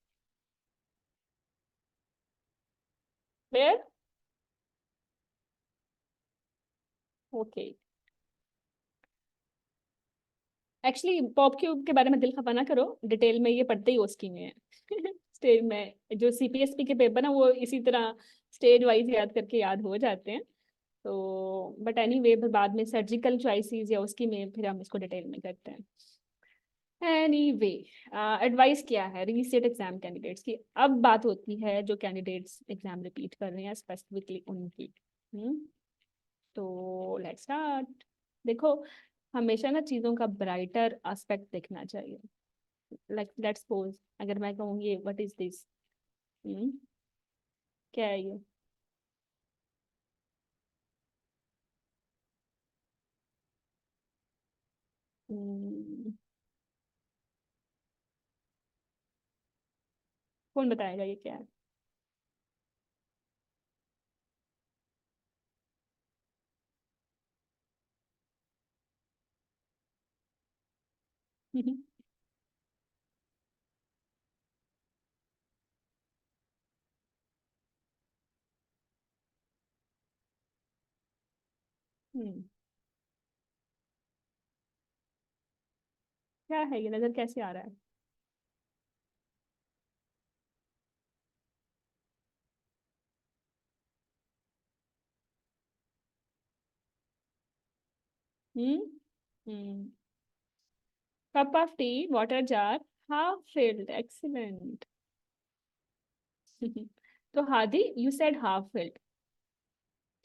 Clear? Okay. Actually pop cube के बारे में दिल खफा ना करो, डिटेल में ये पढ़ते ही उसकी में है। स्टेज में जो CPSP के पेपर ना, वो इसी तरह स्टेज वाइज याद करके याद हो जाते हैं। तो बट एनीवे, बाद में सर्जिकल चॉइसेस या उसकी में फिर हम इसको डिटेल में करते हैं। एनीवे, एडवाइस क्या है रीसेट एग्जाम कैंडिडेट्स की? अब बात होती है जो कैंडिडेट्स एग्जाम रिपीट कर रहे हैं, स्पेसिफिकली उनकी। हम्म तो लेट्स स्टार्ट। देखो, हमेशा ना चीज़ों का ब्राइटर एस्पेक्ट देखना चाहिए। लाइक लेट्स सपोज, अगर मैं कहूँगी व्हाट इज दिस, क्या है ये? हम्म, कौन बताएगा ये क्या है? हम्म, क्या है ये? नजर कैसे आ रहा है? Hmm hmm cup of tea, water jar, half filled. Excellent. तो Hadi, you said half filled.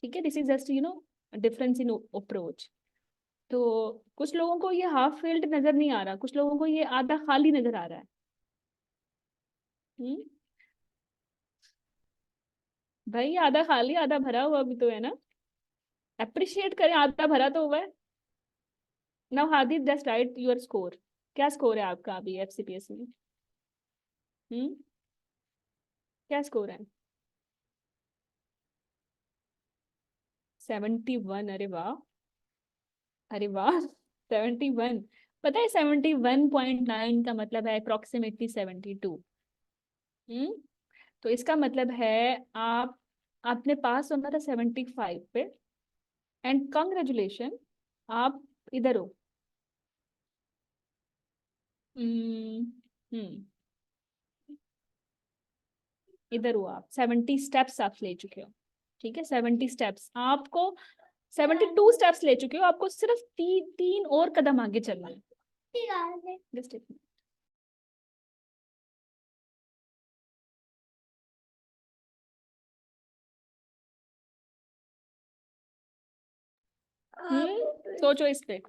ठीक है, this is just difference in approach. तो कुछ लोगों को ये हाफ फिल्ड नजर नहीं आ रहा, कुछ लोगों को ये आधा खाली नजर आ रहा है। हम्म। भाई आधा खाली आधा भरा हुआ भी तो है ना, अप्रिशिएट करें, आधा भरा तो हुआ है। Now Hadi just right your score. क्या स्कोर है आपका अभी एफसीपीएस में? हम्म। क्या स्कोर है? 71? अरे वाह, अरे वाह। 71। पता है 71.9 का मतलब है अप्रोक्सीमेटली 72। हम्म। तो इसका मतलब है आप, आपने पास होना था 75 पे, एंड कंग्रेचुलेशन, आप इधर हो। हम्म। हम्म, इधर हो आप, 70 स्टेप्स आप ले चुके हो। ठीक है, 70 स्टेप्स आपको, 72 स्टेप्स ले चुके हो, आपको सिर्फ तीन और कदम आगे चलना है। जस्ट एक सोचो इस पे।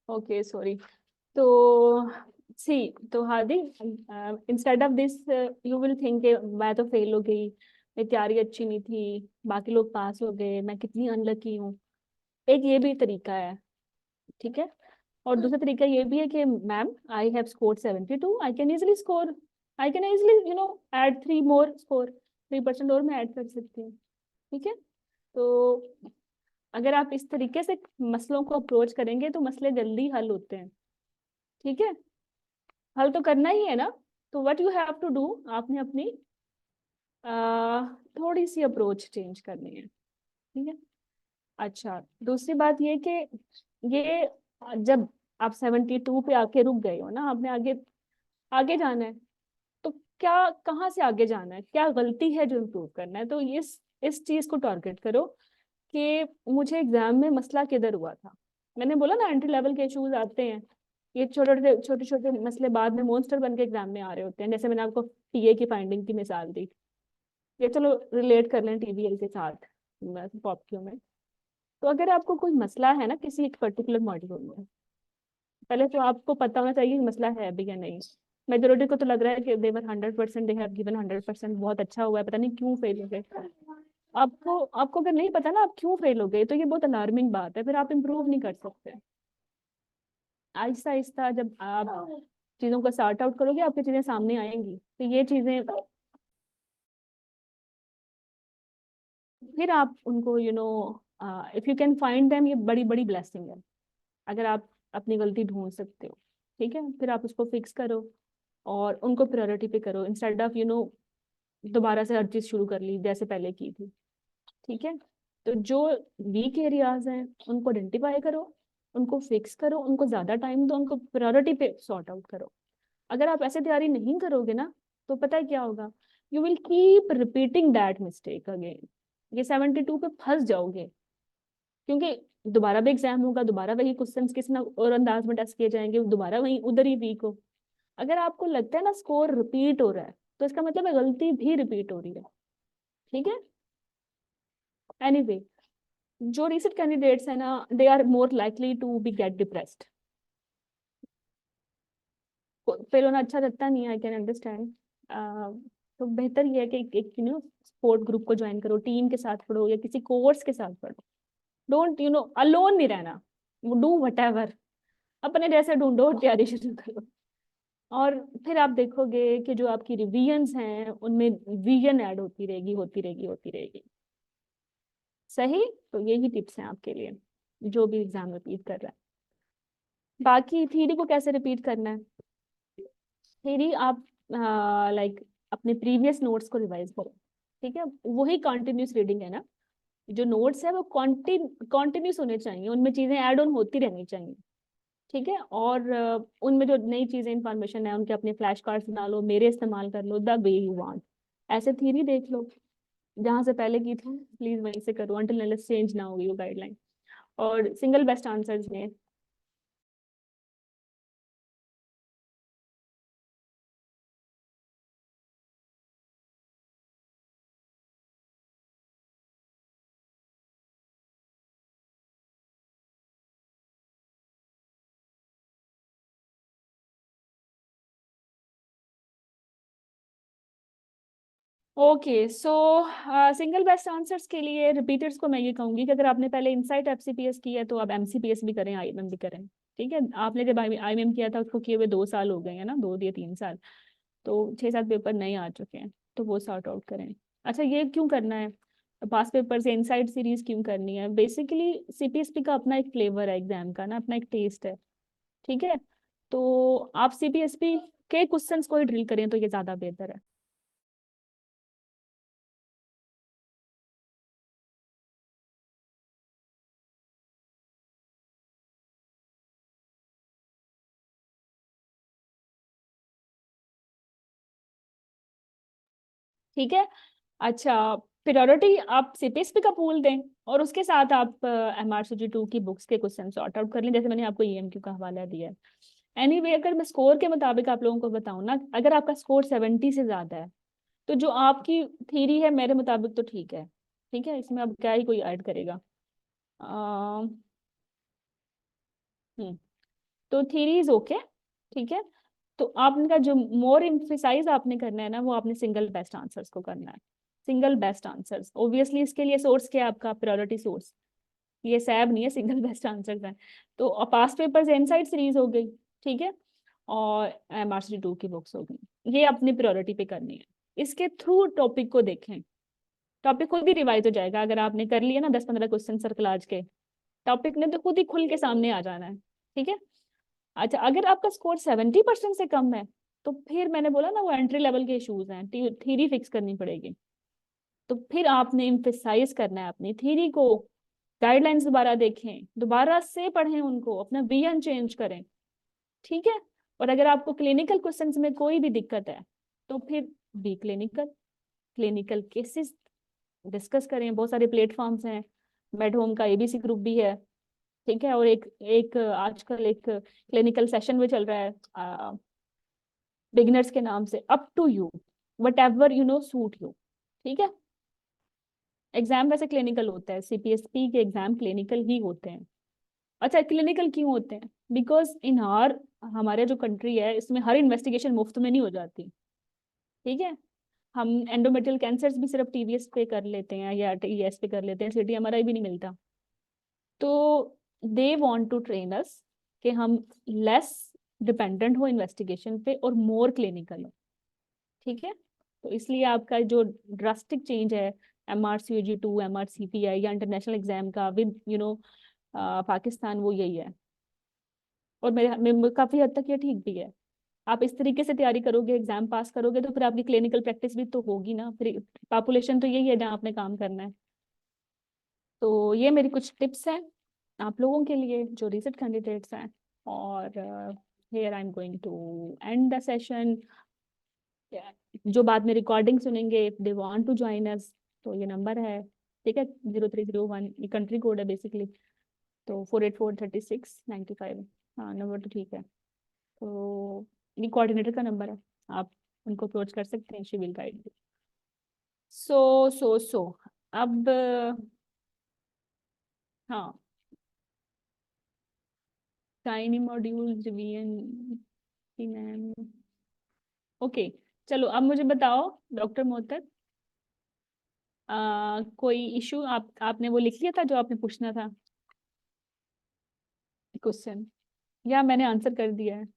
Okay sorry. तो सी, तो Hardik, instead of this you will think मैं तो फेल हो गई, मेरी तैयारी अच्छी नहीं थी, बाकी लोग पास हो गए, मैं कितनी अनलकी हूँ। एक ये भी तरीका है, ठीक है। और दूसरा तरीका ये भी है कि ma'am I have scored 72, I can easily score, I can easily add 3 more score, 3% और मैं ऐड कर सकती हूँ। ठीक है। तो अगर आप इस तरीके से मसलों को अप्रोच करेंगे तो मसले जल्दी हल होते हैं। ठीक है, हल तो करना ही है ना। तो what you have to do, आपने अपनी थोड़ी सी अप्रोच चेंज करनी है। ठीक है। अच्छा, दूसरी बात ये कि ये जब आप 72 पे आके रुक गए हो ना, आपने आगे आगे जाना है। तो क्या, कहाँ से आगे जाना है, क्या गलती है जो इम्प्रूव करना है, तो इस चीज को टारगेट करो कि मुझे एग्जाम में मसला किधर हुआ था। मैंने बोला ना एंट्री लेवल के इश्यूज आते हैं, ये छोटे छोटे मसले बाद में मॉन्स्टर बन के एग्जाम में आ रहे होते हैं। जैसे मैंने आपको टीए की फाइंडिंग की मिसाल दी, ये चलो रिलेट कर लें टीवीएल के साथ पॉप क्यू में। तो अगर आपको कोई मसला है ना किसी एक पर्टिकुलर मॉड्यूल में, पहले तो आपको पता होना चाहिए कि मसला है भी या नहीं। मेजोरिटी को तो लग रहा है कि देवर 100%, दे हैव गिवन 100%, बहुत अच्छा हुआ है, पता नहीं क्यों फेल हो गए। आपको आपको अगर नहीं पता ना आप क्यों फेल हो गए, तो ये बहुत अलार्मिंग बात है, फिर आप इम्प्रूव नहीं कर सकते। आहिस्ता आहिस्ता जब आप चीजों को सॉर्ट आउट करोगे, आपकी चीजें सामने आएंगी, तो ये चीजें फिर आप उनको if you can find them, ये बड़ी बड़ी ब्लेसिंग है अगर आप अपनी गलती ढूंढ सकते हो। ठीक है, फिर आप उसको फिक्स करो और उनको प्रायोरिटी पे करो, इंस्टेड ऑफ दोबारा से हर चीज शुरू कर ली जैसे पहले की थी। ठीक है। तो जो वीक एरियाज हैं उनको आइडेंटिफाई करो, उनको फिक्स करो, उनको ज्यादा टाइम दो, उनको प्रायोरिटी पे सॉर्ट आउट करो। अगर आप ऐसे तैयारी नहीं करोगे ना, तो पता है क्या होगा, you will keep repeating that mistake again, ये 72 पे फंस जाओगे। क्योंकि दोबारा भी एग्जाम होगा, दोबारा वही क्वेश्चंस किसी ना और अंदाज में टेस्ट किए जाएंगे, दोबारा वही उधर ही वीक हो। अगर आपको लगता है ना स्कोर रिपीट हो रहा है, तो इसका मतलब है गलती भी रिपीट हो रही है। ठीक है। एनीवे, जो रिसेंट कैंडिडेट्स है ना, they are more likely to be get depressed. फिर उन्हें अच्छा लगता नहीं है, आई कैन अंडरस्टैंड। तो बेहतर ये है कि एक स्पोर्ट ग्रुप को ज्वाइन करो, टीम के साथ पढ़ो या किसी कोर्स के साथ पढ़ो। डोंट अलोन नहीं रहना। डू वट एवर, अपने जैसे ढूंढो और तैयारी शुरू करो। और फिर आप देखोगे कि जो आपकी रिवीजन्स हैं उनमें विजन ऐड होती रहेगी, होती रहेगी, होती रहेगी। सही। तो यही टिप्स हैं आपके लिए, जो भी एग्जाम रिपीट कर रहा है। बाकी थ्योरी को कैसे रिपीट करना है? थ्योरी आप लाइक अपने प्रीवियस नोट्स को रिवाइज करो। ठीक है, वही कंटिन्यूस रीडिंग है ना। जो नोट्स है वो कॉन्टिन्यूस होने चाहिए, उनमें चीजें ऐड ऑन होती रहनी चाहिए। ठीक है, और उनमें जो नई चीजें इंफॉर्मेशन है उनके अपने फ्लैश कार्ड्स बना लो, मेरे इस्तेमाल कर लो, द वे यू वांट। ऐसे थ्योरी देख लो, जहां से पहले की थी प्लीज वहीं से करो अंटिल अनलेस चेंज ना होगी वो गाइडलाइन। और सिंगल बेस्ट आंसर्स में ओके। सो सिंगल बेस्ट आंसर्स के लिए रिपीटर्स को मैं ये कहूंगी कि अगर आपने पहले इनसाइट एफसीपीएस किया है तो आप एमसीपीएस भी करें, आईएमएम भी करें। ठीक है, आपने जब आईएमएम किया था उसको किए हुए 2 साल हो गए हैं ना, 2 या 3 साल। तो 6-7 पेपर नए आ चुके हैं, तो वो सॉर्ट आउट करें। अच्छा, ये क्यों करना है? पास पेपर से इनसाइड सीरीज क्यों करनी है? बेसिकली सीपीएसपी का अपना एक फ्लेवर है, एग्जाम का ना अपना एक टेस्ट है। ठीक है, तो आप सीपीएसपी के क्वेश्चंस को ही ड्रिल करें तो ये ज्यादा बेहतर है। ठीक है। अच्छा, प्रायोरिटी आप सीपीएसपी का पूल दें और उसके साथ आप एमआरसीजी 2 की बुक्स के क्वेश्चन सॉर्ट आउट कर लें, जैसे मैंने आपको ईएमक्यू का हवाला दिया है। एनीवे, अगर मैं स्कोर के मुताबिक आप लोगों को बताऊं ना, अगर आपका स्कोर 70 से ज्यादा है तो जो आपकी थीरी है मेरे मुताबिक तो ठीक है। ठीक है, इसमें अब क्या ही कोई ऐड करेगा। आ, हम्म तो थीरी इज ओके। ठीक है, तो आपका जो मोर इम्फेसाइज आपने करना है ना, वो आपने सिंगल बेस्ट आंसर्स को करना है। सिंगल बेस्ट आंसर्स, ओब्वियसली इसके लिए सोर्स क्या है आपका? Priority source. ये सैब नहीं है, सिंगल बेस्ट आंसर्स है। तो पास्ट पेपर्स इनसाइड सीरीज हो गई। ठीक है, और एमआरसी 2 की बुक्स हो गई, ये अपनी प्रायोरिटी पे करनी है। इसके थ्रू टॉपिक को देखें, टॉपिक खुद ही रिवाइज हो जाएगा। अगर आपने कर लिया ना 10-15 क्वेश्चन सर्कल आज के, टॉपिक ने तो खुद ही खुल के सामने आ जाना है। ठीक है। अच्छा, अगर आपका स्कोर 70% से कम है तो फिर मैंने बोला ना वो एंट्री लेवल के इश्यूज हैं, थीरी फिक्स करनी पड़ेगी। तो फिर आपने इम्फेसाइज करना है अपनी थीरी को, गाइडलाइंस दोबारा देखें, दोबारा से पढ़ें उनको, अपना विजन चेंज करें। ठीक है। और अगर आपको क्लिनिकल क्वेश्चंस में कोई भी दिक्कत है तो फिर be clinical, clinical cases discuss करें। बहुत सारे प्लेटफॉर्म्स हैं, मेड होम का एबीसी ग्रुप भी है। ठीक है, और एक एक आजकल एक क्लिनिकल सेशन भी चल रहा है बिगिनर्स के नाम से, up to you, whatever suit you. ठीक है, एग्जाम वैसे क्लिनिकल होता है, सीपीएसपी के एग्जाम क्लिनिकल ही होते हैं। अच्छा, क्लिनिकल क्यों होते हैं? बिकॉज इन आर, हमारे जो कंट्री है इसमें हर इन्वेस्टिगेशन मुफ्त में नहीं हो जाती। ठीक है, हम एंडोमेट्रियल कैंसर्स भी सिर्फ टीवीएस पे कर लेते हैं या टीएस पे कर लेते हैं, सिटी एमआरआई भी नहीं मिलता। तो दे वांट टू ट्रेन अस कि हम लेस डिपेंडेंट हो इन्वेस्टिगेशन पे और मोर क्लिनिकल हो। ठीक है, तो इसलिए आपका जो ड्रास्टिक चेंज है MRCG 2, MRCPI या इंटरनेशनल एग्जाम का विद पाकिस्तान, वो यही है। और काफी हद तक ये ठीक भी है। आप इस तरीके से तैयारी करोगे, एग्जाम पास करोगे, तो फिर आपकी क्लिनिकल प्रैक्टिस भी तो होगी ना। फिर पॉपुलेशन तो यही है जहाँ आपने काम करना है। तो ये मेरी कुछ टिप्स हैं आप लोगों के लिए जो रिसेंट कैंडिडेट्स हैं। और here I am going to end the session. जो बाद में रिकॉर्डिंग सुनेंगे, if they want to join us, तो ये नंबर है। ठीक है, 0301, ये कंट्री कोड है बेसिकली। तो 4843695। हाँ, नंबर तो ठीक है। तो ये कोऑर्डिनेटर का नंबर है, आप उनको अप्रोच कर सकते हैं, she will guide you. So अब हाँ, tiny module V N. Ma'am, चलो अब मुझे बताओ डॉक्टर मोहतर, कोई इशू आपने वो लिख लिया था जो आपने पूछना था क्वेश्चन, या मैंने आंसर कर दिया है?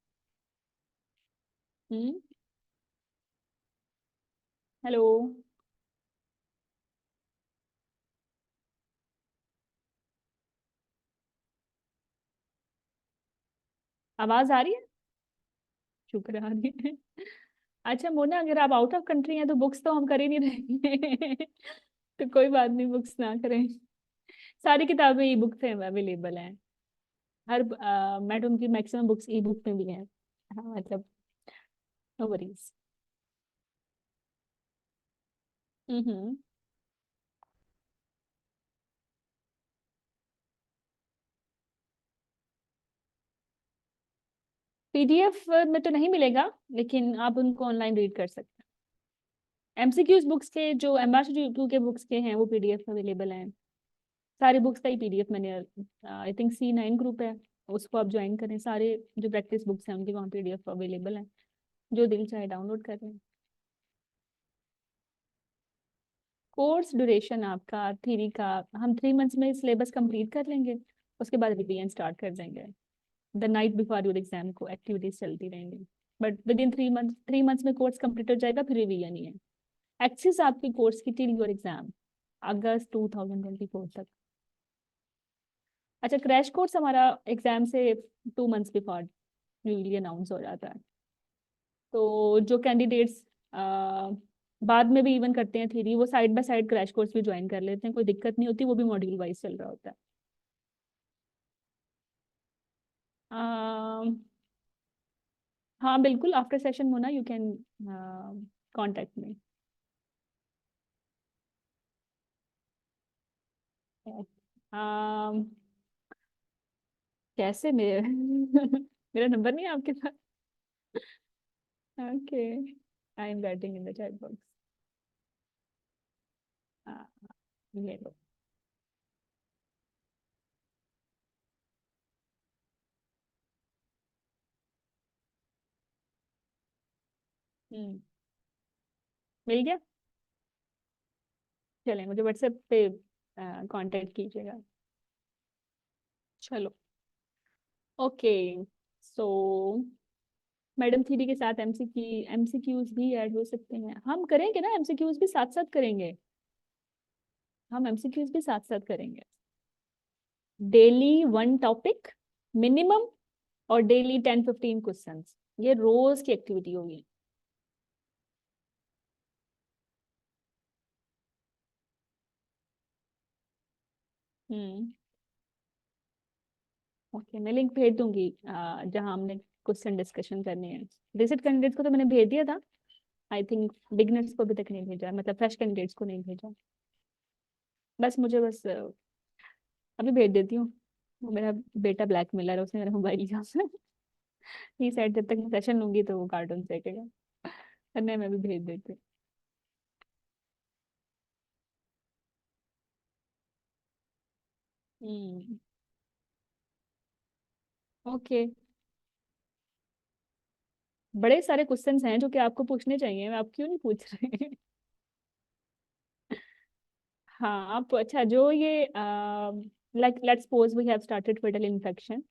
हम्म। हेलो, आवाज आ रही है? शुक्र आ रही है। अच्छा मोना, अगर आप आउट ऑफ कंट्री हैं तो बुक्स तो हम कर ही नहीं रहे। तो कोई बात नहीं, बुक्स ना करें। सारी किताबें ई बुक पे अवेलेबल हैं। हर मैडम की मैक्सिमम बुक्स ई बुक में भी हैं। हाँ मतलब, नो वरीज। हम्म। पीडीएफ में तो नहीं मिलेगा, लेकिन आप उनको ऑनलाइन रीड कर सकते हैं। एमसीक्यूज बुक्स के जो एमआरसीक्यू के बुक्स के हैं वो पीडीएफ अवेलेबल हैं। सारी बुक्स का ही पीडीएफ मैंने, आई थिंक C9 ग्रुप है, उसको आप ज्वाइन करें। सारे जो प्रैक्टिस बुक्स हैं उनके वहाँ पीडीएफ अवेलेबल हैं, जो दिल चाहे डाउनलोड कर लें। कोर्स ड्यूरेशन आपका थ्री का, हम 3 मंथ्स में सिलेबस कंप्लीट कर लेंगे, उसके बाद रिवीजन स्टार्ट कर देंगे। The night before your exam को एक्टिविटीज चलती रहेंगी, but with in 3 month, 3 months में कोर्स कंप्लीट हो जाएगा, फिर रिवीजन ही है। एक्सेस आपकी कोर्स की टिल योर एग्जाम, अगस्त 2024 तक। अच्छा, क्रैश कोर्स हमारा एग्जाम से 2 मंथ्स बिफोर न्यूली अनाउंस हो जाता है। तो जो कैंडिडेट्स बाद में भी इवन करते हैं थ्योरी, वो side by side crash course भी ज्वाइन कर लेते हैं, कोई दिक्कत नहीं होती, वो भी मॉड्यूल वाइज चल रहा होता है। हाँ बिल्कुल, आफ्टर सेशन होना, यू कैन कांटेक्ट मी। कैसे मेरे मेरा नंबर नहीं है आपके पास? Okay, I am batting in the chat box. ले लो। हम्म, मिल गया। चलें, मुझे व्हाट्सएप पे कांटेक्ट कीजिएगा। चलो, ओके। सो मैडम थ्री के साथ एमसीक्यूज भी ऐड हो सकते हैं, हम करेंगे ना, एमसीक्यूज भी साथ साथ करेंगे। हम एमसीक्यूज भी साथ साथ करेंगे। डेली 1 टॉपिक मिनिमम, और डेली 10-15 क्वेश्चंस, ये रोज की एक्टिविटी होगी। हम्म। ओके, मैं लिंक भेज दूंगी जहाँ हमने क्वेश्चन डिस्कशन करने हैं। रिसेट कैंडिडेट्स को तो मैंने भेज दिया था, आई थिंक बिगनर्स को अभी तक नहीं भेजा, मतलब फ्रेश कैंडिडेट्स को नहीं भेजा। बस मुझे बस अभी भेज देती हूँ। वो मेरा बेटा ब्लैकमेलर है, उसने मेरा मोबाइल लिया। ही साइड जब तक मैं सेशन लूंगी तो वो कार्टून देखेगा। नहीं, मैं भी भेज देती हूँ। हम्म। ओके, बड़े सारे क्वेश्चंस हैं जो कि आपको पूछने चाहिए, आप क्यों नहीं पूछ रहे? हाँ, आप अच्छा, जो ये like let's suppose we have started fetal infection.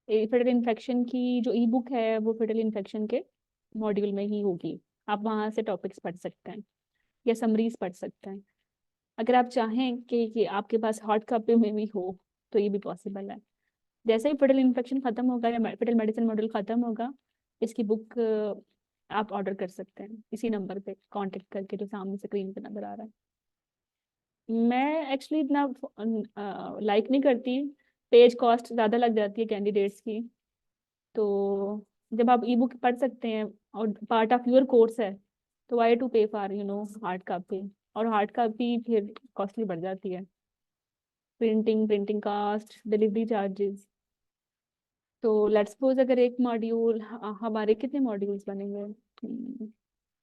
Fetal infection की जो ई बुक है वो फेटल इन्फेक्शन के मॉड्यूल में ही होगी। आप वहां से टॉपिक्स पढ़ सकते हैं या समरीज पढ़ सकते हैं। अगर आप चाहें कि आपके पास हार्ड कॉपी में भी हो तो ये भी पॉसिबल है। जैसे ही फेटल इन्फेक्शन खत्म होगा या फेटल मेडिसिन मॉड्यूल खत्म होगा, इसकी बुक आप ऑर्डर कर सकते हैं इसी नंबर पे कांटेक्ट करके, जो सामने स्क्रीन पे नजर आ रहा है। मैं एक्चुअली इतना लाइक नहीं करती, पेज कॉस्ट ज़्यादा लग जाती है कैंडिडेट्स की। तो जब आप ई बुक पढ़ सकते हैं और पार्ट ऑफ योर कोर्स है, तो वाई टू पे फॉर हार्ड कॉपी। और हार्ड कॉपी फिर कॉस्टली बढ़ जाती है, प्रिंटिंग कास्ट, डिलीवरी चार्जेस। तो लेट्स सपोज अगर एक मॉड्यूल, हमारे कितने मॉड्यूल्स बनेंगे?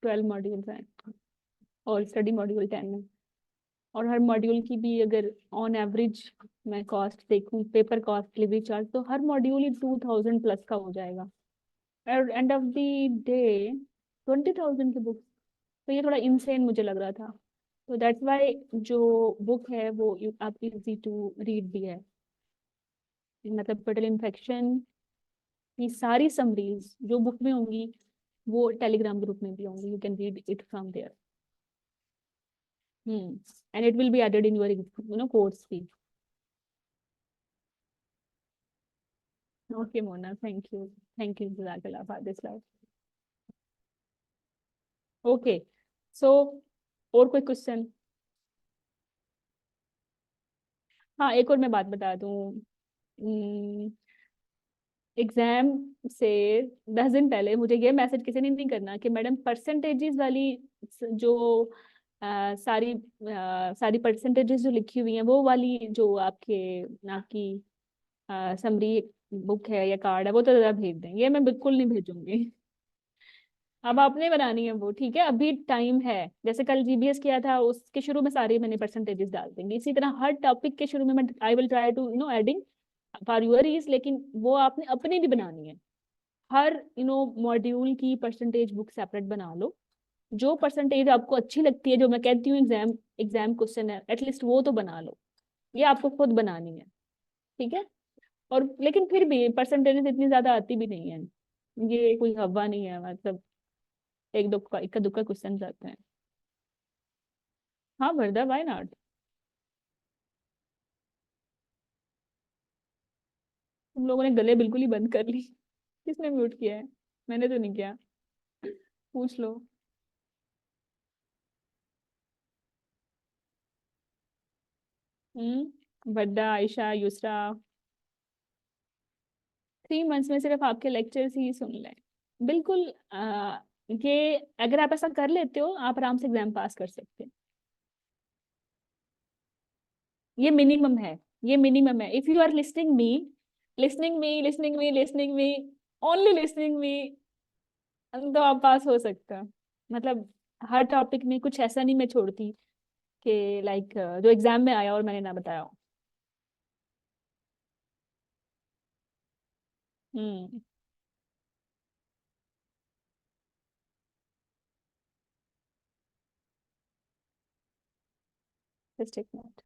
12 मॉड्यूल्स हैं और स्टडी मॉड्यूल 10 है। और हर मॉड्यूल की भी अगर ऑन एवरेज मैं कॉस्ट देखूं, पेपर कॉस्ट, डिलीवरी चार्ज, तो हर मॉड्यूल ही 2000 प्लस का हो जाएगा। और एंड ऑफ द डे 20,000 की बुक, तो ये थोड़ा इनसेन मुझे लग रहा था। तो दैट्स वाई जो बुक है वो आप इजी टू रीड भी है। मतलब फटल इन्फेक्शन की सारी समरीज जो बुक में होंगी वो टेलीग्राम ग्रुप में भी होंगी, you can read it from there. And it will be added in your course भी। ओके मोना, थैंक यू जज़ाकल्लाह for this life. Okay, so और कोई क्वेश्चन? हाँ, एक और मैं बात बता दूं। एग्जाम से 10 दिन पहले मुझे ये मैसेज किसी ने नहीं करना कि मैडम परसेंटेजेस वाली जो सारी परसेंटेजेस जो लिखी हुई हैं वो वाली जो आपकी समरी बुक है या कार्ड है वो तो जरा भेज दें। ये मैं बिल्कुल नहीं भेजूंगी। अब आपने बनानी है वो, ठीक है, अभी टाइम है। जैसे कल जीबीएस किया था उसके शुरू में सारी मैंने परसेंटेजेस डाल देंगे, इसी तरह हर टॉपिक के शुरू में मैं I will try to adding for your ease, लेकिन वो आपने अपनी भी बनानी है। हर मॉड्यूल की परसेंटेज बुक सेपरेट बना लो। जो परसेंटेज आपको अच्छी लगती है, जो मैं कहती हूँ एग्जाम एग्जाम क्वेश्चन है, एटलीस्ट वो तो बना लो। ये आपको खुद बनानी है, ठीक है। और लेकिन फिर भी परसेंटेज इतनी ज्यादा आती भी नहीं है, ये कोई हवा नहीं है, मतलब एक दो का इक्का दुक्का क्वेश्चन आते हैं। हाँ वर्दा, व्हाई नॉट। तुम लोगों ने गले बिल्कुल ही बंद कर ली। किसने म्यूट किया है? मैंने तो नहीं किया। पूछ लो। वर्दा, आयशा, युसरा, 3 मंथ्स में सिर्फ आपके लेक्चर्स ही सुन लें। बिल्कुल ये अगर आप ऐसा कर लेते हो आप आराम से एग्जाम पास कर सकते हैं। ये मिनिमम है, ये मिनिमम है। If you are listening me only listening me, तो आप पास हो सकते हैं। मतलब हर टॉपिक में कुछ ऐसा नहीं मैं छोड़ती कि लाइक जो एग्जाम में आया और मैंने ना बताया हो। हम्म। जस्ट एक मिनट।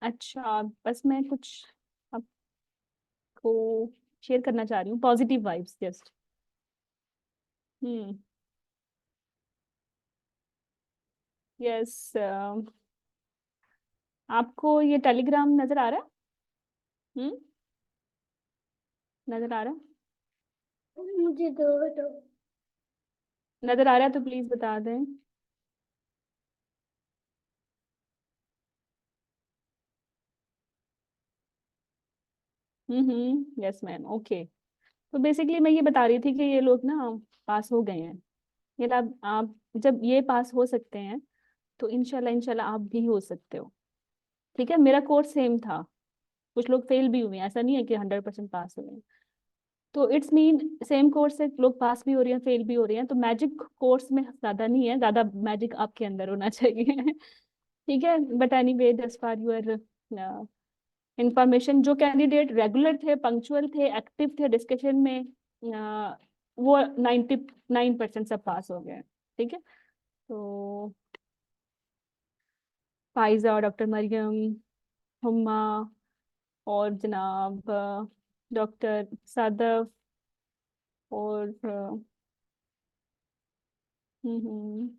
अच्छा, बस मैं कुछ आपको शेयर करना चाह रही हूँ, पॉजिटिव वाइब्स जस्ट। हम्म। यस। आपको ये टेलीग्राम नजर आ रहा है? हम्म। नजर आ रहा है? मुझे दो। नजर आ रहा है तो प्लीज बता दें। Yes ma'am, okay. तो बेसिकली मैं ये बता रही थी कि ये लोग ना पास हो गए हैं। ये आप जब ये पास हो सकते हैं तो इंशाल्लाह इंशाल्लाह आप भी हो सकते हो। ठीक है, मेरा कोर्स सेम था, कुछ लोग फेल भी हुए हैं, ऐसा नहीं है कि 100% पास हुए हैं। तो इट्स मीन सेम कोर्स से लोग पास भी हो रहे हैं फेल भी हो रहे हैं, तो मैजिक कोर्स में ज्यादा नहीं है, ज्यादा मैजिक आपके अंदर होना चाहिए। ठीक है, but anyway just for your information, जो कैंडिडेट रेगुलर थे, पंक्चुअल थे, एक्टिव थे डिस्कशन में, वो 99% सब पास हो गए। ठीक है, तो फाइजा और डॉक्टर मरियम, हुम्मा और जनाब डॉक्टर सादफ और हम्म।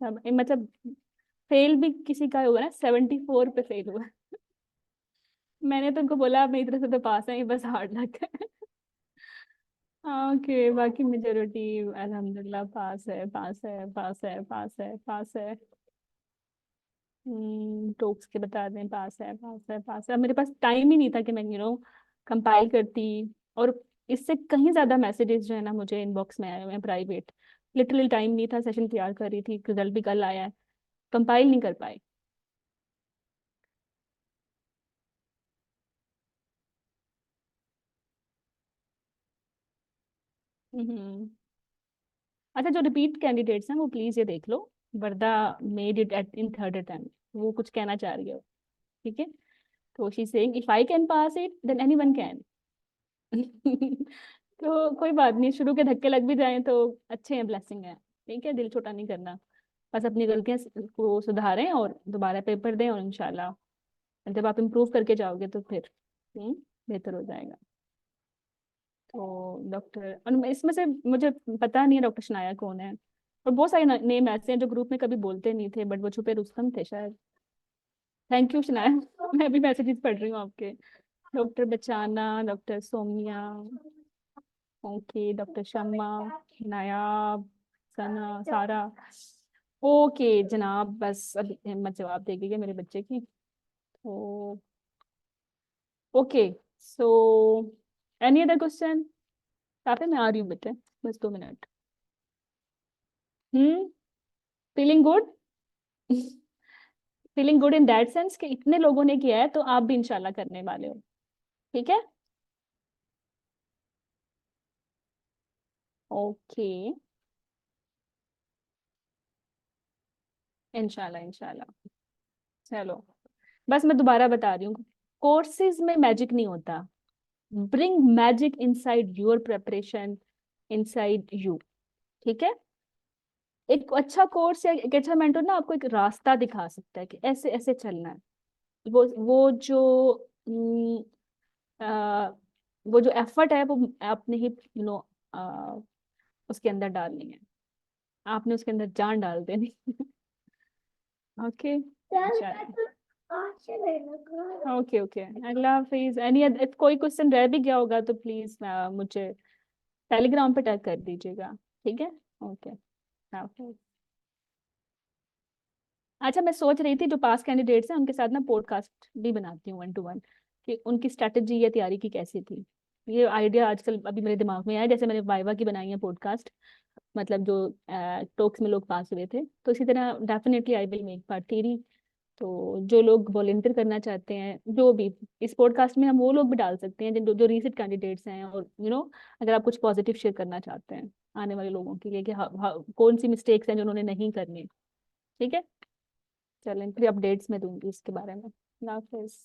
मतलब फेल भी किसी का होगा ना, 74 पे फेल हुआ। मैंने तो उनको बोला आप मेरी तरफ से तो पास है, बस हार्ड लक है। ओके, बाकी मेजोरिटी अल्हम्दुलिल्लाह पास है, पास है, पास है, पास है, पास है। टोक्स के बता दें, पास है, पास है, पास है। मेरे पास टाइम ही नहीं था कि मैं कंपाइल करती। और इससे कहीं ज्यादा मैसेजेस जो है ना मुझे इनबॉक्स में आए हुए हैं प्राइवेट। लिटरली टाइम नहीं था, सेशन तैयार कर रही थी, रिजल्ट भी कल आया है, कंपाइल नहीं कर पाए। हम्म। अच्छा, जो रिपीट कैंडिडेट्स हैं वो प्लीज ये देख लो। Warda made it at in third attempt, वो कुछ कहना चाह रही है। ठीक है, तो she saying if I can pass it then anyone can. तो कोई बात नहीं, शुरू के धक्के लग भी जाएं तो अच्छे हैं, ब्लेसिंग है। ठीक है, दिल छोटा नहीं करना। बस अपनी गलतियां को सुधारें और दोबारा पेपर दें, और इंशाल्लाह जब आप इम्प्रूव करके जाओगे तो फिर हम्म बेहतर हो जाएगा। तो डॉक्टर, और इसमें से मुझे पता नहीं है डॉक्टर शनाया कौन है। और बहुत सारे नेम ऐसे हैं जो ग्रुप में कभी बोलते नहीं थे, बट वो छुपे रुस्तम थे शायद। Thank you Shanaya. मैं भी मैसेजेस पढ़ रही हूँ आपके। डॉक्टर बचाना, डॉक्टर सोमिया, ओके, डॉक्टर शम्मा, नायाब, सना, सारा। ओके जनाब, बस अभी हिम्मत जवाब देगी मेरे बच्चे की। तो okay, so any other question? काफी, मैं आ रही हूँ बेटे, बस 2 minute. Hmm. Feeling good. Feeling good in that sense कि इतने लोगों ने किया है तो आप भी इंशाल्लाह करने वाले हो। ठीक है। ओके, इंशाल्लाह इंशाल्लाह। चलो, बस मैं दोबारा बता रही हूँ, कोर्सेज में मैजिक नहीं होता। Bring magic inside your preparation, inside you. ठीक है। एक अच्छा कोर्स या एक अच्छा मेंटर ना आपको एक रास्ता दिखा सकता है कि ऐसे ऐसे चलना है। वो जो हम्म, आ, वो जो एफर्ट है वो आपने ही उसके अंदर डालनी है। आपने उसके अंदर जान डाल देनी। ओके। ओके ओके, अल्लाह हाफिज। एनी कोई क्वेश्चन रह भी गया होगा तो प्लीज मुझे टेलीग्राम पे टैग कर दीजिएगा। ठीक है। ओके। हाफिज। अच्छा, मैं सोच रही थी जो पास कैंडिडेट्स हैं उनके साथ ना पॉडकास्ट भी बनाती हूँ 1 to 1, कि उनकी स्ट्रैटेजी या तैयारी की कैसी थी। ये आइडिया आजकल अभी मेरे दिमाग में आया, जैसे मैंने वाइवा की बनाई है पॉडकास्ट, मतलब जो टॉक्स में लोग पास हुए थे, तो इसी तरह definitely I will make part three. तो जो लोग वॉलेंटियर करना चाहते हैं, जो भी इस पॉडकास्ट में हम वो लोग भी डाल सकते हैं जो जो रीसेंट कैंडिडेट्स हैं, और अगर आप कुछ पॉजिटिव शेयर करना चाहते हैं आने वाले लोगों के लिए कि कौन सी मिस्टेक्स हैं जो उन्होंने नहीं करनी। ठीक है। चलें, फिर अपडेट्स में दूंगी इसके बारे में। अल्लाह हाफिज़।